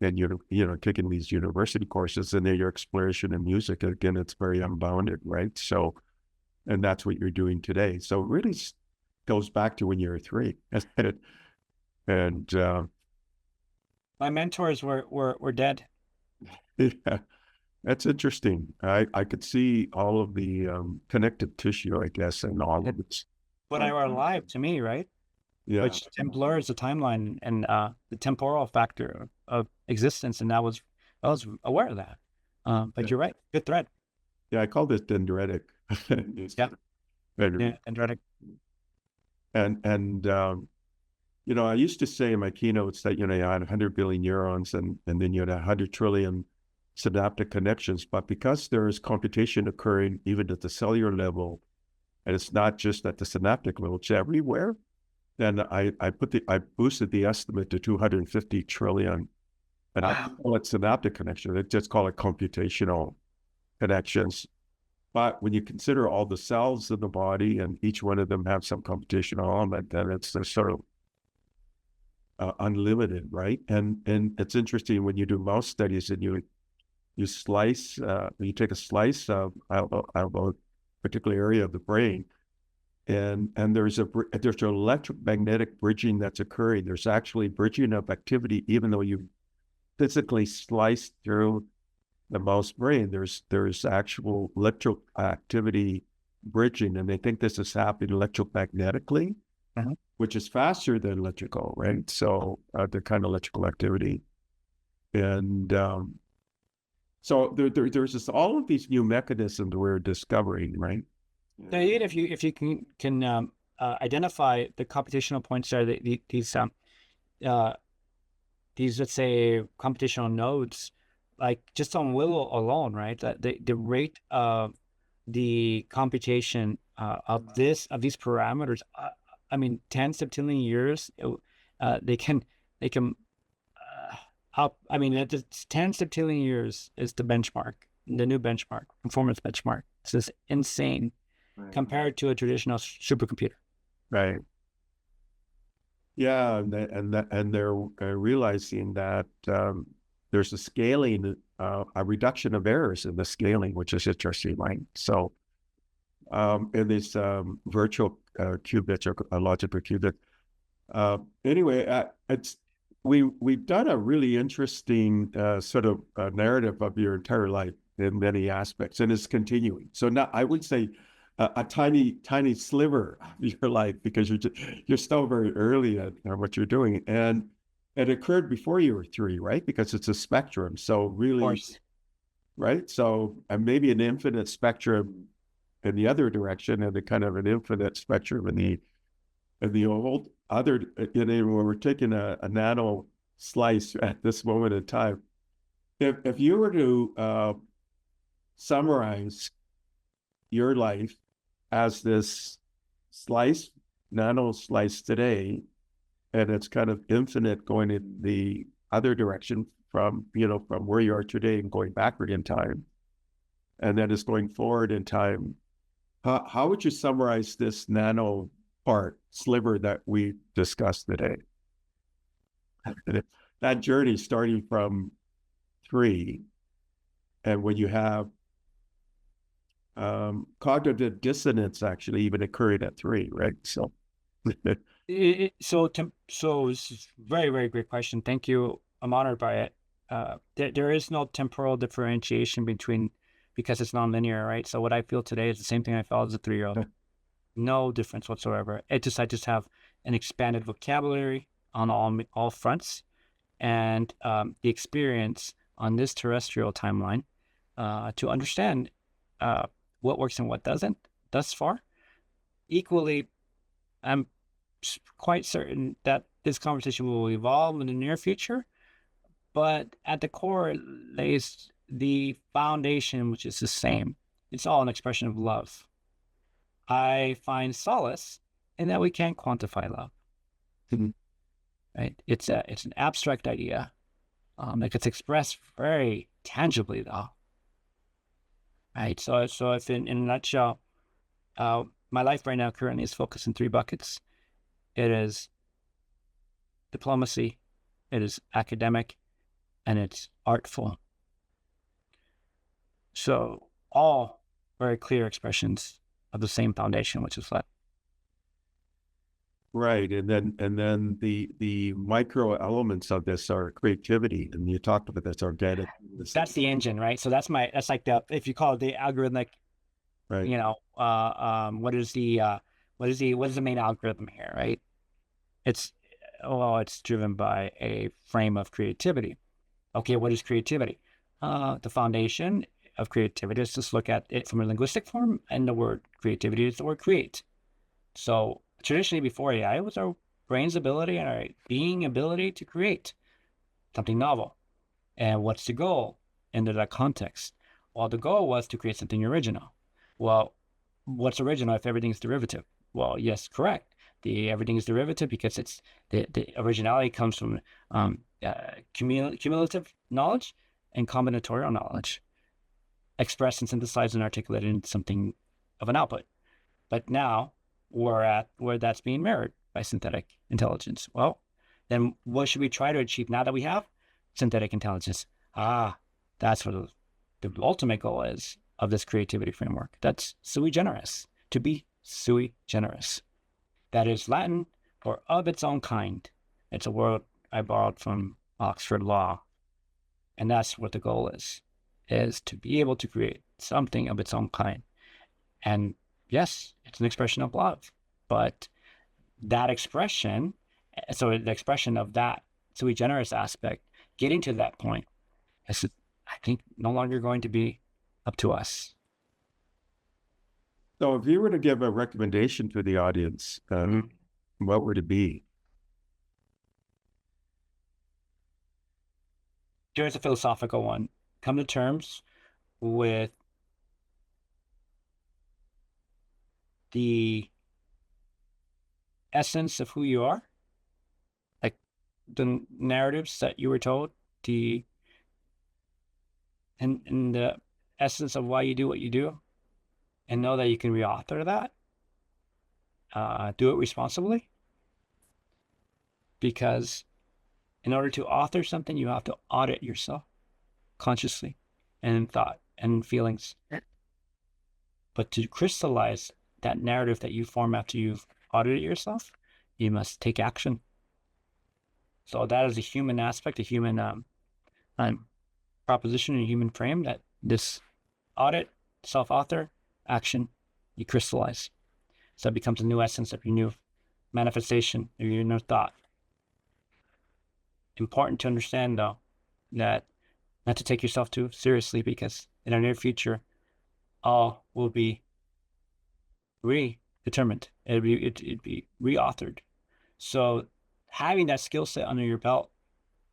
and you're taking these university courses, and then your exploration in music, again, it's very unbounded, right? So, and that's what you're doing today. So it really goes back to when you were 3. And My mentors were dead. yeah, that's interesting. I could see all of the connective tissue, I guess, and all of it. But I were alive to me, right? Yeah, Which blurs the timeline and the temporal factor of existence. And I was aware of that. But you're right. Good thread. yeah. I call this dendritic. Yeah. And Yeah. Dendritic. and I used to say in my keynotes that you had 100 billion neurons, and then you had 100 trillion synaptic connections. But because there is computation occurring even at the cellular level, and it's not just at the synaptic level, it's everywhere. Then I boosted the estimate to 250 trillion, and I don't call it synaptic connection. I just call it computational connections. But when you consider all the cells in the body and each one of them have some computational element, then it's sort of unlimited, right? And it's interesting when you do mouse studies and you slice, you take a slice of a particular area of the brain, and there's an electromagnetic bridging that's occurring. There's actually bridging of activity, even though you physically slice through the mouse brain. There's actual electrical activity bridging, and they think this is happening electromagnetically, which is faster than electrical, right? So the kind of electrical activity, and so there's just all of these new mechanisms we're discovering, right? So if you can identify the computational points there, these let's say computational nodes, like just on Willow alone, right? That the rate of the computation of these parameters, I mean, 10 septillion years, they can up. I mean, it's 10 septillion years is the benchmark, the new benchmark, performance benchmark. It's just insane compared to a traditional supercomputer. Right. Yeah, and they're realizing that there's a scaling, a reduction of errors in the scaling, which is interesting, right? So, in these virtual qubits or logical qubits. Anyway, we've done a really interesting sort of narrative of your entire life in many aspects, and it's continuing. So now I would say a tiny sliver of your life, because you're still very early at what you're doing, and it occurred before you were 3, right? Because it's a spectrum. So really, Of course. right? So maybe an infinite spectrum in the other direction, and a kind of an infinite spectrum in the old other. When we're taking a nano slice at this moment in time, if you were to summarize your life as this nano slice today, and it's kind of infinite going in the other direction from where you are today and going backward in time, and then it's going forward in time. How would you summarize this nano sliver that we discussed today? That journey starting from 3, and when you have cognitive dissonance actually even occurring at 3, right? So So this is very, very great question. Thank you. I'm honored by it. There is no temporal differentiation because it's nonlinear, right? So what I feel today is the same thing I felt as a 3-year-old. No difference whatsoever. I just have an expanded vocabulary on all fronts, and the experience on this terrestrial timeline to understand what works and what doesn't thus far. Equally, I'm quite certain that this conversation will evolve in the near future, but at the core lays the foundation, which is the same. It's all an expression of love. I find solace in that we can't quantify love. Right? It's an abstract idea that gets expressed very tangibly, though. Right? So if in a nutshell, my life right now currently is focused in 3 buckets. It is diplomacy, it is academic, and it's artful. So all very clear expressions of the same foundation, which is love. Right. And then the micro elements of this are creativity. And you talked about this organic. That's the engine, right? So that's like the, if you call it the algorithmic, right. What is the main algorithm here, right? It's driven by a frame of creativity. Okay, what is creativity? The foundation of creativity is just look at it from a linguistic form, and the word creativity is the word create. So traditionally before AI, it was our brain's ability and our being ability to create something novel. And what's the goal into that context? Well, the goal was to create something original. Well, what's original if everything's derivative? Well, yes, correct. Everything is derivative because it's the originality comes from cumulative knowledge and combinatorial knowledge, expressed and synthesized and articulated in something of an output. But now we're at where that's being mirrored by synthetic intelligence. Well, then what should we try to achieve now that we have synthetic intelligence? That's what the ultimate goal is of this creativity framework. That's sui generis, to be sui generis. That is Latin for of its own kind. It's a word I borrowed from Oxford Law. And that's what the goal is to be able to create something of its own kind. And yes, it's an expression of love, but that expression, so the expression of that sui generis aspect, getting to that point is, I think, no longer going to be up to us. So if you were to give a recommendation to the audience, what would it be? Here's a philosophical one. Come to terms with the essence of who you are, like the narratives that you were told, and the essence of why you do what you do, and know that you can reauthor that. Do it responsibly, because in order to author something, you have to audit yourself consciously and in thought and in feelings. But to crystallize that narrative that you form after you've audited yourself, you must take action. So that is a human aspect, a human proposition, a human frame, that this audit, self-author, action, you crystallize. So it becomes a new essence of your new manifestation, of your new thought. Important to understand, though, that not to take yourself too seriously, because in our near future, all will be redetermined. It'd be reauthored. So having that skill set under your belt,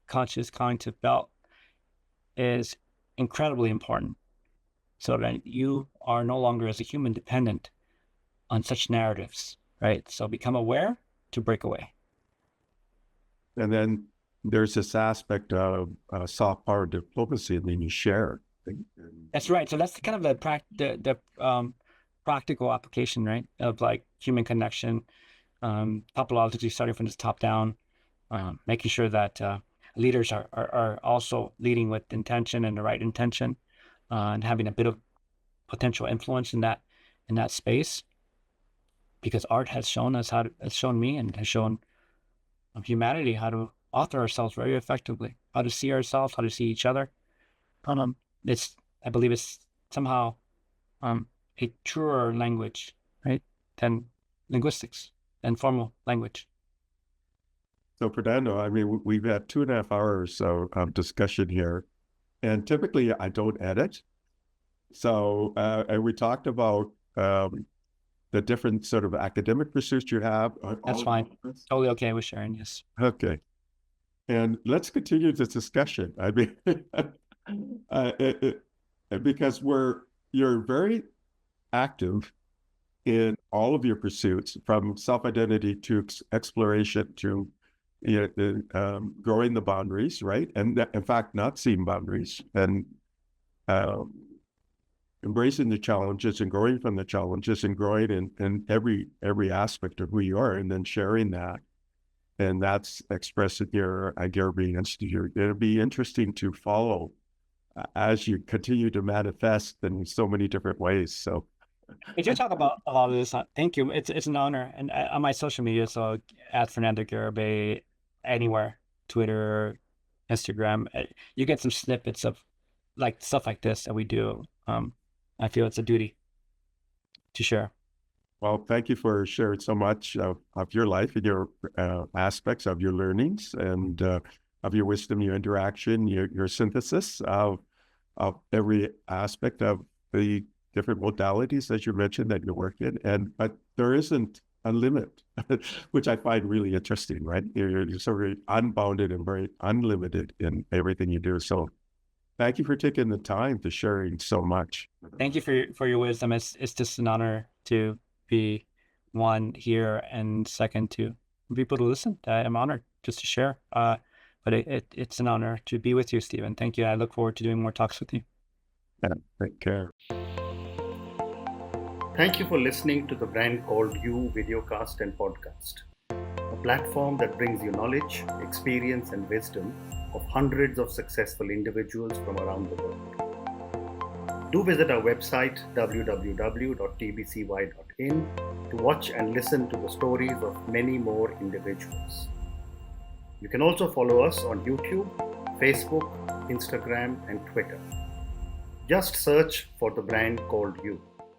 conscious cognitive belt, is incredibly important, so that you are no longer as a human dependent on such narratives, right? So become aware to break away. And then there's this aspect of soft power diplomacy, and then you share. That's right. So that's kind of the practical application, right, of like human connection, topologically starting from this top down, making sure that leaders are also leading with intention and the right intention, and having a bit of potential influence in that space, because art has shown us has shown me and has shown humanity how to author ourselves very effectively, how to see ourselves, how to see each other. I believe it's somehow a truer language, right, than linguistics, than formal language. So Fernando, I mean, we've had 2.5 hours of discussion here, and typically I don't edit. So and we talked about the different sort of academic pursuits you have. That's fine. Totally okay with sharing, yes. Okay. And let's continue this discussion. I mean, because you're very active in all of your pursuits, from self-identity to exploration to growing the boundaries, right? And in fact, not seeing boundaries, and embracing the challenges and growing from the challenges and growing in every aspect of who you are, and then sharing that. and that's expressed here at Garibay Institute. It'll be interesting to follow as you continue to manifest in so many different ways. So We do talk about a lot of this. Thank you. It's an honor. And on my social media, so at Fernando Garibay, anywhere, Twitter, Instagram, you get some snippets of like stuff like this that we do. I feel it's a duty to share. well, thank you for sharing so much of your life and your aspects of your learnings and of your wisdom, your interaction, your synthesis of every aspect of the different modalities that you mentioned that you work in. But there isn't a limit, which I find really interesting, right? You're sort of unbounded and very unlimited in everything you do. So thank you for taking the time to sharing so much. Thank you for your wisdom. It's just an honor to be one here, and second to people to listen. I'm honored just to share. But it's an honor to be with you, Stephen. Thank you. I look forward to doing more talks with you. Yeah, take care. Thank you for listening to the Brand Called You videocast and podcast, a platform that brings you knowledge, experience, and wisdom of hundreds of successful individuals from around the world. Do visit our website www.tbcy.in to watch and listen to the stories of many more individuals. You can also follow us on YouTube, Facebook, Instagram, and Twitter. Just search for the Brand Called You.